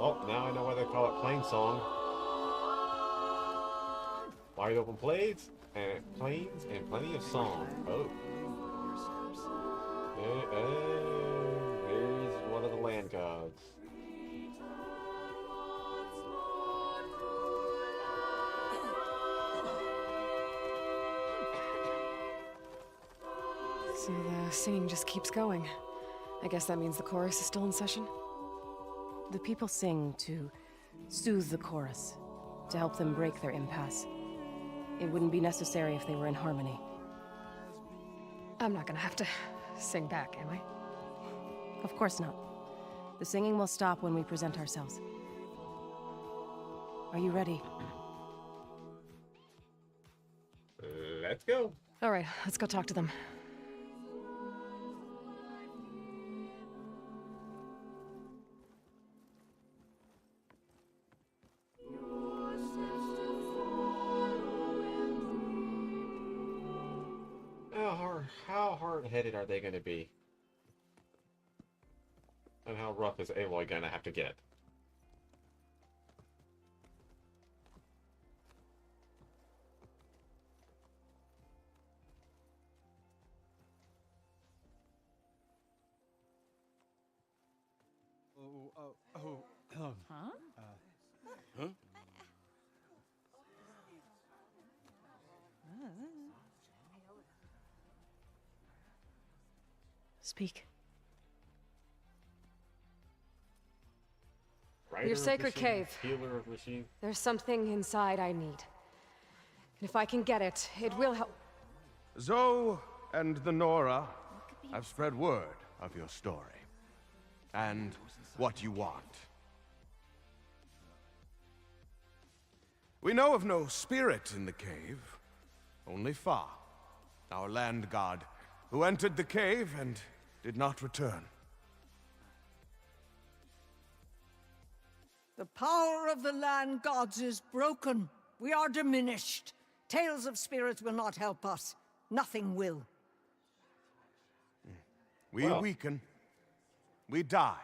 Oh, now I know why they call it plain song. Wide open plains and plains and plenty of song. Oh. There's one of the land gods. So the singing just keeps going. I guess that means the chorus is still in session? The people sing to soothe the chorus, to help them break their impasse. It wouldn't be necessary if they were in harmony. I'm not gonna have to sing back, am I? Of course not. The singing will stop when we present ourselves. Are you ready? Let's go. All right, let's go talk to them. How hard-headed are they going to be? And how rough is Aloy going to have to get? Huh? Huh? Speak. Your sacred cave. Healer of machine. There's something inside I need. And if I can get it, it will help. Zoe and the Nora have spread word of your story. And what you want. We know of no spirit in the cave. Only Fa, our land god, who entered the cave and did not return. The power of the land gods is broken. We are diminished. Tales of spirits will not help us. Nothing will. We weaken. We die.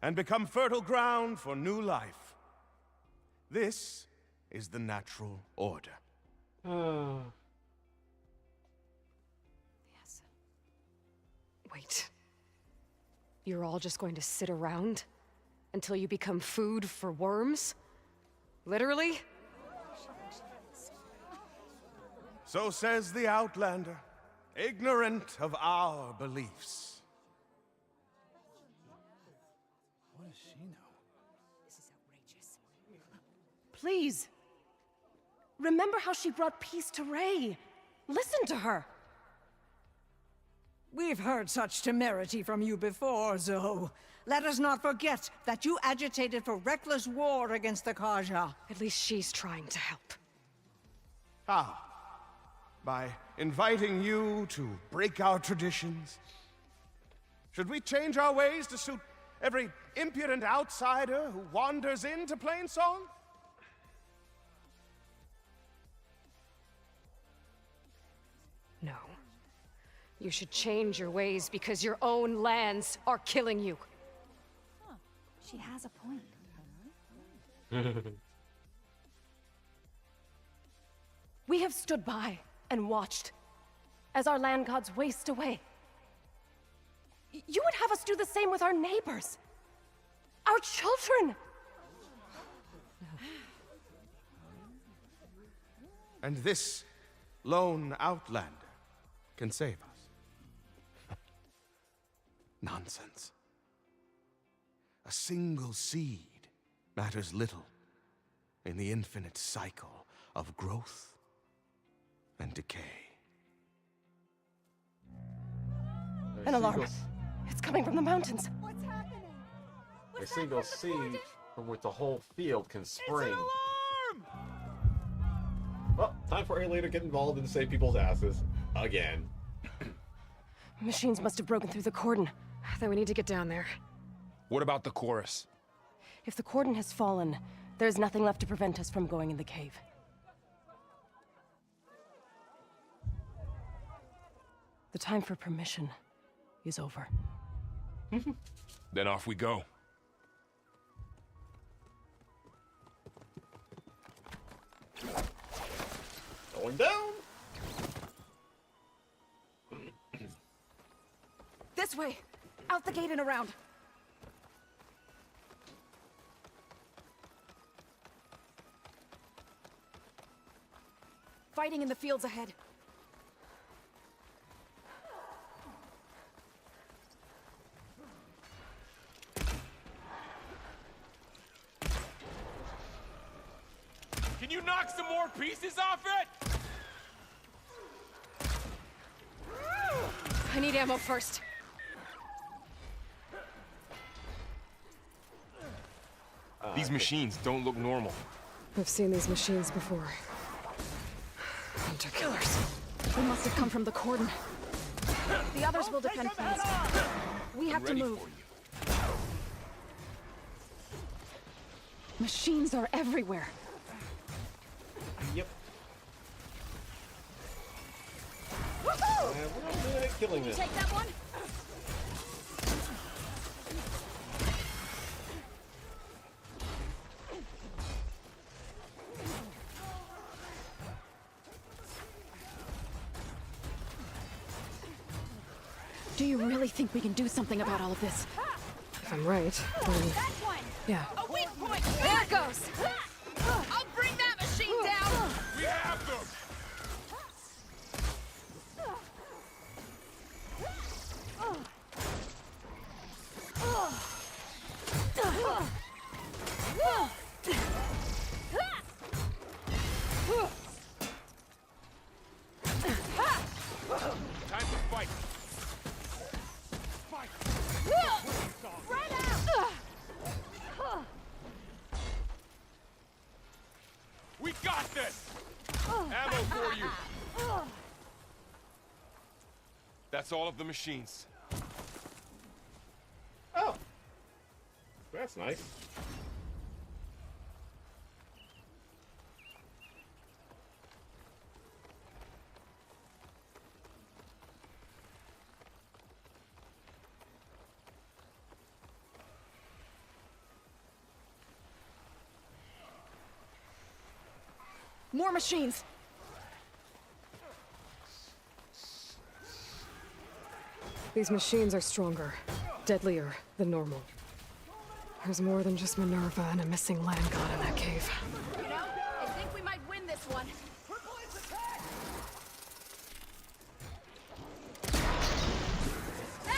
And become fertile ground for new life. This is the natural order. Yes. Wait. You're all just going to sit around until you become food for worms? Literally? So says the Outlander, ignorant of our beliefs. What does she know? This is outrageous. Please. Remember how she brought peace to Ray. Listen to her. We've heard such temerity from you before, Zoe. Let us not forget that you agitated for reckless war against the Kaja. At least she's trying to help. How? By inviting you to break our traditions? Should we change our ways to suit every impudent outsider who wanders into Plainsong? No. You should change your ways because your own lands are killing you. Huh. She has a point. We have stood by and watched as our land gods waste away. You would have us do the same with our neighbors, our children. And this lone outlander can save us. Nonsense. A single seed matters little in the infinite cycle of growth and decay. An alarm. It's coming from the mountains. What's happening? A single seed from which the whole field can spring. Well, time for Alien to get involved and save people's asses. Again. Machines must have broken through the cordon. Then we need to get down there. What about the chorus? If the cordon has fallen, there's nothing left to prevent us from going in the cave. The time for permission is over. Then off we go. Going down. This way! Out the gate and around! Fighting in the fields ahead. Can you knock some more pieces off it? I need ammo first. These machines don't look normal. I've seen these machines before. Hunter killers. They must have come from the cordon. The others will defend things. We have to move. Machines are everywhere. Yep. We're not good at killing this. Take that one? Do you really think we can do something about all of this? If I'm right, then... Yeah. A weak point! There it goes! I'll bring that machine down! We have them! Time to fight! We got this! Ammo for you! That's all of the machines. Oh. That's nice. More machines! These machines are stronger, deadlier than normal. There's more than just Minerva and a missing land god in that cave. You know, I think we might win this one.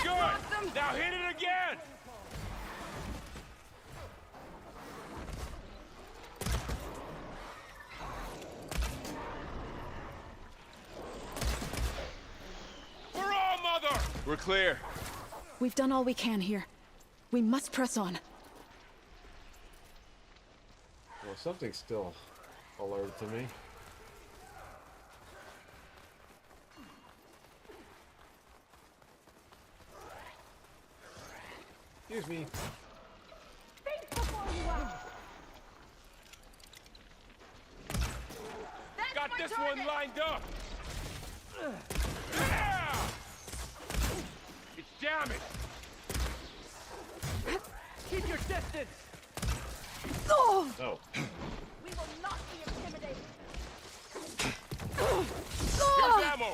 Good! Awesome. Now hit it again! For all, Mother! We're clear. We've done all we can here. We must press on. Well, something's still alerted to me. Excuse me. Think before you act. Got this one lined up! Yeah! It's damaged! Keep your distance! Oh! No. We will not be intimidated. Here's ammo!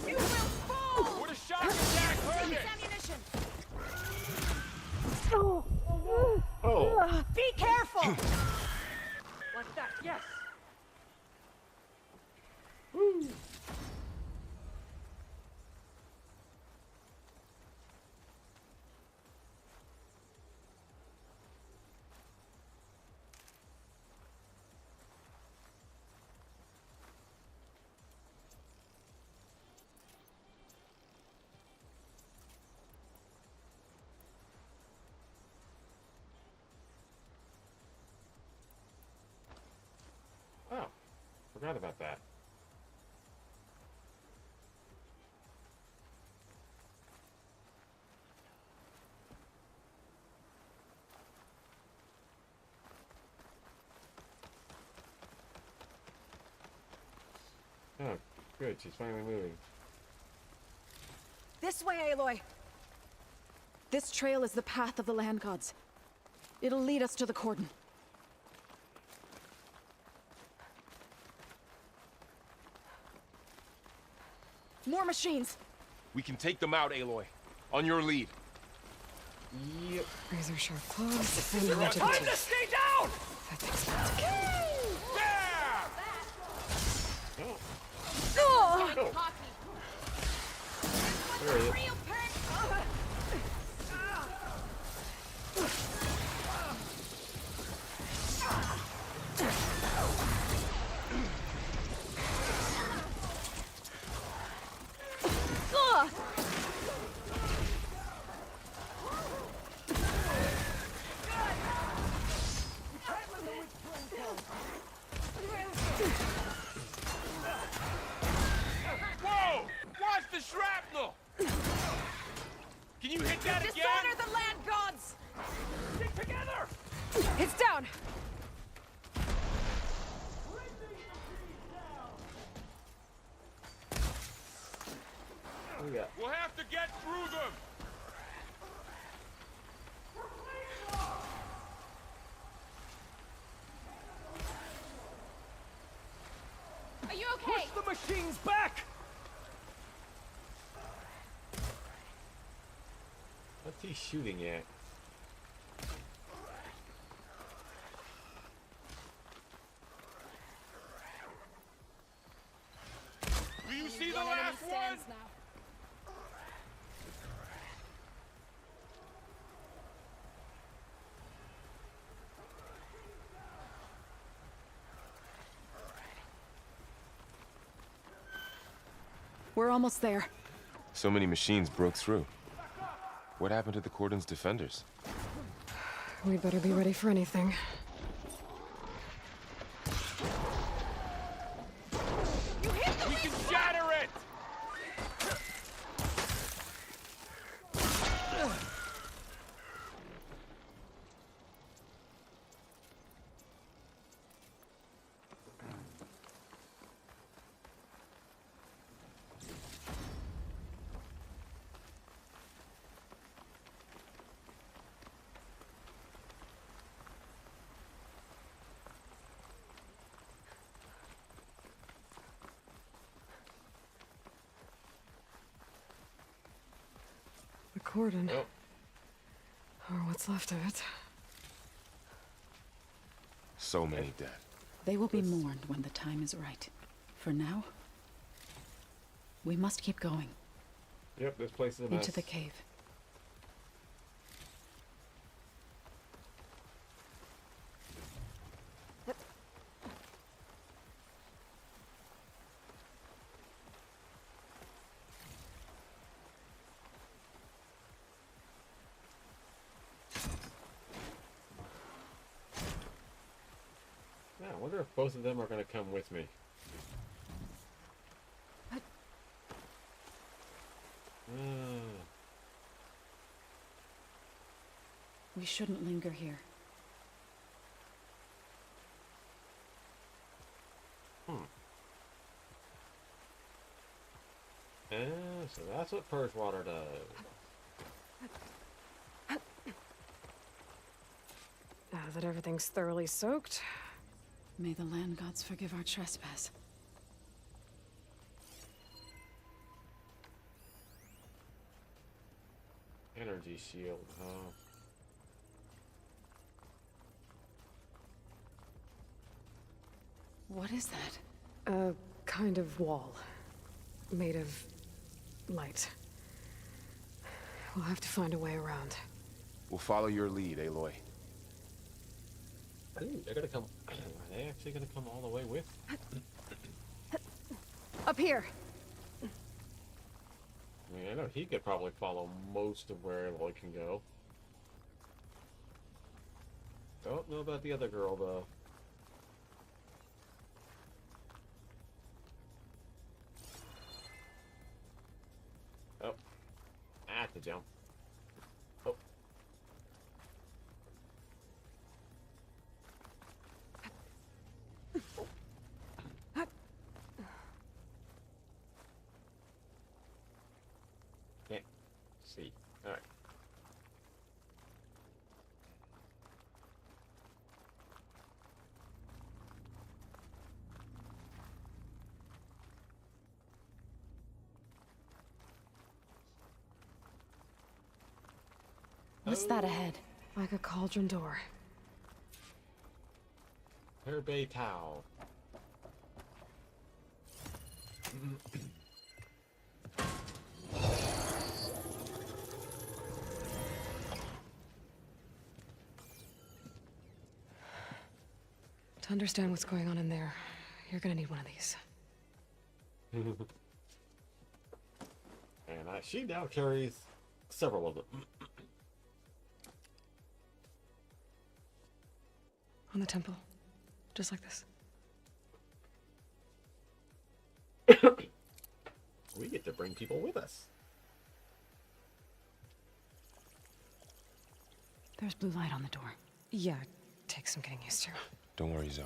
You will fall! What a shock attack! Hurt Use it! ammunition. Oh. Be careful! Like that, yes! Oh, forgot about that. Oh, good. She's finally moving. This way, Aloy! This trail is the path of the land gods. It'll lead us to the cordon. More machines! We can take them out, Aloy. On your lead. Yep. Razor sharp claws and They're on rigid time teeth. to stay down! That thing's about to kill. Yeah! Oh! There he is. Real pain! Whoa! Watch the shrapnel! Can you hit that again? Dishonor the land gods! Stick together! It's down! What do we got? We'll have to get through them! Are you okay? Push the machines back! What's he shooting at? Do you see the last one? We're almost there. So many machines broke through. What happened to the cordon's defenders? We'd better be ready for anything. We can shatter it! cordon. Nope. Or what's left of it. So many dead. They will be mourned when the time is right. For now, we must keep going. Yep, this place is a mess. Into the cave. Yeah, I wonder if both of them are going to come with me. We shouldn't linger here. So that's what purge water does. Now that everything's thoroughly soaked, may the land gods forgive our trespass. Energy shield, huh? What is that? A kind of wall. Made of light. We'll have to find a way around. We'll follow your lead, Aloy. Ooh, they're gonna come. Are they actually gonna come all the way with? Up here! I mean, I know he could probably follow most of where Aloy can go. Don't know about the other girl, though. Oh. I have to jump. Oh. Can't see. Alright. What's that ahead? Like a cauldron door. Herbe Tau. To understand what's going on in there, you're gonna need one of these. And she now carries several of them. On the temple. Just like this. We get to bring people with us. There's blue light on the door. Yeah, takes some getting used to. Don't worry, Zoe.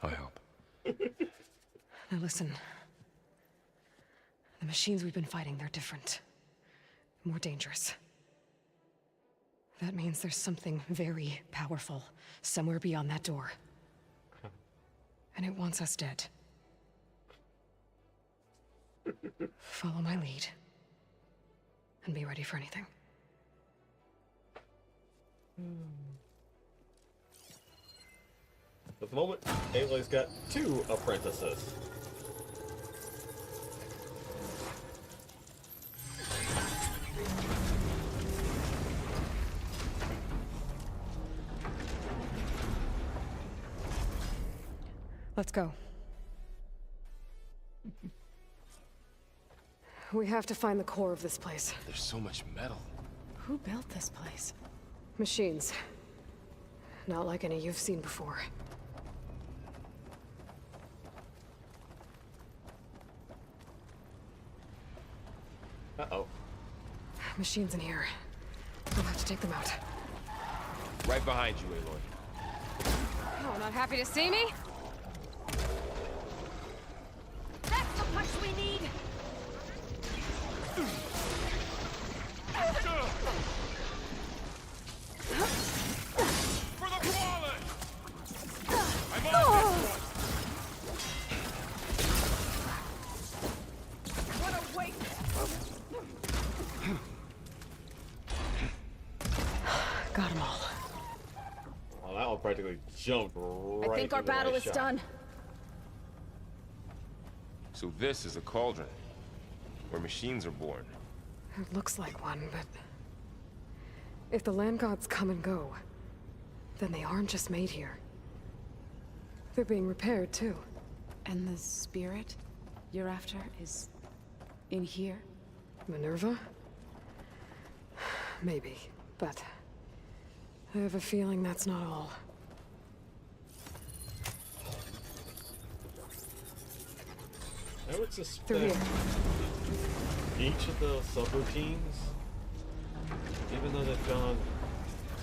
I'll help. Now listen. The machines we've been fighting, they're different. More dangerous. That means there's something very powerful somewhere beyond that door. And it wants us dead. Follow my lead. And be ready for anything. At the moment, Aloy's got 2 apprentices. Let's go. We have to find the core of this place. There's so much metal. Who built this place? Machines. Not like any you've seen before. Uh-oh. Machines in here. We'll have to take them out. Right behind you, Aloy. Oh, not happy to see me? That's the punch we need! For the fallen! I'm on What a waste! practically jumped right I think our into my battle is shot. done. So this is a cauldron, where machines are born. It looks like one, but... if the land gods come and go, then they aren't just made here. They're being repaired, too. And the spirit you're after is in here? Minerva? Maybe, but... I have a feeling that's not all. I would suspect each of the subroutines, even though they've gone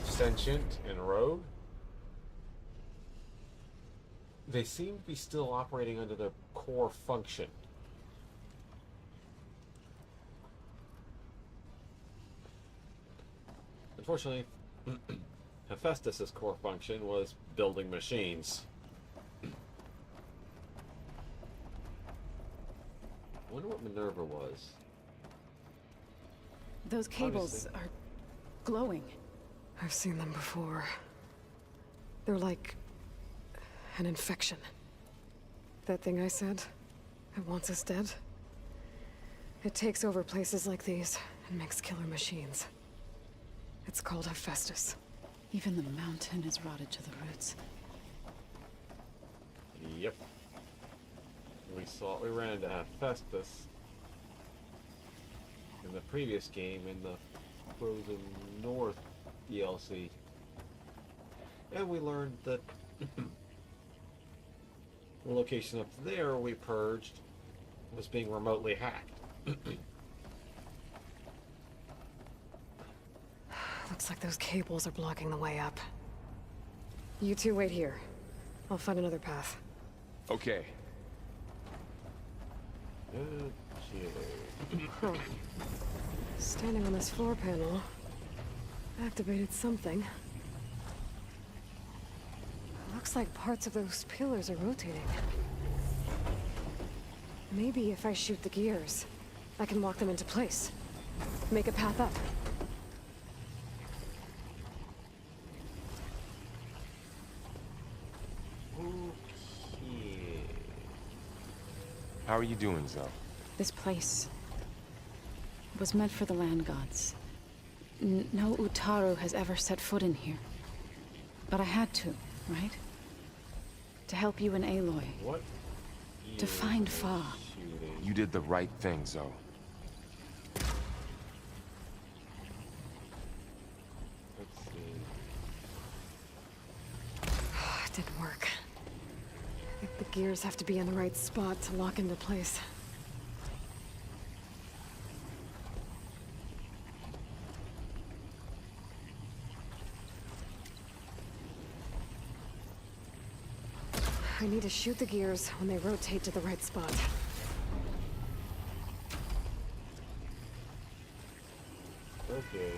sentient and rogue, they seem to be still operating under their core function. Unfortunately, Hephaestus' core function was building machines. I wonder what Minerva was. Those cables are glowing. I've seen them before. They're like... an infection. That thing I said, it wants us dead. It takes over places like these and makes killer machines. It's called Hephaestus. Even the mountain is rotted to the roots. Yep. We ran into Hephaestus in the previous game in the Frozen North DLC. And we learned that the location up there we purged was being remotely hacked. Looks like those cables are blocking the way up. You two wait here. I'll find another path. Okay. Huh. Standing on this floor panel activated something. Looks like parts of those pillars are rotating. Maybe if I shoot the gears, I can lock them into place. Make a path up. How are you doing, Zoe? This place was meant for the land gods. No Utaru has ever set foot in here. But I had to, right? To help you and Aloy. What? To find Fa. You did the right thing, Zoe. Let's see. It didn't work. I think the gears have to be in the right spot to lock into place. I need to shoot the gears when they rotate to the right spot. Okay.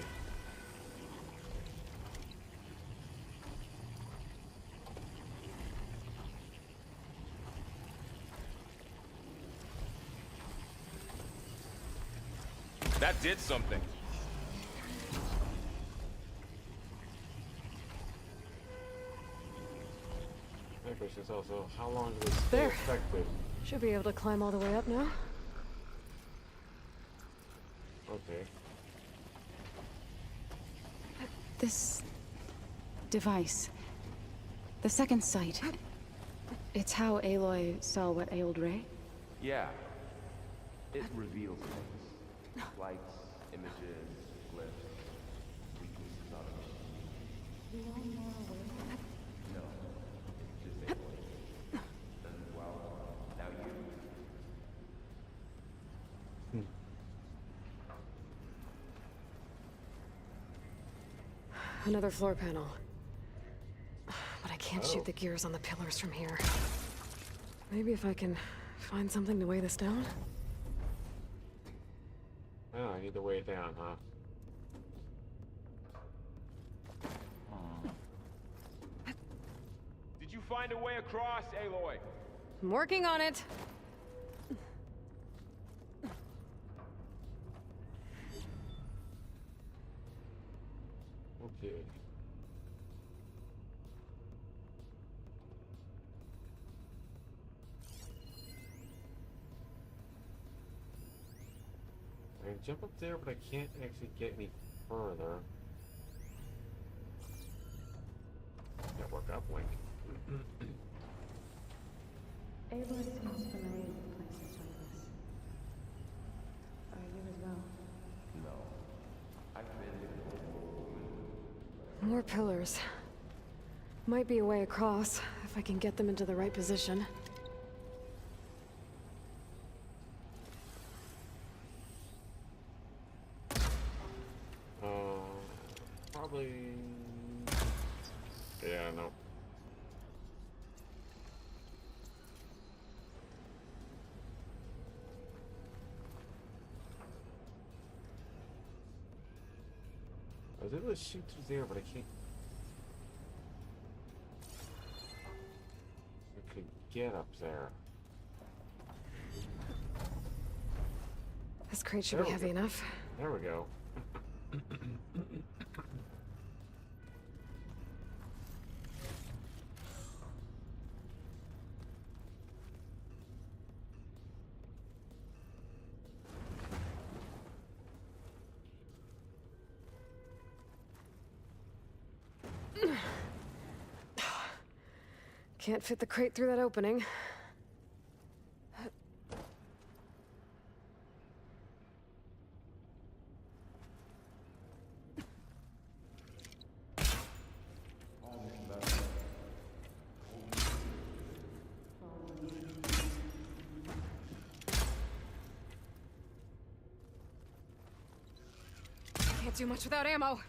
That did something. My question is also, how long does this stay effective? Should be able to climb all the way up now. Okay. This device, the second sight, it's how Aloy saw what ailed Ray? Yeah. It reveals things. Lights, images, glyphs, weaknesses on a machine. No. It's just Aloy. And well, now you. Another floor panel. But I can't shoot the gears on the pillars from here. Maybe if I can find something to weigh this down? Oh, I need to weigh it down, huh? Did you find a way across, Aloy? I'm working on it. Okay. can jump up there, but I can't actually get any further. Network uplink. Ava seems familiar with places like this. Are you as well? No. I've been More pillars. Might be a way across, if I can get them into the right position. Probably... Yeah, no. I was able to shoot through there, but I can't... I could get up there. This crate should be heavy enough. There we go. Can't fit the crate through that opening. Can't do much without ammo.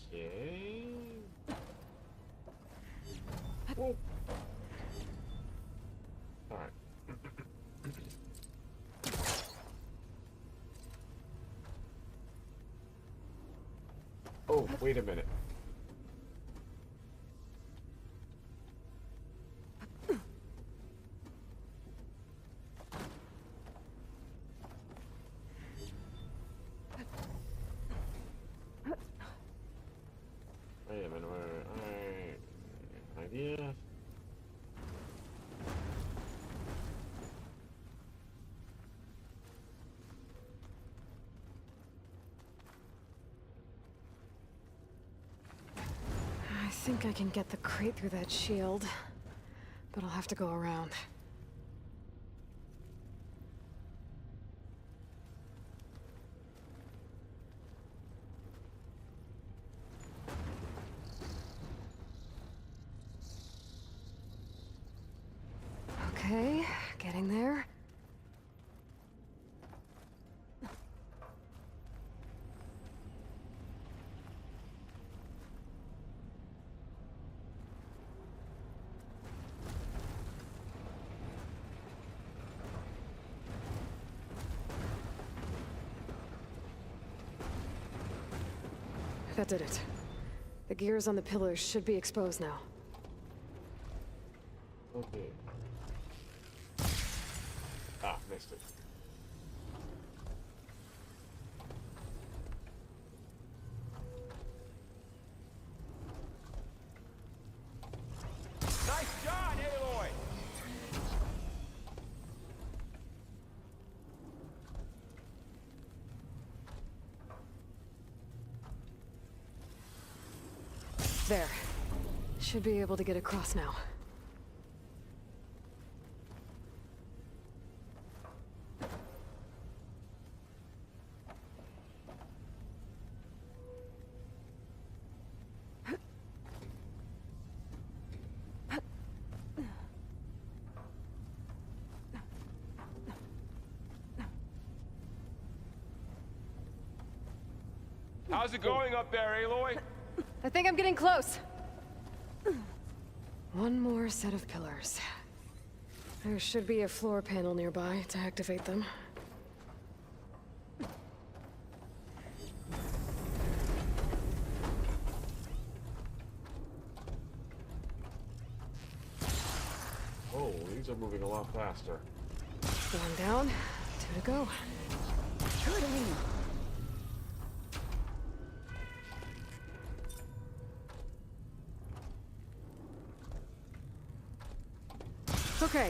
Okay. Whoa. All right. Oh, wait a minute. Wait a minute, idea. I think I can get the crate through that shield, but I'll have to go around. Okay, getting there. That did it. The gears on the pillars should be exposed now. Okay. Ah, missed it. Nice job, Aloy! There. Should be able to get across now. How's it going up there, Aloy? I think I'm getting close. One more set of pillars. There should be a floor panel nearby to activate them. Oh, these are moving a lot faster. One down, two to go. Good aim. Okay,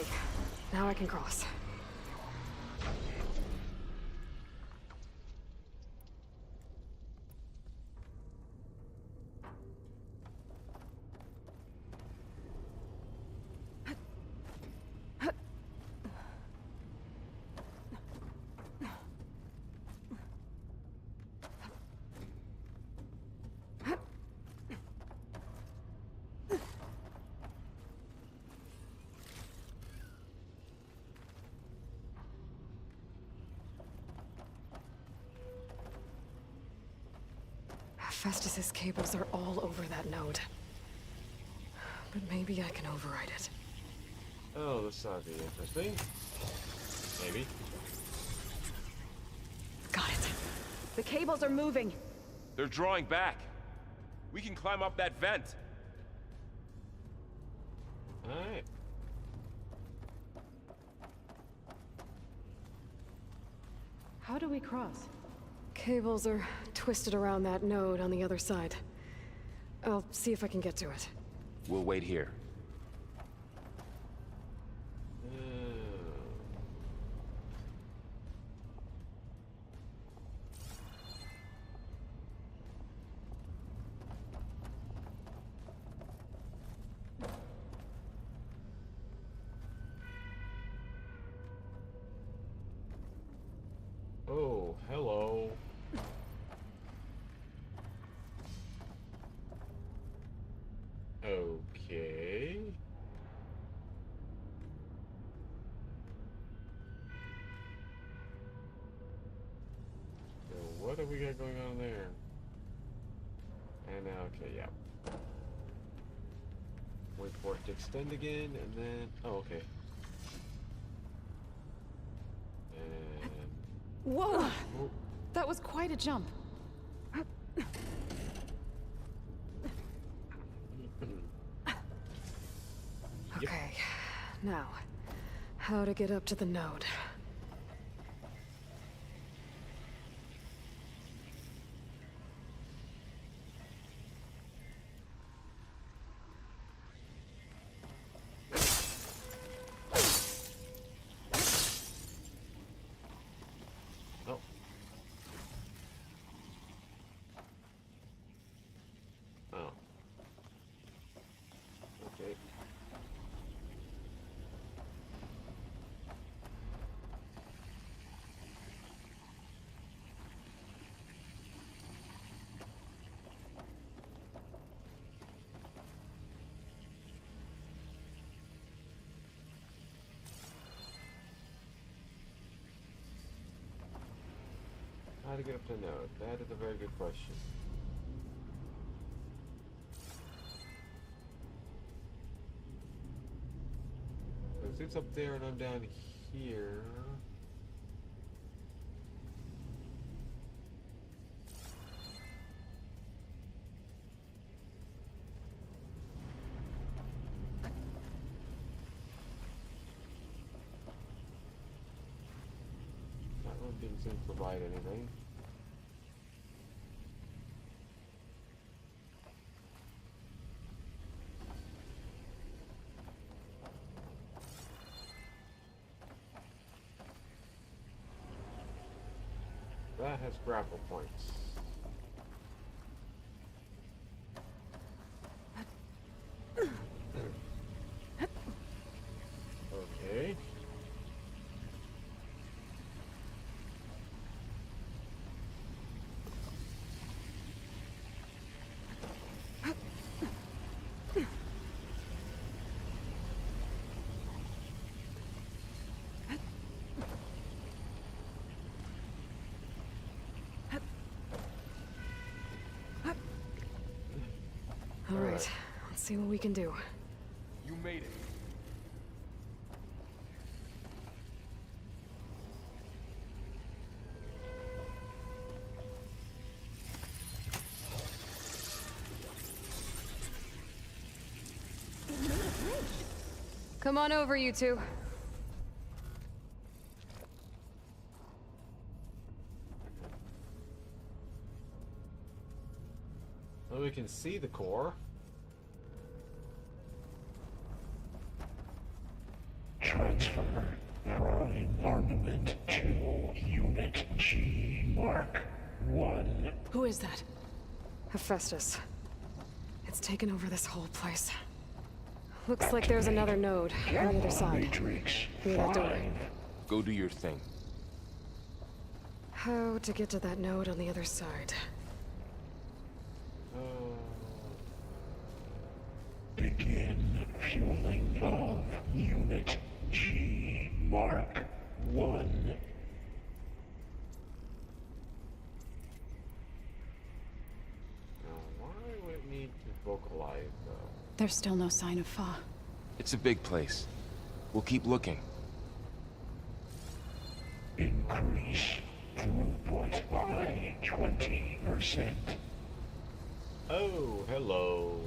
now I can cross. Festus's cables are all over that node. But maybe I can override it. Oh, this ought to be interesting. Maybe. Got it. The cables are moving. They're drawing back. We can climb up that vent. Alright. How do we cross? Cables are twisted around that node on the other side. I'll see if I can get to it. We'll wait here. Oh, hello. Okay. So what have we got going on there? And now, okay, yeah. Wait for it to extend again, and then... Oh, okay. And... Whoa! That was quite a jump. Okay, now, how to get up to the node. Oh. Oh. Okay. How to get up to the node? That is a very good question. If it's up there and I'm down here... That one didn't seem to provide anything. That has grapple points. Okay. All right, let's see what we can do. You made it. Come on over, you two. Well, we can see the core. Transfer prime armament to Unit G Mark 1. Who is that? Hephaestus. It's taken over this whole place. Looks like there's another node on the other side. Matrix Near that door. 5. Go do your thing. How to get to that node on the other side? Begin fueling of Unit G Mark 1. Why would it need to vocalize, though? There's still no sign of Fa. It's a big place. We'll keep looking. Increase throughput by 20%. Oh, hello.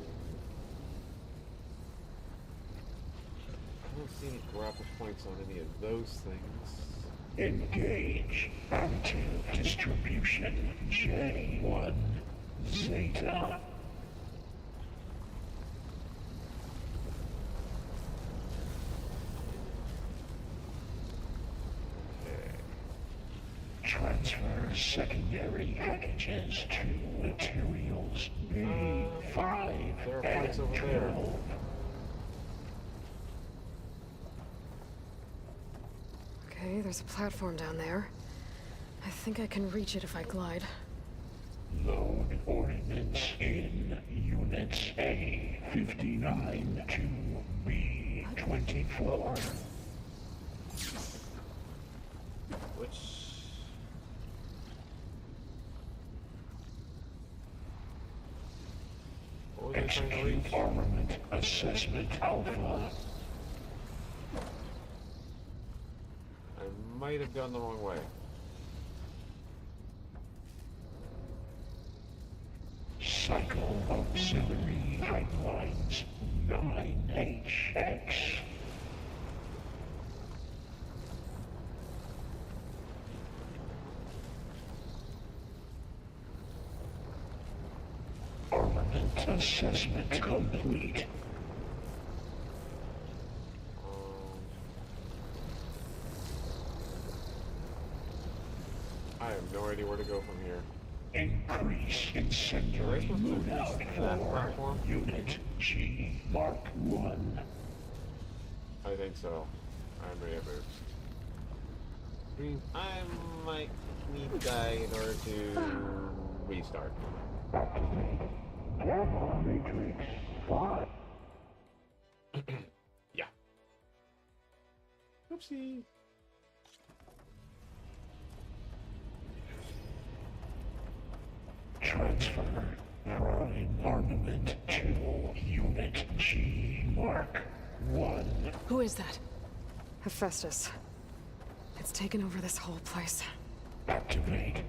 I don't see any grapple points on any of those things. Engage active distribution J1 Zeta. Transfer secondary packages to materials B5 there are and points over 12. there. Okay, there's a platform down there. I think I can reach it if I glide. Load ordnance in Units A59 to B24. Which... What was I trying to reach? Execute armament assessment alpha. I might have gone the wrong way. Cycle auxiliary pipelines 9HX. Armament assessment complete. I have no idea where to go from here. Increase incendiary loadout for Unit G Mark 1. I think so. I'm ready to boost. I mean, I might need to die in order to restart. Gamma Matrix 5. Yeah. Oopsie. Transfer prime armament to Unit G Mark 1. Who is that? Hephaestus. It's taken over this whole place. Activate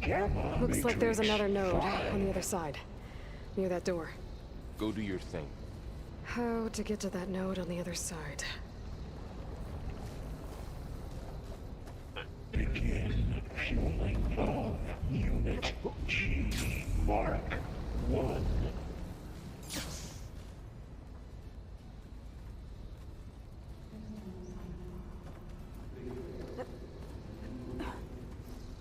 Gamma Looks like there's Matrix another node 5. on the other side. Near that door. Go do your thing. How to get to that node on the other side? Begin fueling of Unit G Mark 1.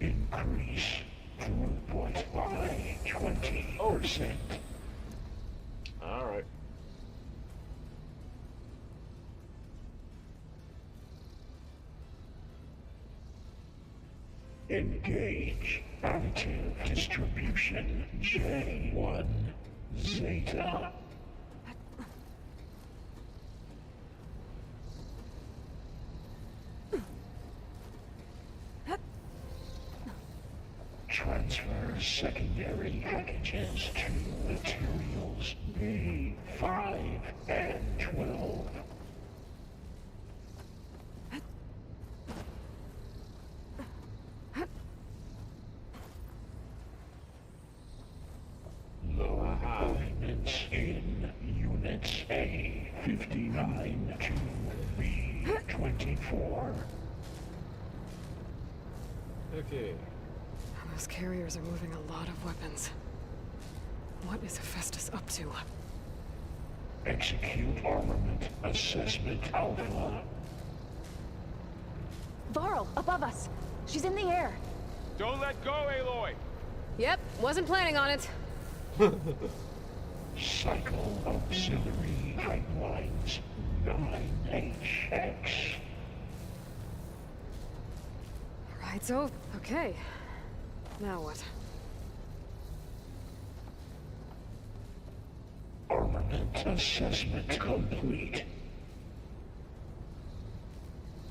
Increase throughput by 20%. Alright. Engage active distribution J1 Zeta. Transfer secondary packages to materials materials A5 and 12. Load ordnance in units A59 to B24. Okay. Those carriers are moving a lot of weapons. What is Hephaestus up to? Execute armament assessment alpha. Varl, above us. She's in the air. Don't let go, Aloy! Yep, wasn't planning on it. Cycle auxiliary pipelines 9HX. Right, so, okay. Now what? Armament assessment complete.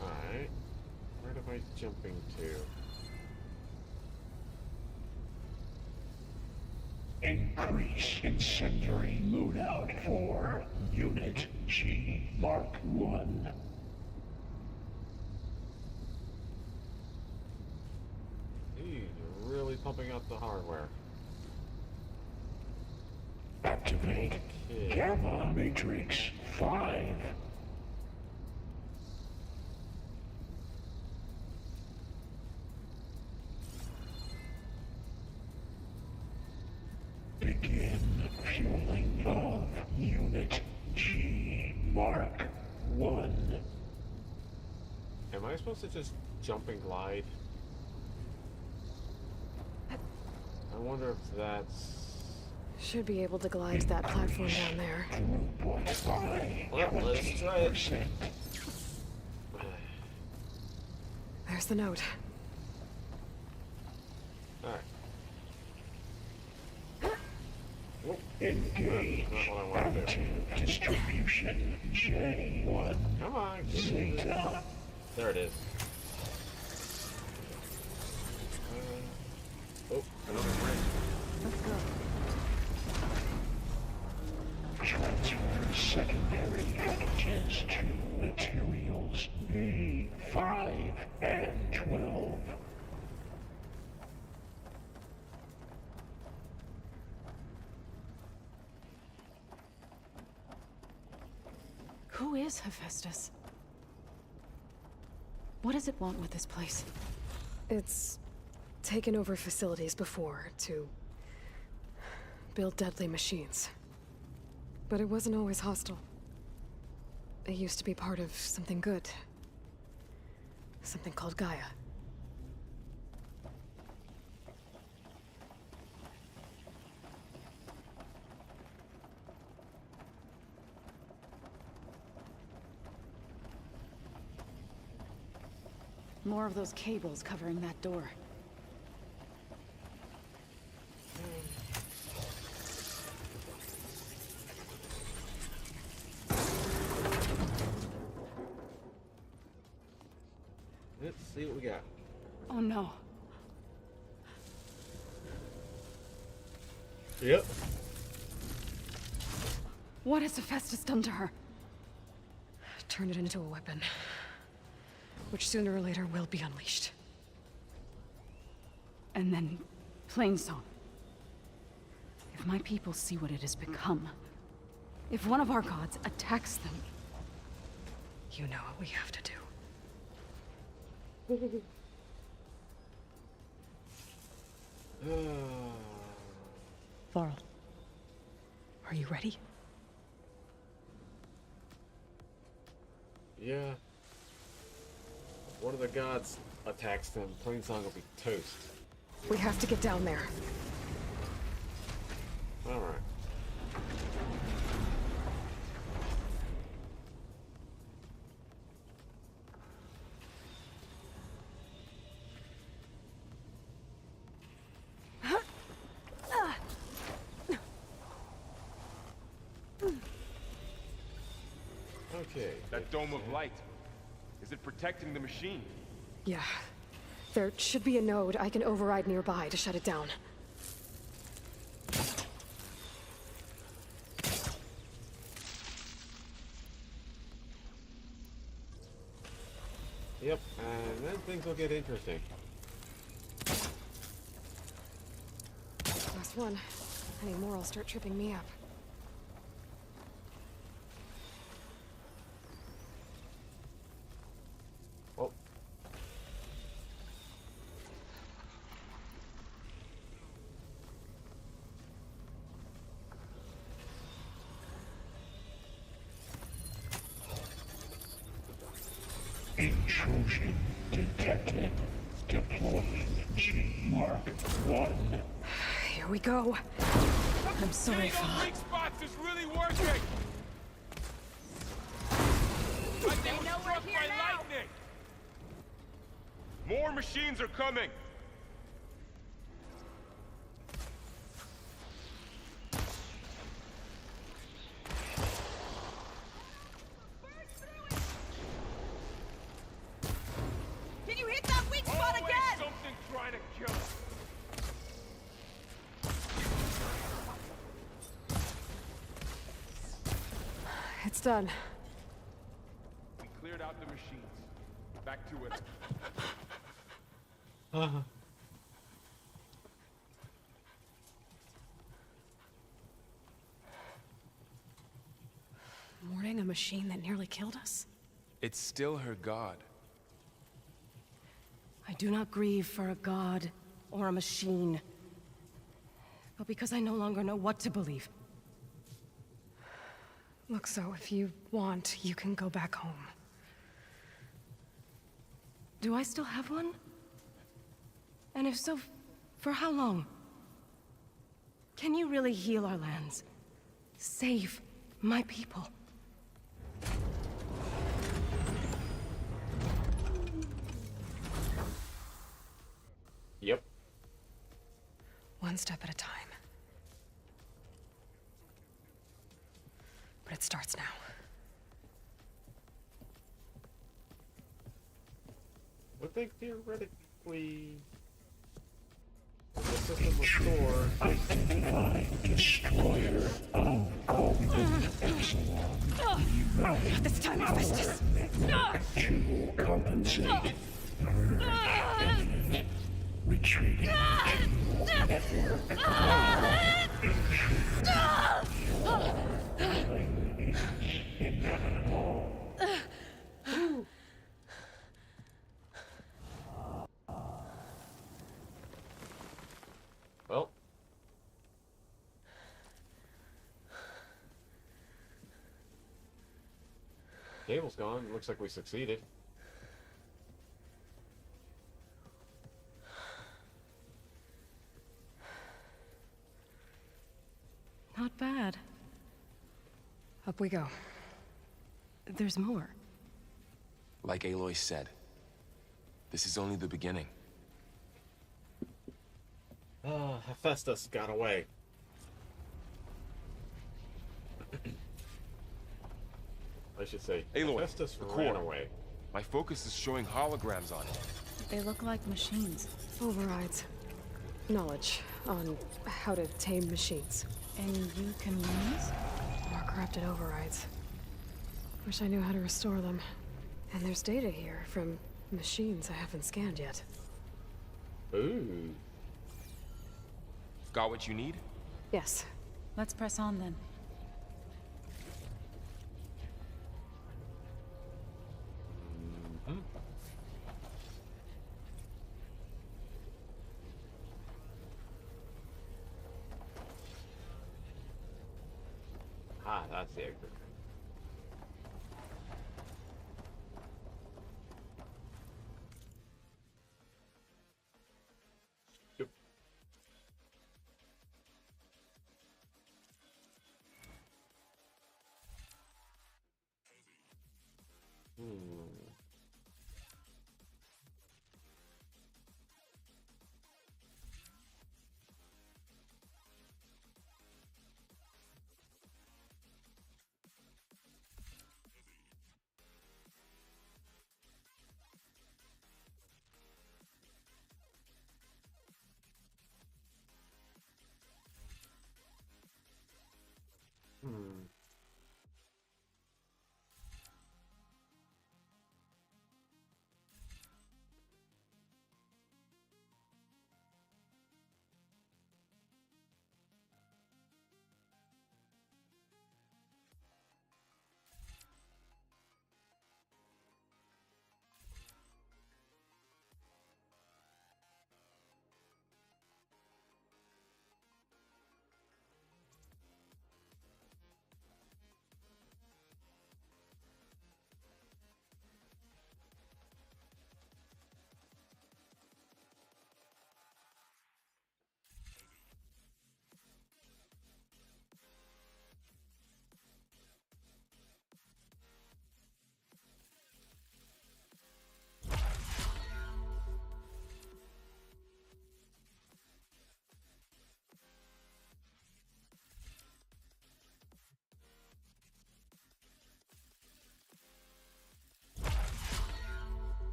Alright. Where am I jumping to? Increase incendiary loadout for Unit G Mark 1. He's really pumping up the hardware. Activate Gamma Matrix 5. Begin fueling of Unit G Mark 1. Am I supposed to just jump and glide? I wonder if that's... Should be able to glide to that platform down there. Well, let's try it. There's the note. Alright. Engage additive distribution J1. Come on. Zeta. There it is. Oh, another bridge. Let's go. Transfer secondary packages to materials A5 and 12. Who is Hephaestus? What does it want with this place? It's taken over facilities before to build deadly machines. But it wasn't always hostile. It used to be part of something good. Something called Gaia. More of those cables covering that door. Let's see what we got. Oh no. Yep. What has Hephaestus done to her? Turned it into a weapon. Which sooner or later will be unleashed. And then, Plainsong. If my people see what it has become, if one of our gods attacks them... You know what we have to do. Varl, are you ready? Yeah. One of the gods attacks them. Plainsong will be toast. We have to get down there. Alright. Okay. That dome of light. Is it protecting the machine? Yeah. There should be a node I can override nearby to shut it down. Yep, and then things will get interesting. Last one. Any more will start tripping me up. Oh. Intrusion detected. Deploying G Mark 1. Here we go. I'm sorry, Father. Weak spots is really working. Like they were struck by lightning. More machines are coming. Can you hit that weak spot Always again? something trying to kill us. It's done. We cleared out the machines. Back to it. Mourning a machine that nearly killed us? It's still her god. I do not grieve for a god or a machine, but because I no longer know what to believe. Look, so if you want, you can go back home. Do I still have one? And if so, for how long? Can you really heal our lands? Save my people? Yep. One step at a time. But it starts now. I think theoretically the system was stored. Identify destroyer. Not this time, Hephaestus! To compensate. Retreating. Network. Inevitable. Well. Cable's gone. Looks like we succeeded. Not bad. Up we go. There's more. Like Aloy said, this is only the beginning. Hephaestus got away. I should say, Aloy, Hephaestus the ran core. away. My focus is showing holograms on it. They look like machines. Overrides. Knowledge on how to tame machines. And you can learn this? More corrupted overrides. Wish I knew how to restore them. And there's data here from machines I haven't scanned yet. Ooh. Got what you need? Yes. Let's press on then. Ah, that's the exit. Yep.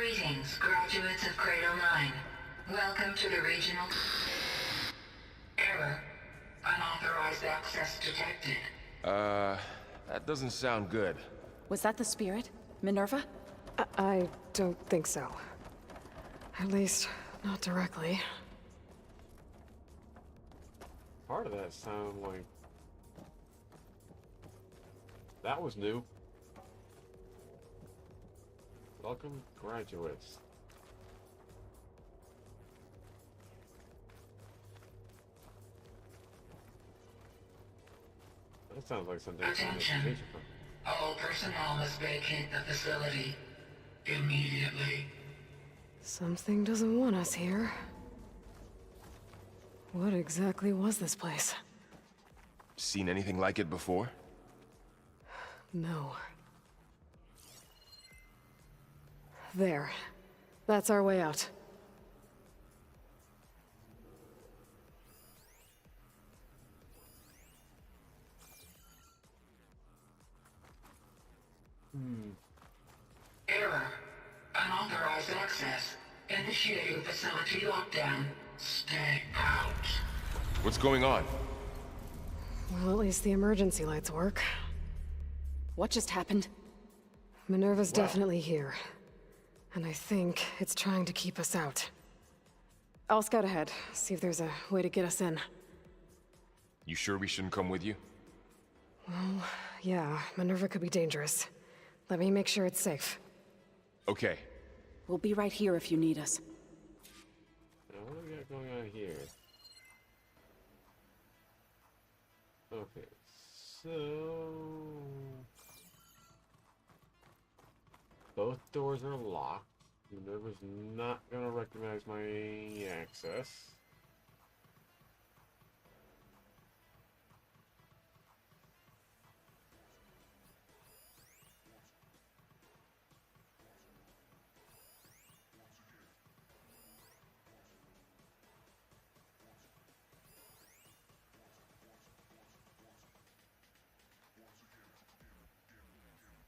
Greetings, graduates of Cradle 9. Welcome to the regional... Error. Unauthorized access detected. That doesn't sound good. Was that the spirit? Minerva? I don't think so. At least, not directly. Part of that sounded like... That was new. Welcome, graduates. That sounds like something Attention. All personnel must vacate the facility immediately. Something doesn't want us here. What exactly was this place? Seen anything like it before? No. There. That's our way out. Error. Unauthorized access. Initiating facility lockdown. Stay out. What's going on? Well, at least the emergency lights work. What just happened? Minerva's definitely here. And I think it's trying to keep us out. I'll scout ahead, see if there's a way to get us in. You sure we shouldn't come with you? Well, yeah, Minerva could be dangerous. Let me make sure it's safe. Okay. We'll be right here if you need us. Now, what do we got going on here? Okay, so... Both doors are locked. Minerva's not gonna recognize my access.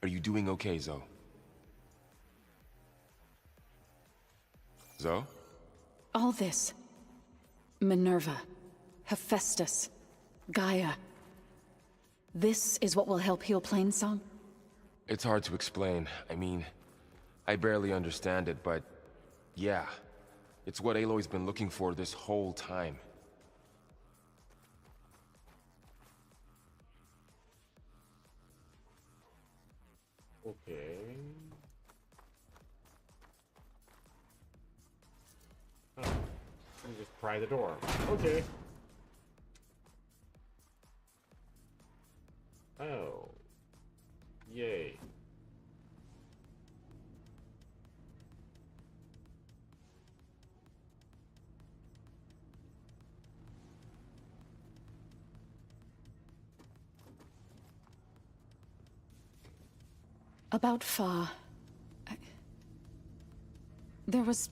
Are you doing okay, Zoe? Zoe? All this. Minerva. Hephaestus. Gaia. This is what will help heal Plainsong? It's hard to explain. I mean, I barely understand it, but... yeah. It's what Aloy's been looking for this whole time. Okay. Oh, let me just pry the door. Okay. Oh. Yay. About Fa. There was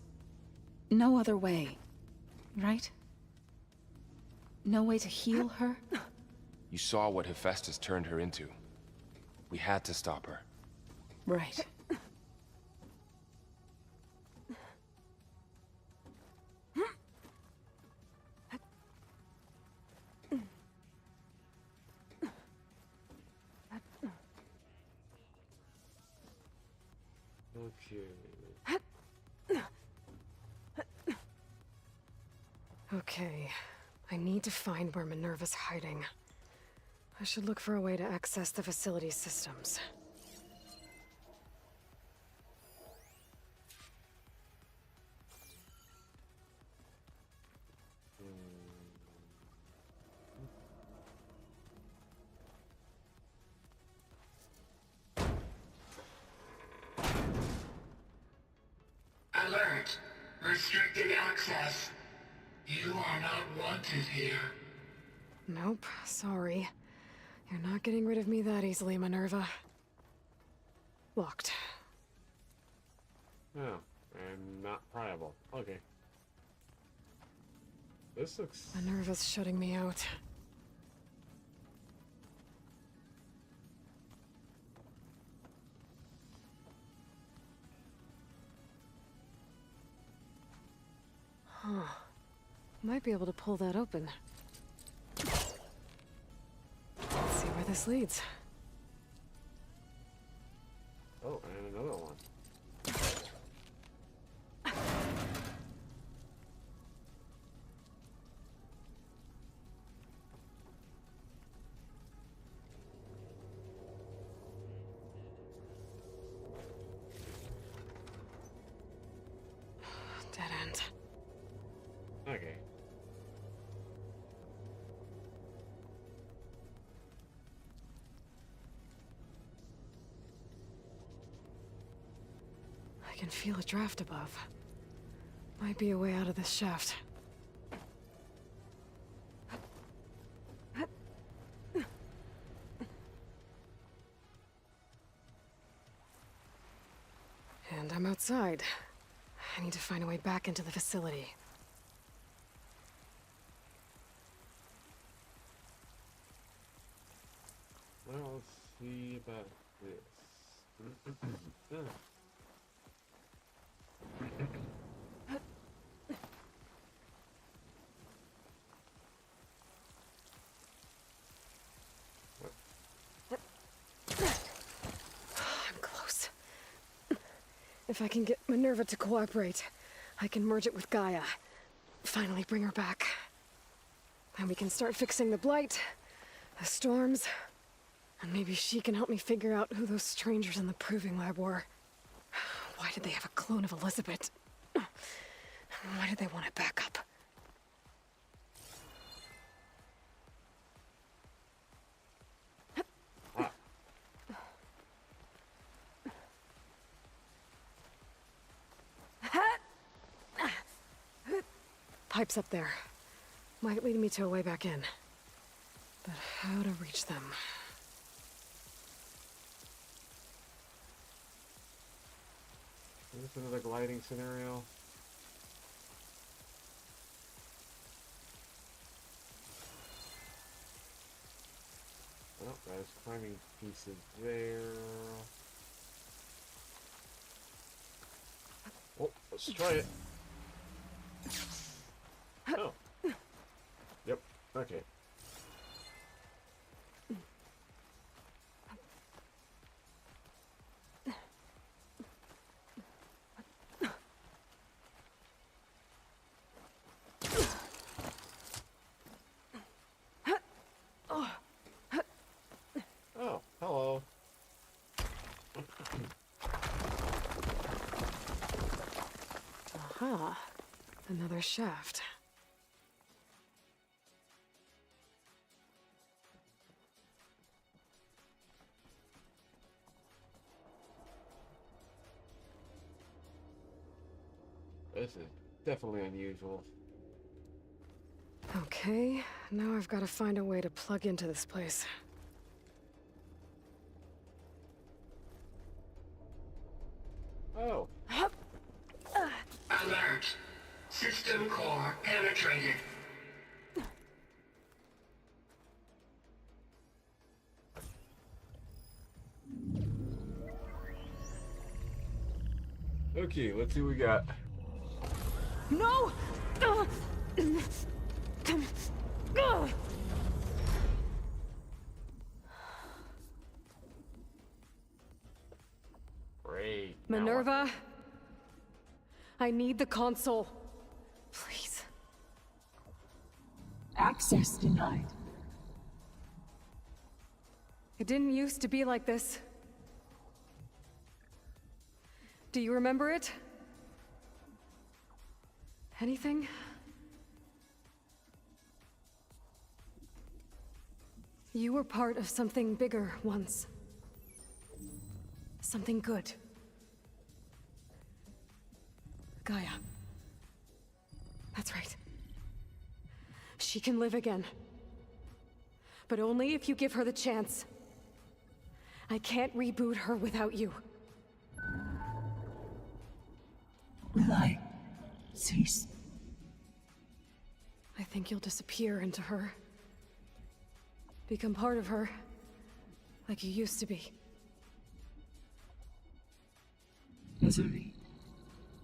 no other way, right? No way to heal her? You saw what Hephaestus turned her into. We had to stop her. Right. Okay. I need to find where Minerva's hiding. I should look for a way to access the facility's systems. Alert. Restricted access. You are not wanted here. Nope, sorry. You're not getting rid of me that easily, Minerva. Locked. Oh, and not pryable. Okay. This looks... Minerva's shutting me out. Might be able to pull that open. Let's see where this leads. Oh, and another one. Dead end. Okay. I can feel a draft above. Might be a way out of this shaft. And I'm outside. I need to find a way back into the facility. Well, let's see about this. I'm close. If I can get Minerva to cooperate, I can merge it with Gaia. Finally bring her back. Then we can start fixing the blight, the storms, and maybe she can help me figure out who those strangers in the proving lab were. Why did they have a clone of Elizabeth? Why did they want it back up? Pipes up there. Might lead me to a way back in. But how to reach them? Is this another gliding scenario? Oh, there's climbing pieces there. Oh, let's try it. Oh. Yep, okay. Oh, hello. Aha. Another shaft. This is definitely unusual. Okay, now I've got to find a way to plug into this place. Oh. Alert. System core penetrated. Okay, let's see what we got. No! Great. Minerva? I need the console. Please. Access denied. It didn't used to be like this. Do you remember it? Anything? You were part of something bigger once. Something good. Gaia. That's right. She can live again. But only if you give her the chance. I can't reboot her without you. Will I cease? I think you'll disappear into her. Become part of her, like you used to be. Misery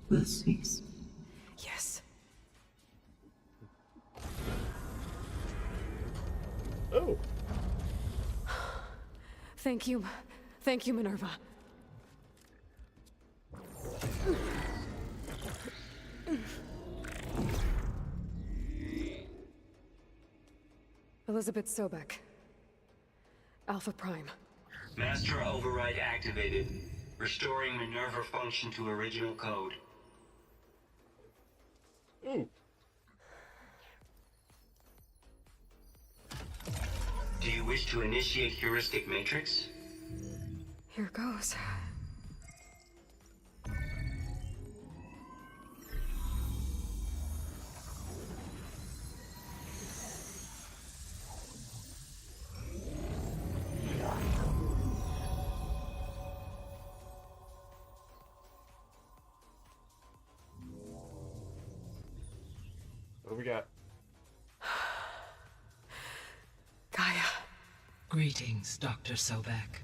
will cease. Yes. Thank you. Thank you, Minerva. Elizabeth Sobek. Alpha Prime. Master override activated. Restoring Minerva function to original code. Ooh. Do you wish to initiate heuristic matrix? Here goes. What do we got? Gaia. Greetings, Dr. Sobek.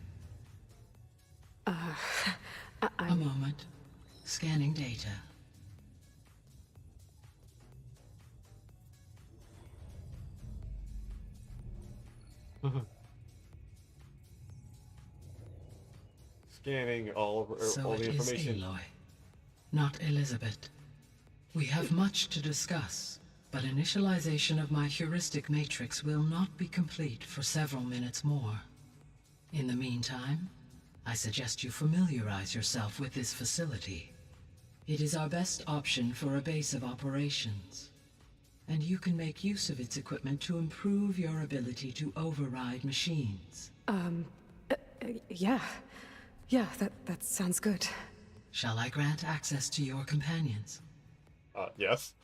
A moment. Scanning data. Scanning all So the it is information. Aloy, not Elizabeth. We have much to discuss, but initialization of my heuristic matrix will not be complete for several minutes more. In the meantime, I suggest you familiarize yourself with this facility. It is our best option for a base of operations, and you can make use of its equipment to improve your ability to override machines. Yeah. Yeah, that sounds good. Shall I grant access to your companions? Yes.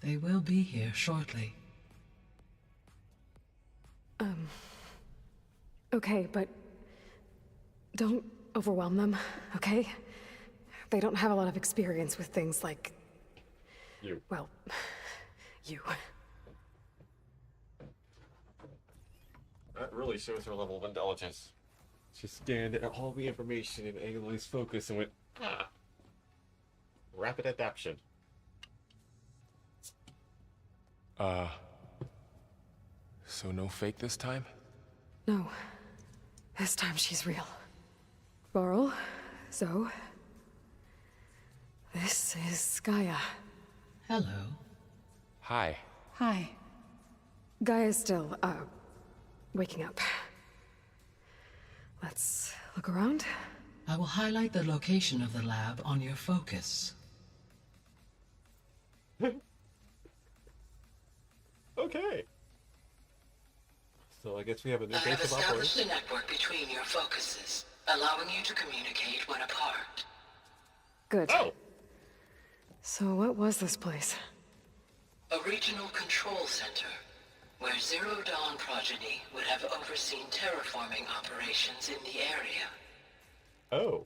They will be here shortly. Okay, but don't overwhelm them, okay? They don't have a lot of experience with things like... You. Well, you. That really shows her level of intelligence. She scanned all the information in Aloy's focus and went, ah. Rapid adaptation. So no fake this time? No. This time she's real. Varl, Zoe. This is Gaia. Hello. Hi. Hi. Gaia's still, waking up. Let's look around. I will highlight the location of the lab on your focus. Okay. So I guess we have a new I have base of established operations. a network between your focuses, allowing you to communicate when apart. Good. Oh! So what was this place? A regional control center, where Zero Dawn progeny would have overseen terraforming operations in the area. Oh.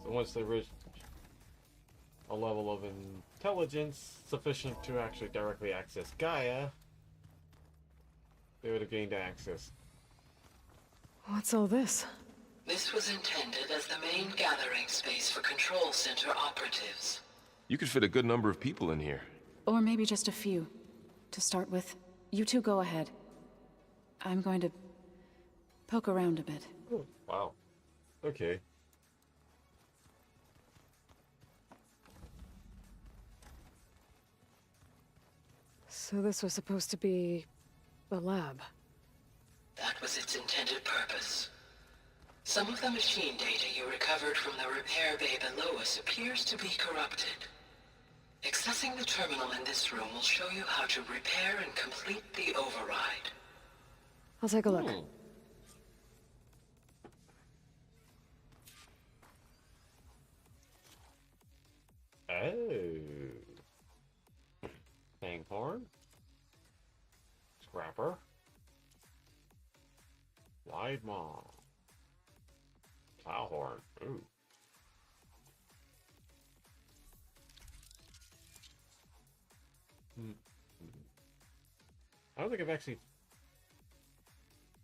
So once they reach a level of intelligence sufficient to actually directly access Gaia, they would have gained access. What's all this? This was intended as the main gathering space for control center operatives. You could fit a good number of people in here. Or maybe just a few. To start with, you two go ahead. I'm going to poke around a bit. Oh, wow. Okay. So this was supposed to be a lab. That was its intended purpose. Some of the machine data you recovered from the repair bay below us appears to be corrupted. Accessing the terminal in this room will show you how to repair and complete the override. I'll take a look. Oh. Fanghorn. Scrapper. Wide maw. Plowhorn. Ooh. I don't think I've actually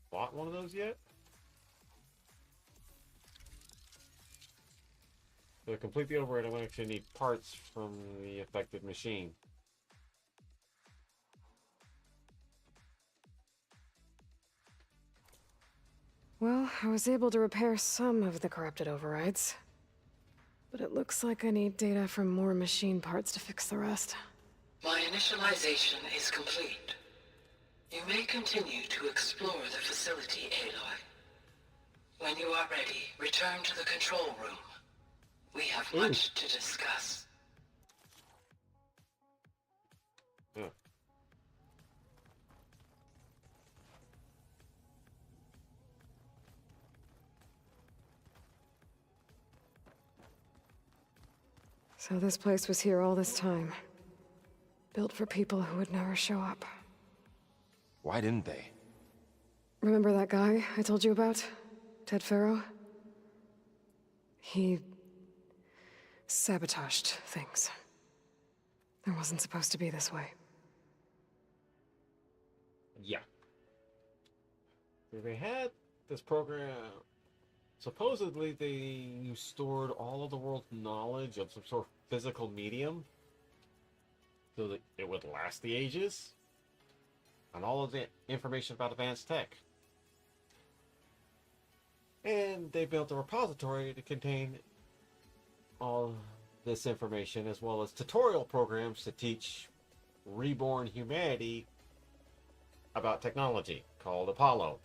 bought one of those yet. To complete the override, I'm going to actually need parts from the affected machine. Well, I was able to repair some of the corrupted overrides. But it looks like I need data from more machine parts to fix the rest. My initialization is complete. You may continue to explore the facility, Aloy. When you are ready, return to the control room. We have much to discuss. Yeah. So this place was here all this time. Built for people who would never show up. Why didn't they? Remember that guy I told you about? Ted Farrow? He sabotaged things. It wasn't supposed to be this way. Yeah. They had this program. Supposedly, they stored all of the world's knowledge of some sort of physical medium so that it would last the ages, and all of the information about advanced tech. And they built a repository to contain all this information, as well as tutorial programs to teach reborn humanity about technology, called Apollo.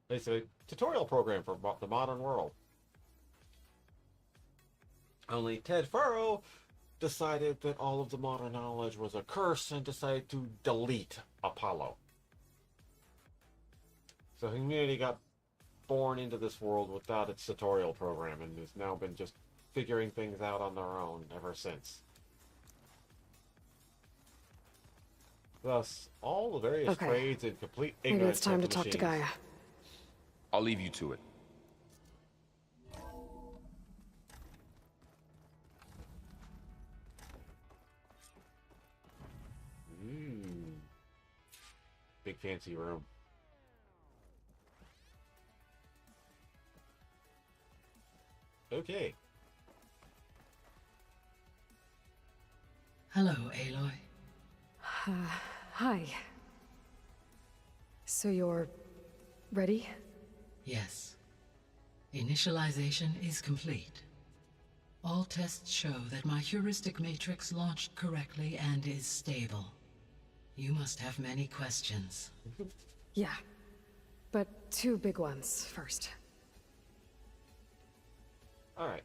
Basically, tutorial program for the modern world. Only Ted Farrow decided that all of the modern knowledge was a curse and decided to delete Apollo. So humanity got born into this world without its tutorial program and has now been just figuring things out on their own ever since. Thus, all the various trades in complete ignorance. Maybe it's time to talk to Gaia. I'll leave you to it. Big fancy room. Okay. Hello, Aloy. Hi. So you're ready? Yes. Initialization is complete. All tests show that my heuristic matrix launched correctly and is stable. You must have many questions. Yeah. But two big ones first. Alright.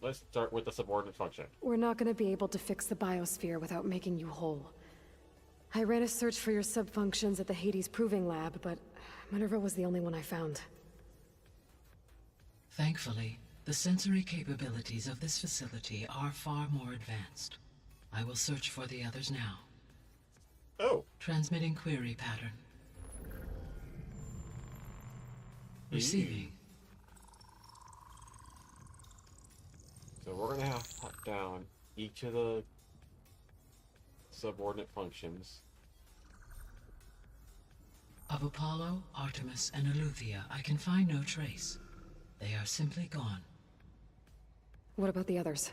Let's start with the subordinate function. We're not going to be able to fix the biosphere without making you whole. I ran a search for your subfunctions at the Hades Proving Lab, but Minerva was the only one I found. Thankfully, the sensory capabilities of this facility are far more advanced. I will search for the others now. Oh. Transmitting query pattern. Receiving. So we're going to have to hunt down each of the subordinate functions. Of Apollo, Artemis, and Eleuthia, I can find no trace. They are simply gone. What about the others?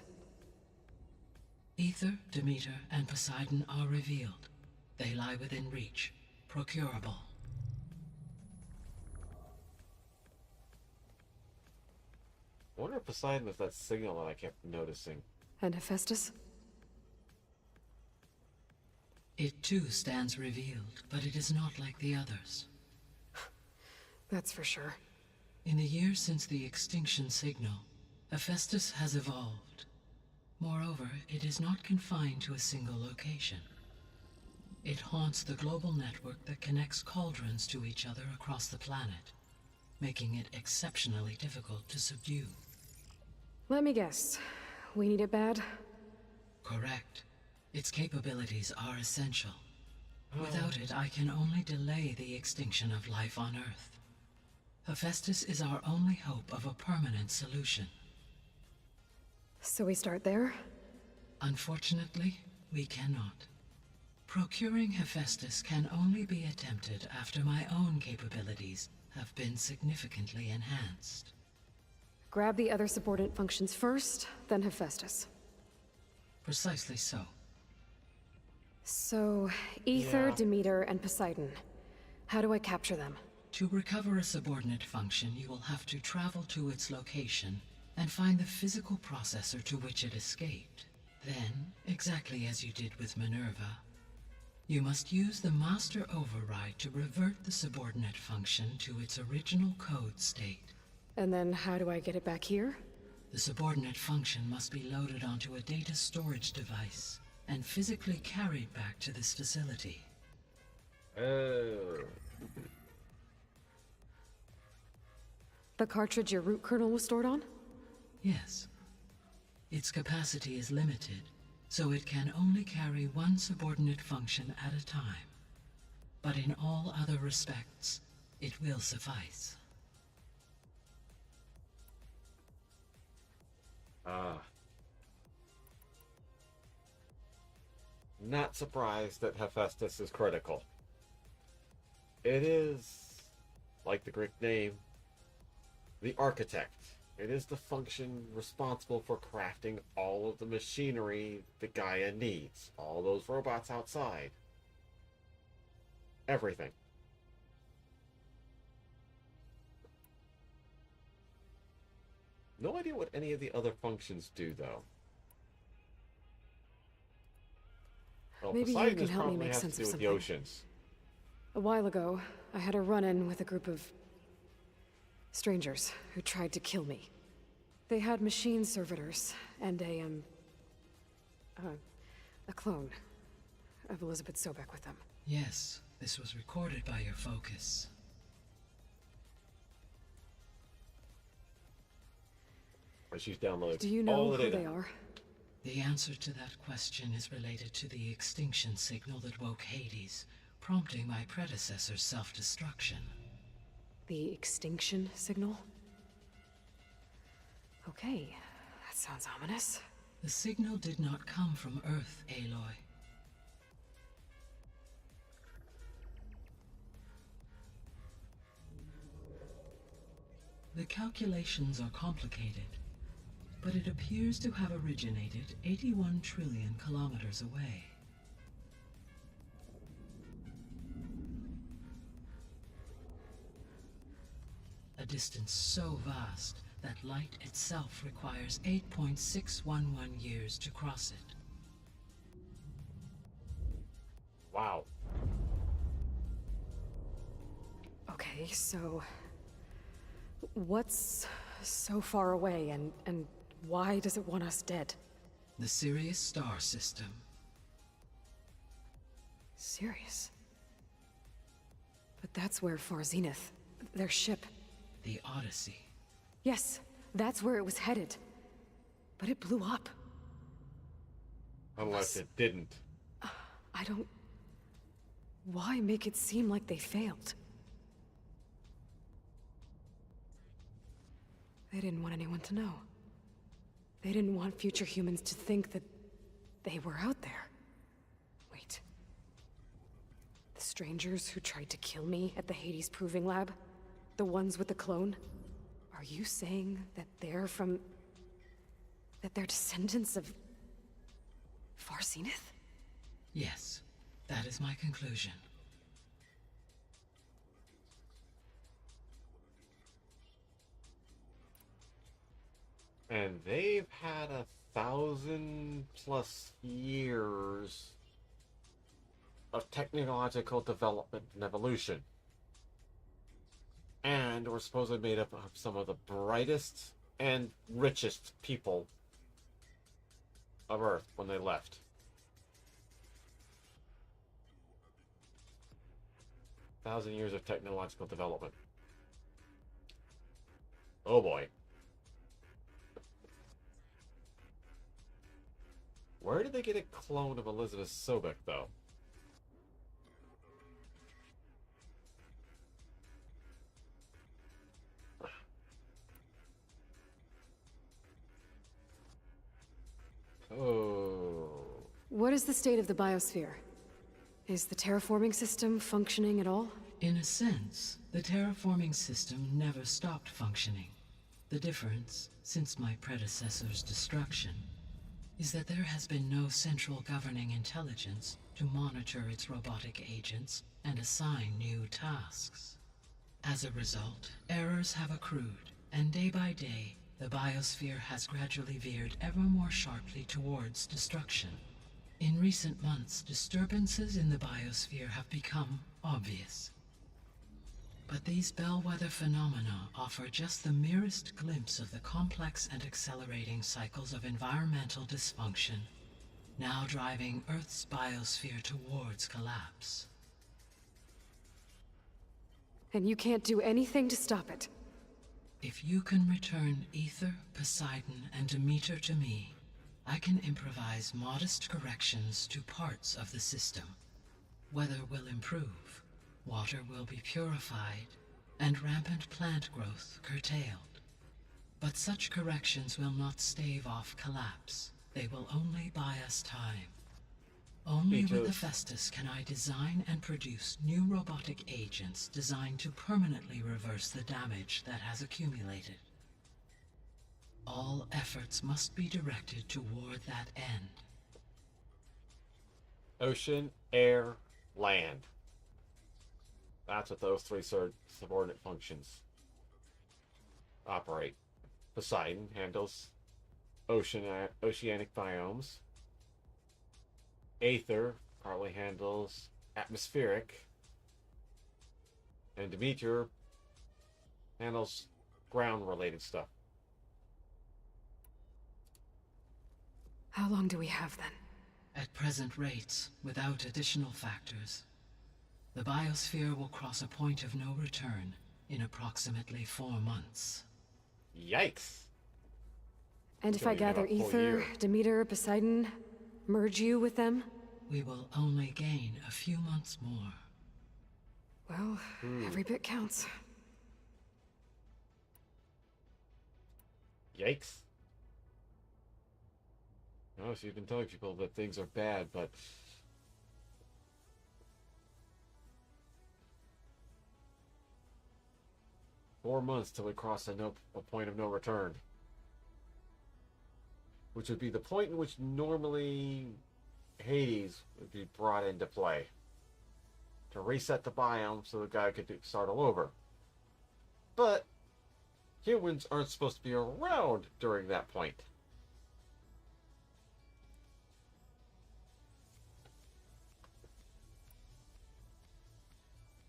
Ether, Demeter, and Poseidon are revealed. They lie within reach. Procurable. I wonder if Poseidon was that signal that I kept noticing. And Hephaestus? It too stands revealed, but it is not like the others. That's for sure. In the years since the extinction signal, Hephaestus has evolved. Moreover, it is not confined to a single location. It haunts the global network that connects cauldrons to each other across the planet, making it exceptionally difficult to subdue. Let me guess. We need it bad? Correct. Its capabilities are essential. Without it, I can only delay the extinction of life on Earth. Hephaestus is our only hope of a permanent solution. So we start there? Unfortunately, we cannot. Procuring Hephaestus can only be attempted after my own capabilities have been significantly enhanced. Grab the other subordinate functions first, then Hephaestus. Precisely so. So, Ether, Yeah. Demeter, and Poseidon. How do I capture them? To recover a subordinate function, you will have to travel to its location and find the physical processor to which it escaped. Then, exactly as you did with Minerva, you must use the master override to revert the subordinate function to its original code state. And then how do I get it back here? The subordinate function must be loaded onto a data storage device and physically carried back to this facility. Oh. The cartridge your root kernel was stored on? Yes. Its capacity is limited, so it can only carry one subordinate function at a time. But in all other respects, it will suffice. Not surprised that Hephaestus is critical. It is, like the Greek name, the architect. It is the function responsible for crafting all of the machinery that Gaia needs. All those robots outside. Everything. No idea what any of the other functions do, though. Well, Maybe you Poseidon can help me probably make has sense to do of with the something. oceans. A while ago, I had a run-in with a group of strangers who tried to kill me. They had machine servitors and a clone of Elizabeth Sobek with them. Yes, this was recorded by your focus. She's downloaded. Do you know who they are? The answer to that question is related to the extinction signal that woke Hades, prompting my predecessor's self-destruction. The extinction signal? Okay, that sounds ominous. The signal did not come from Earth, Aloy. The calculations are complicated, but it appears to have originated 81 trillion kilometers away. A distance so vast that light itself requires 8.611 years to cross it. Wow. Okay, so what's so far away and why does it want us dead? The Sirius star system. Sirius? But that's where Far Zenith, their ship. The Odyssey. Yes, that's where it was headed. But it blew up. Unless it didn't. I don't... Why make it seem like they failed? They didn't want anyone to know. They didn't want future humans to think that they were out there. Wait. The strangers who tried to kill me at the Hades Proving Lab? The ones with the clone? Are you saying that they're from... that they're descendants of... Far Zenith? Yes, that is my conclusion. And they've had 1,000+ years of technological development and evolution. And were supposedly made up of some of the brightest and richest people of Earth when they left. Thousand years of technological development. Oh boy. Where did they get a clone of Elizabeth Sobek, though? Oh. What is the state of the biosphere? Is the terraforming system functioning at all? In a sense, the terraforming system never stopped functioning. The difference, since my predecessor's destruction, is that there has been no central governing intelligence to monitor its robotic agents and assign new tasks. As a result, errors have accrued, and day by day, the biosphere has gradually veered ever more sharply towards destruction. In recent months, disturbances in the biosphere have become obvious. But these bellwether phenomena offer just the merest glimpse of the complex and accelerating cycles of environmental dysfunction, now driving Earth's biosphere towards collapse. And you can't do anything to stop it? If you can return Ether, Poseidon, and Demeter to me, I can improvise modest corrections to parts of the system. Weather will improve, water will be purified, and rampant plant growth curtailed. But such corrections will not stave off collapse. They will only buy us time. Only with Hephaestus can I design and produce new robotic agents designed to permanently reverse the damage that has accumulated. All efforts must be directed toward that end. Ocean, air, land. That's what those three subordinate functions operate. Poseidon handles oceanic biomes. Aether partly handles atmospheric. And Demeter handles ground-related stuff. How long do we have then? At present rates, without additional factors, the biosphere will cross a point of no return in approximately 4 months. Yikes! And if I gather Ether, Demeter, Poseidon, merge you with them? We will only gain a few months more. Well, every bit counts. Yikes. Oh, so you've been telling people that things are bad, but... "4 months till we cross a point of no return." Which would be the point in which normally Hades would be brought into play. To reset the biome so the guy could start all over. But humans aren't supposed to be around during that point.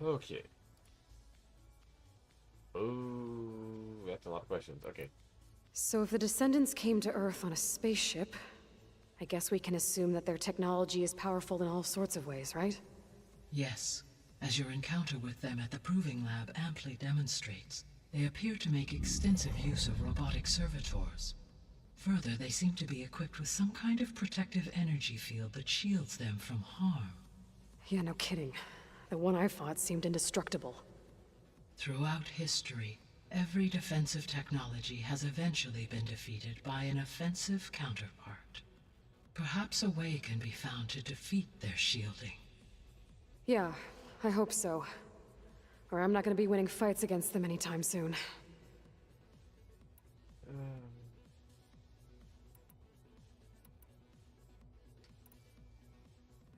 Okay. Oh, that's a lot of questions. Okay. So if the descendants came to Earth on a spaceship, I guess we can assume that their technology is powerful in all sorts of ways, right? Yes, as your encounter with them at the Proving Lab amply demonstrates, they appear to make extensive use of robotic servitors. Further, they seem to be equipped with some kind of protective energy field that shields them from harm. Yeah, no kidding. The one I fought seemed indestructible. Throughout history, every defensive technology has eventually been defeated by an offensive counterpart. Perhaps a way can be found to defeat their shielding. Yeah, I hope so. Or I'm not gonna be winning fights against them anytime soon.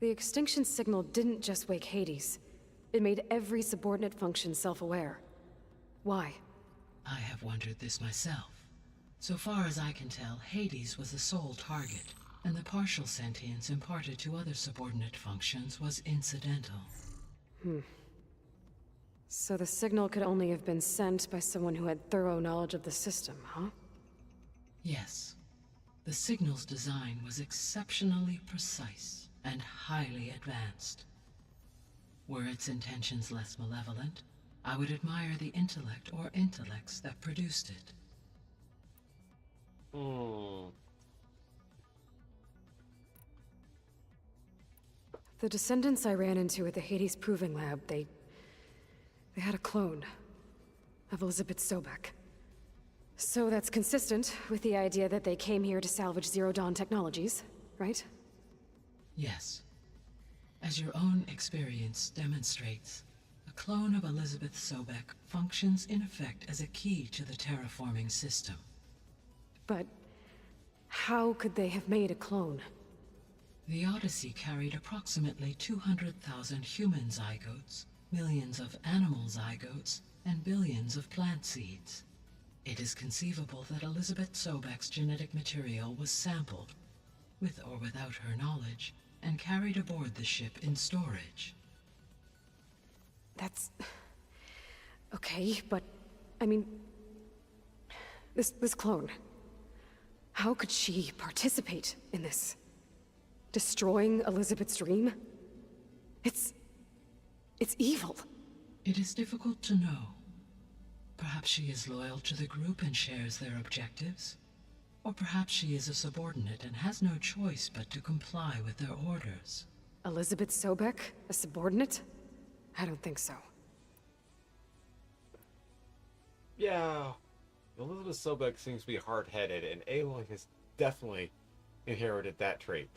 The extinction signal didn't just wake Hades. It made every subordinate function self-aware. Why? I have wondered this myself. So far as I can tell, Hades was the sole target, and the partial sentience imparted to other subordinate functions was incidental. So the signal could only have been sent by someone who had thorough knowledge of the system, huh? Yes. The signal's design was exceptionally precise and highly advanced. Were its intentions less malevolent, I would admire the intellect or intellects that produced it. The descendants I ran into at the Hades Proving Lab, they had a clone of Elizabeth Sobek. So that's consistent with the idea that they came here to salvage Zero Dawn technologies, right? Yes. As your own experience demonstrates, a clone of Elizabeth Sobek functions in effect as a key to the terraforming system. But how could they have made a clone? The Odyssey carried approximately 200,000 human zygotes, millions of animal zygotes, and billions of plant seeds. It is conceivable that Elizabeth Sobek's genetic material was sampled, with or without her knowledge, and carried aboard the ship in storage. That's... okay, but... I mean... This clone... How could she participate in this? Destroying Elizabeth's dream? It's evil. It is difficult to know. Perhaps she is loyal to the group and shares their objectives. Or perhaps she is a subordinate and has no choice but to comply with their orders. Elizabeth Sobek? A subordinate? I don't think so. Yeah, Elizabeth Sobek seems to be hard-headed, and Aloy has definitely inherited that trait.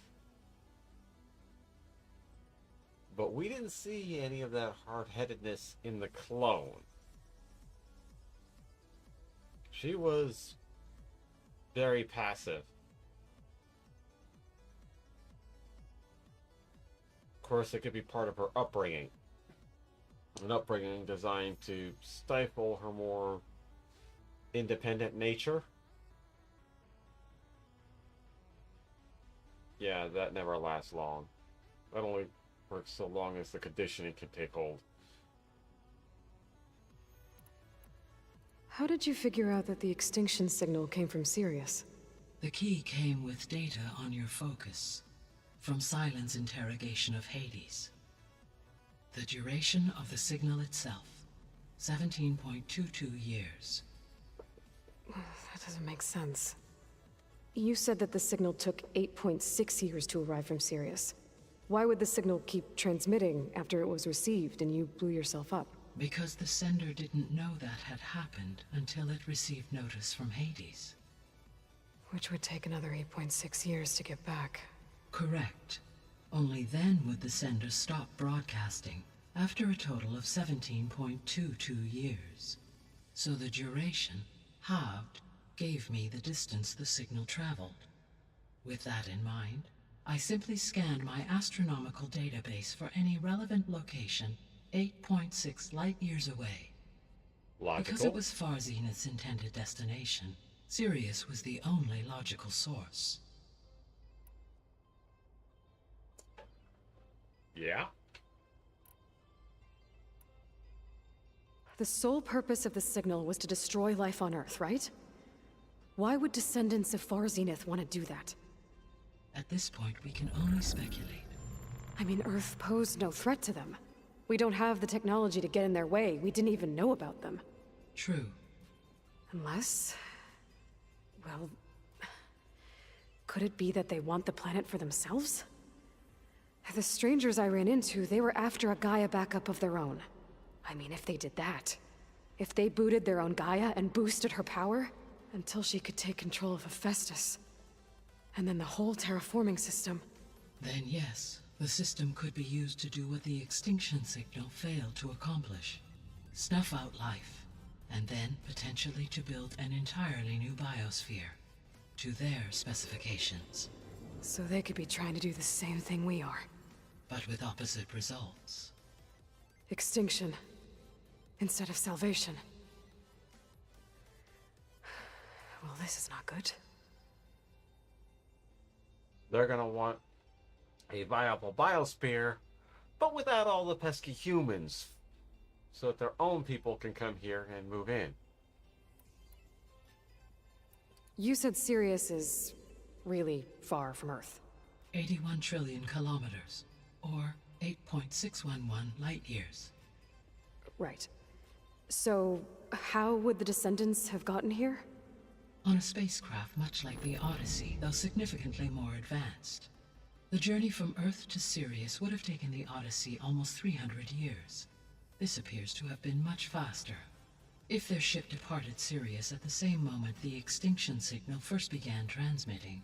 But we didn't see any of that hard-headedness in the clone. She was very passive. Of course, it could be part of her upbringing. An upbringing designed to stifle her more independent nature. Yeah, that never lasts long. That only works so long as the conditioning can take hold. How did you figure out that the extinction signal came from Sirius? The key came with data on your focus, from Silent's interrogation of Hades. The duration of the signal itself, 17.22 years. That doesn't make sense. You said that the signal took 8.6 years to arrive from Sirius. Why would the signal keep transmitting after it was received and you blew yourself up? Because the sender didn't know that had happened until it received notice from Hades. Which would take another 8.6 years to get back. Correct. Only then would the sender stop broadcasting, after a total of 17.22 years. So the duration, halved, gave me the distance the signal traveled. With that in mind, I simply scanned my astronomical database for any relevant location 8.6 light-years away. Logical. Because it was Far Zenith's intended destination, Sirius was the only logical source. Yeah? The sole purpose of the signal was to destroy life on Earth, right? Why would descendants of Far Zenith want to do that? At this point, we can only speculate. I mean, Earth posed no threat to them. We don't have the technology to get in their way. We didn't even know about them. True. Unless... well... could it be that they want the planet for themselves? The strangers I ran into, they were after a Gaia backup of their own. I mean, if they did that... if they booted their own Gaia and boosted her power... until she could take control of Hephaestus. And then the whole terraforming system... Then yes, the system could be used to do what the extinction signal failed to accomplish. Snuff out life, and then potentially to build an entirely new biosphere, to their specifications. So they could be trying to do the same thing we are. But with opposite results. Extinction, instead of salvation. Well, this is not good. They're gonna want a viable biosphere, but without all the pesky humans, so that their own people can come here and move in. You said Sirius is really far from Earth. 81 trillion kilometers, or 8.611 light-years. Right. So, how would the descendants have gotten here? On a spacecraft much like the Odyssey, though significantly more advanced. The journey from Earth to Sirius would have taken the Odyssey almost 300 years. This appears to have been much faster. If their ship departed Sirius at the same moment the extinction signal first began transmitting,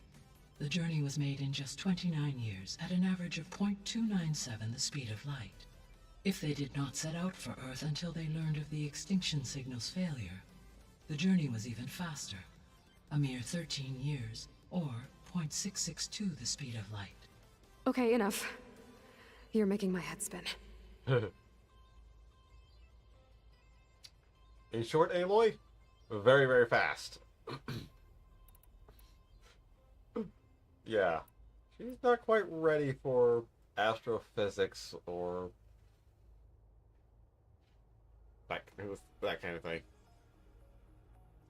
the journey was made in just 29 years at an average of 0.297 the speed of light. If they did not set out for Earth until they learned of the extinction signal's failure, the journey was even faster. A mere 13 years, or 0.662 the speed of light. Okay, enough. You're making my head spin. In short, Aloy, very, very fast. Yeah. She's not quite ready for astrophysics or that kind of thing.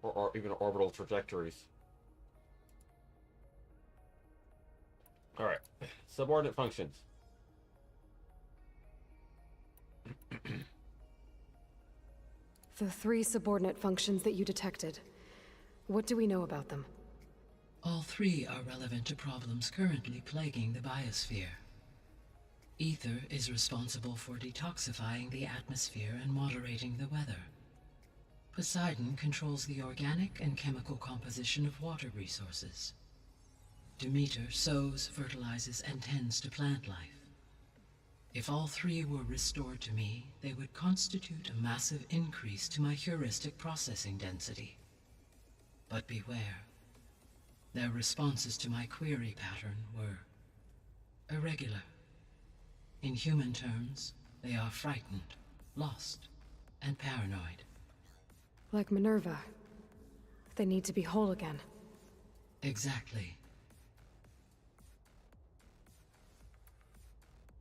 Or even orbital trajectories. Alright. Subordinate functions. The 3 subordinate functions that you detected. What do we know about them? All 3 are relevant to problems currently plaguing the biosphere. Ether is responsible for detoxifying the atmosphere and moderating the weather. Poseidon controls the organic and chemical composition of water resources. Demeter sows, fertilizes, and tends to plant life. If all 3 were restored to me, they would constitute a massive increase to my heuristic processing density. But beware. Their responses to my query pattern were irregular. In human terms, they are frightened, lost, and paranoid. Like Minerva. They need to be whole again. Exactly.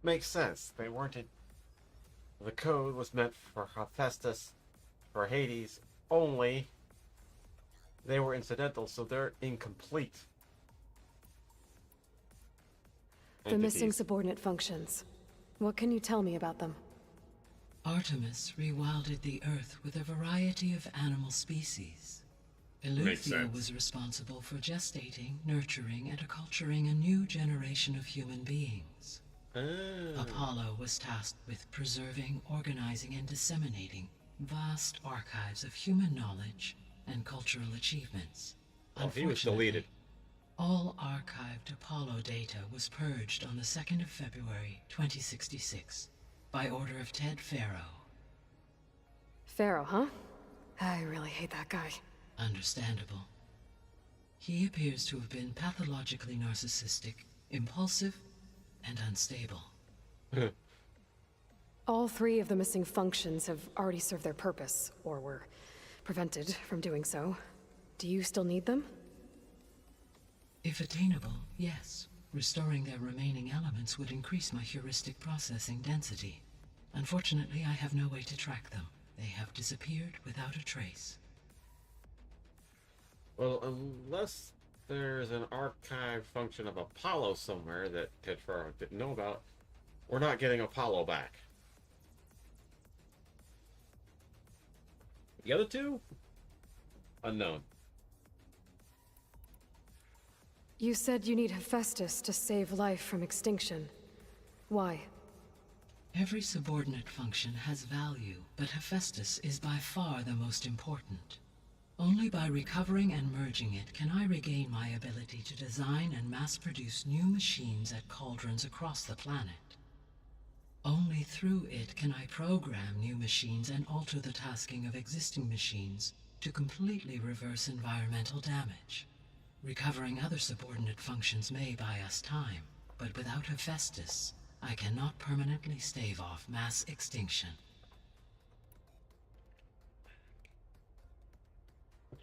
Makes sense. They weren't in... The code was meant for Hephaestus, for Hades only. They were incidental, so they're incomplete. The missing subordinate functions. What can you tell me about them? Artemis rewilded the Earth with a variety of animal species. Makes Eleuthia sense. was responsible for gestating, nurturing, and acculturating a new generation of human beings. Apollo was tasked with preserving, organizing, and disseminating vast archives of human knowledge and cultural achievements. Oh, he was deleted. All archived Apollo data was purged on the 2nd of February, 2066, by order of Ted Faro. Pharaoh, huh? I really hate that guy. Understandable. He appears to have been pathologically narcissistic, impulsive, and unstable. All 3 of the missing functions have already served their purpose, or were prevented from doing so. Do you still need them? If attainable, yes. Restoring their remaining elements would increase my heuristic processing density. Unfortunately, I have no way to track them. They have disappeared without a trace. Well, unless there's an archive function of Apollo somewhere that Ted Faro didn't know about, we're not getting Apollo back. The other 2? Unknown. You said you need Hephaestus to save life from extinction. Why? Every subordinate function has value, but Hephaestus is by far the most important. Only by recovering and merging it can I regain my ability to design and mass-produce new machines at cauldrons across the planet. Only through it can I program new machines and alter the tasking of existing machines to completely reverse environmental damage. Recovering other subordinate functions may buy us time, but without Hephaestus, I cannot permanently stave off mass extinction.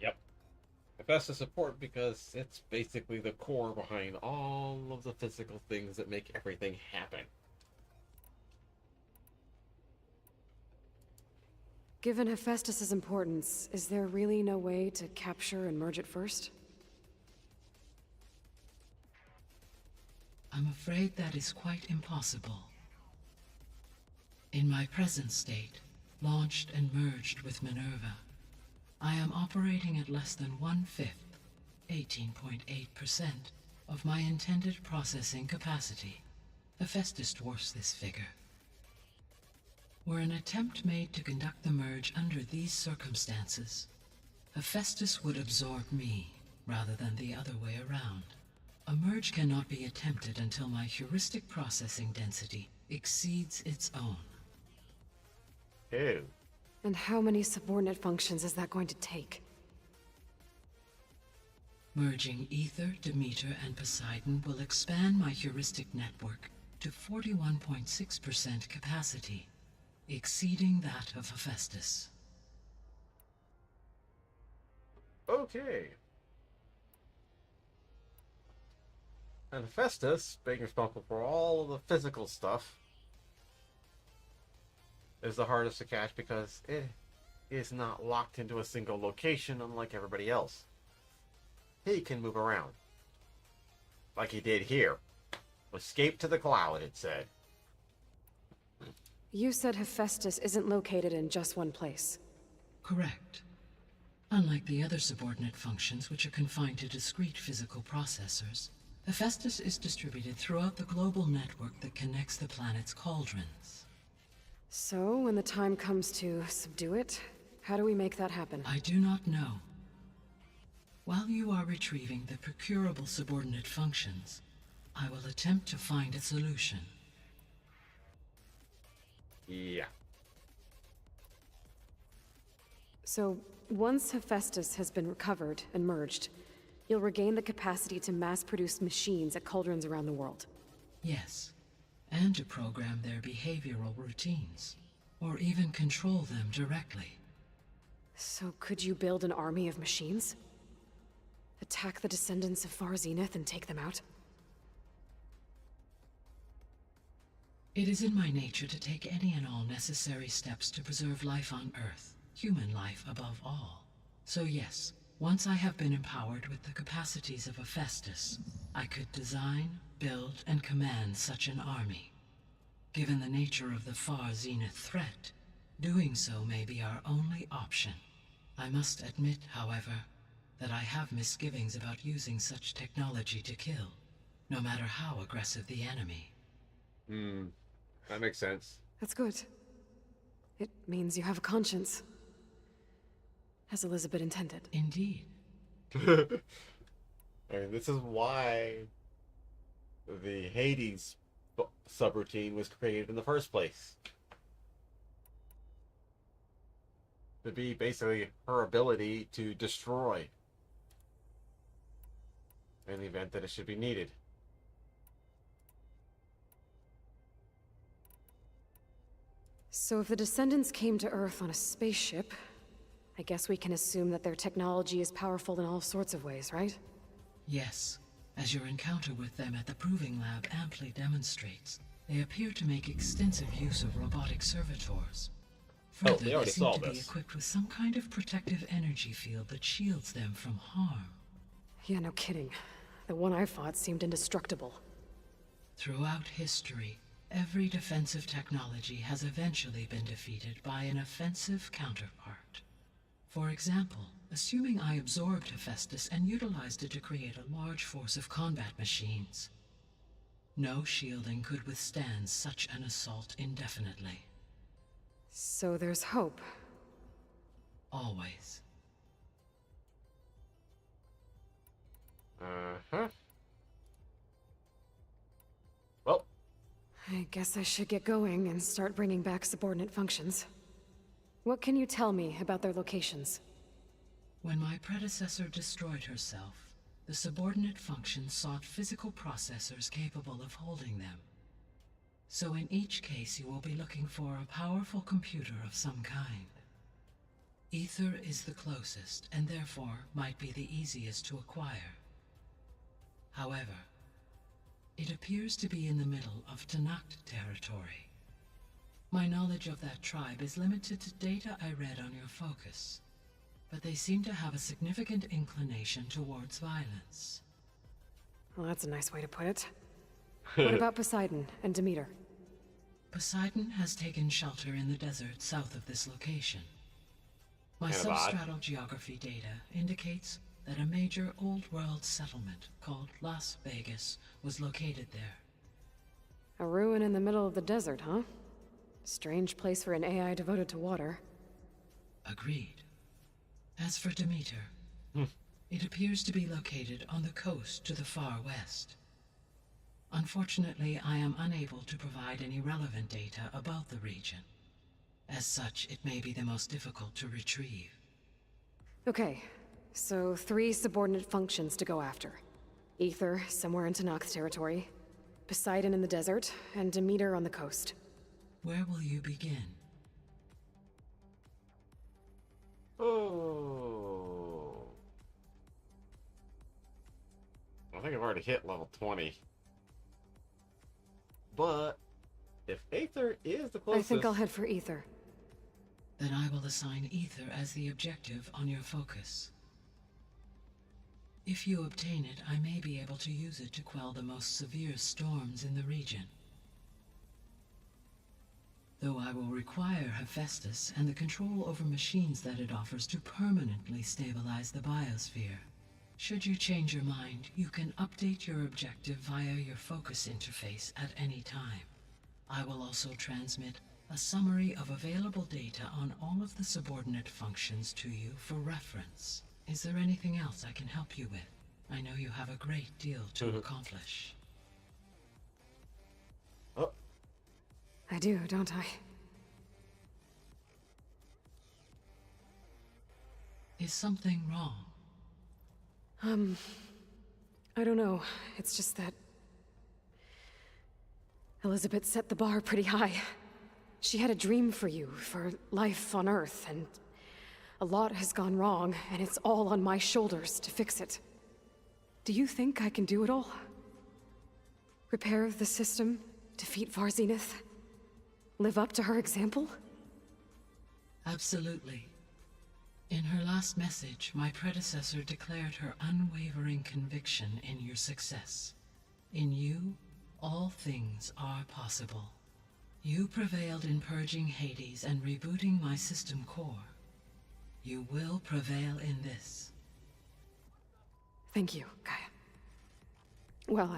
Yep. Hephaestus is important because it's basically the core behind all of the physical things that make everything happen. Given Hephaestus's importance, is there really no way to capture and merge it first? I'm afraid that is quite impossible. In my present state, launched and merged with Minerva, I am operating at less than 1/5, 18.8%, of my intended processing capacity. Hephaestus dwarfs this figure. Were an attempt made to conduct the merge under these circumstances, Hephaestus would absorb me, rather than the other way around. A merge cannot be attempted until my heuristic processing density exceeds its own. 2. And how many subordinate functions is that going to take? Merging Ether, Demeter, and Poseidon will expand my heuristic network to 41.6% capacity, exceeding that of Hephaestus. Okay. And Hephaestus, being responsible for all of the physical stuff, is the hardest to catch because it is not locked into a single location unlike everybody else. He can move around. Like he did here. Escape to the cloud, it said. You said Hephaestus isn't located in just one place. Correct. Unlike the other subordinate functions, which are confined to discrete physical processors, Hephaestus is distributed throughout the global network that connects the planet's cauldrons. So, when the time comes to subdue it, how do we make that happen? I do not know. While you are retrieving the procurable subordinate functions, I will attempt to find a solution. Yeah. So, once Hephaestus has been recovered and merged, you'll regain the capacity to mass-produce machines at cauldrons around the world. Yes, and to program their behavioral routines, or even control them directly. So could you build an army of machines? Attack the descendants of Far Zenith and take them out? It is in my nature to take any and all necessary steps to preserve life on Earth, human life above all. So yes, once I have been empowered with the capacities of Hephaestus, I could design, build, and command such an army. Given the nature of the Far Zenith threat, doing so may be our only option. I must admit, however, that I have misgivings about using such technology to kill, no matter how aggressive the enemy. That makes sense. That's good. It means you have a conscience. As Elizabeth intended. Indeed. I mean, this is why the Hades subroutine was created in the first place. To be basically her ability to destroy in the event that it should be needed. So if the descendants came to Earth on a spaceship, I guess we can assume that their technology is powerful in all sorts of ways, right? Yes, as your encounter with them at the Proving Lab amply demonstrates, they appear to make extensive use of robotic servitors. Further, they seem to be equipped with some kind of protective energy field that shields them from harm. Yeah, no kidding. The one I fought seemed indestructible. Throughout history, every defensive technology has eventually been defeated by an offensive counterpart. For example, assuming I absorbed Hephaestus and utilized it to create a large force of combat machines. No shielding could withstand such an assault indefinitely. So there's hope. Always. Well, I guess I should get going and start bringing back subordinate functions. What can you tell me about their locations? When my predecessor destroyed herself, the subordinate functions sought physical processors capable of holding them. So in each case you will be looking for a powerful computer of some kind. Ether is the closest, and therefore might be the easiest to acquire. However, it appears to be in the middle of Tanakh territory. My knowledge of that tribe is limited to data I read on your focus, but they seem to have a significant inclination towards violence. Well, that's a nice way to put it. What about Poseidon and Demeter? Poseidon has taken shelter in the desert south of this location. My substratal geography data indicates that a major old-world settlement called Las Vegas was located there. A ruin in the middle of the desert, huh? Strange place for an AI devoted to water. Agreed. As for Demeter, it appears to be located on the coast to the far west. Unfortunately, I am unable to provide any relevant data about the region, As such, it may be the most difficult to retrieve. Okay, so 3 subordinate functions to go after. Ether, somewhere in Tanakh territory. Poseidon in the desert, and Demeter on the coast. Where will you begin? Oh. I think I've already hit level 20. But if Aether is the closest... I think I'll head for Ether. Then I will assign Ether as the objective on your focus. If you obtain it, I may be able to use it to quell the most severe storms in the region. Though I will require Hephaestus and the control over machines that it offers to permanently stabilize the biosphere. Should you change your mind, you can update your objective via your focus interface at any time. I will also transmit a summary of available data on all of the subordinate functions to you for reference. Is there anything else I can help you with? I know you have a great deal to accomplish. Oh. I do, don't I? Is something wrong? I don't know. It's just that... Elizabeth set the bar pretty high. She had a dream for you, for life on Earth, and a lot has gone wrong, and it's all on my shoulders to fix it. Do you think I can do it all? Repair the system, defeat Varzenith, live up to her example? Absolutely. In her last message, my predecessor declared her unwavering conviction in your success. In you, all things are possible. You prevailed in purging Hades and rebooting my system core. You will prevail in this. Thank you, Gaia. Well,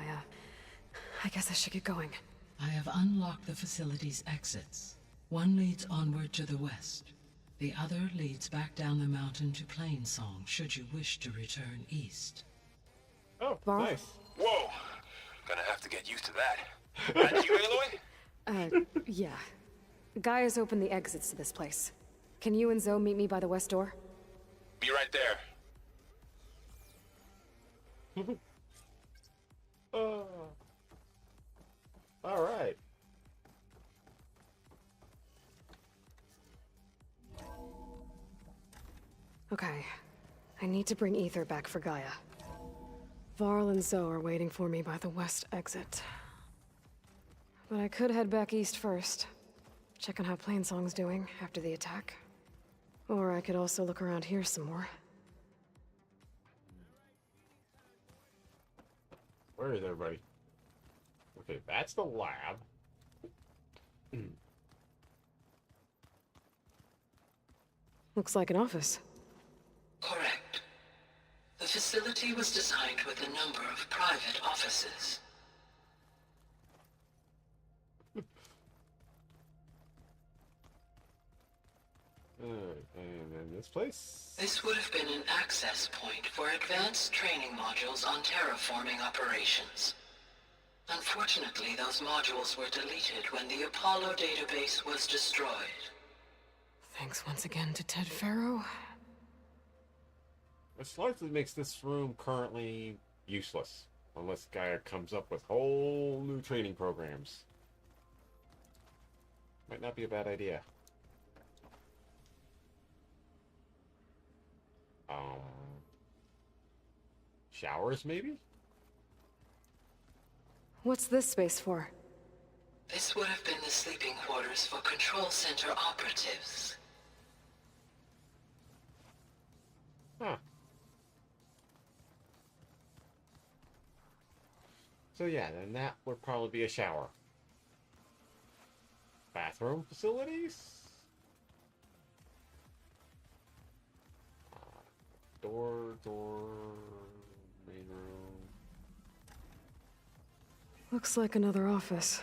I guess I should get going. I have unlocked the facility's exits. One leads onward to the west. The other leads back down the mountain to Plainsong, should you wish to return east. Oh, nice. Whoa! Gonna have to get used to that. That's you, Aloy? Yeah. Gaia's opened the exits to this place. Can you and Zoe meet me by the west door? Be right there. All right. Okay. I need to bring Ether back for Gaia. Varl and Zoe are waiting for me by the west exit. But I could head back east first. Check on how Plainsong's doing after the attack. Or I could also look around here some more. Where is everybody? Okay, that's the lab. Looks like an office. Correct. The facility was designed with a number of private offices. And then this place? This would have been an access point for advanced training modules on terraforming operations. Unfortunately, those modules were deleted when the Apollo database was destroyed. Thanks once again to Ted Farrow. Which largely makes this room currently useless, unless Gaia comes up with whole new training programs. Might not be a bad idea. Showers, maybe? What's this space for? This would have been the sleeping quarters for control center operatives. Huh. So yeah, then that would probably be a shower. Bathroom facilities? Door, main room. Looks like another office.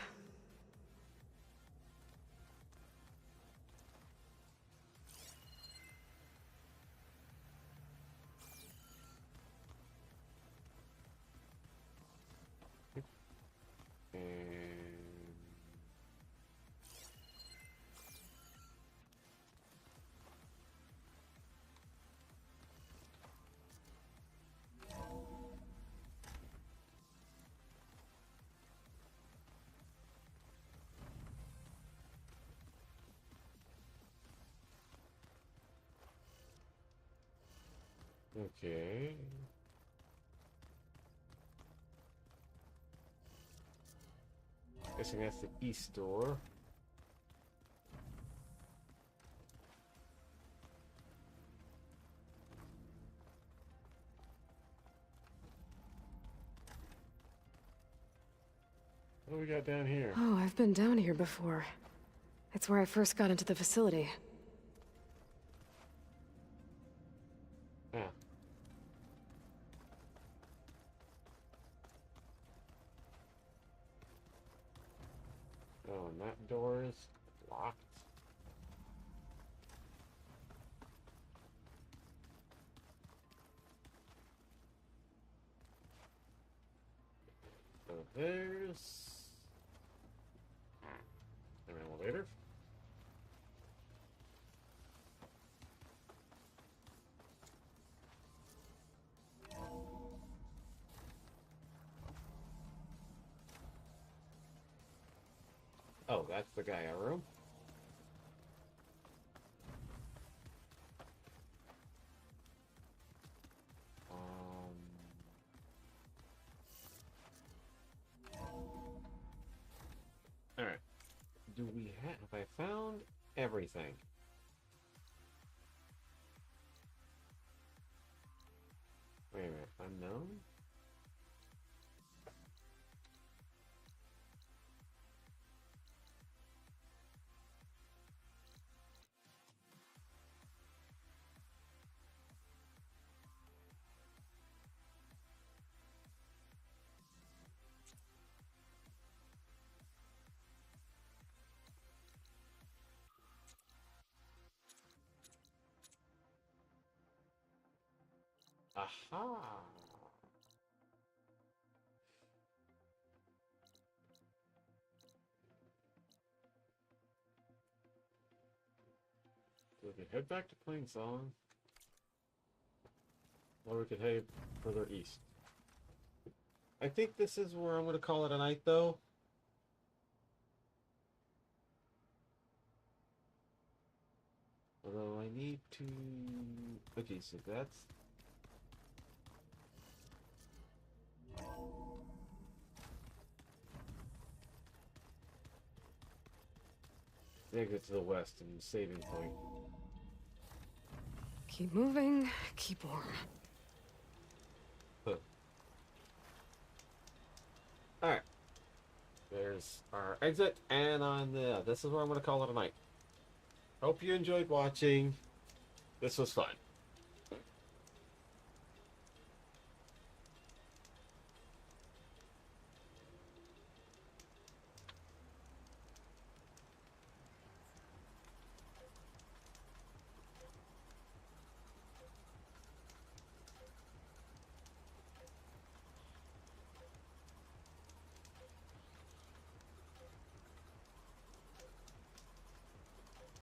Okay. Guessing that's the east door. What do we got down here? Oh, I've been down here before. It's where I first got into the facility. Yeah. Oh, and that door is locked. So there's an elevator. Oh, that's the Gaia room. Alright. Do we have I found everything? Wait a minute, unknown? Aha! So we could head back to Plain Song. Or we could head further east. I think this is where I'm going to call it a night, though. Although I need to... Okay, so that's... Exit to the west and saving point. Keep moving, keep warm. Huh. Alright. There's our exit, and on the... this is where I'm going to call it a night. Hope you enjoyed watching. This was fun.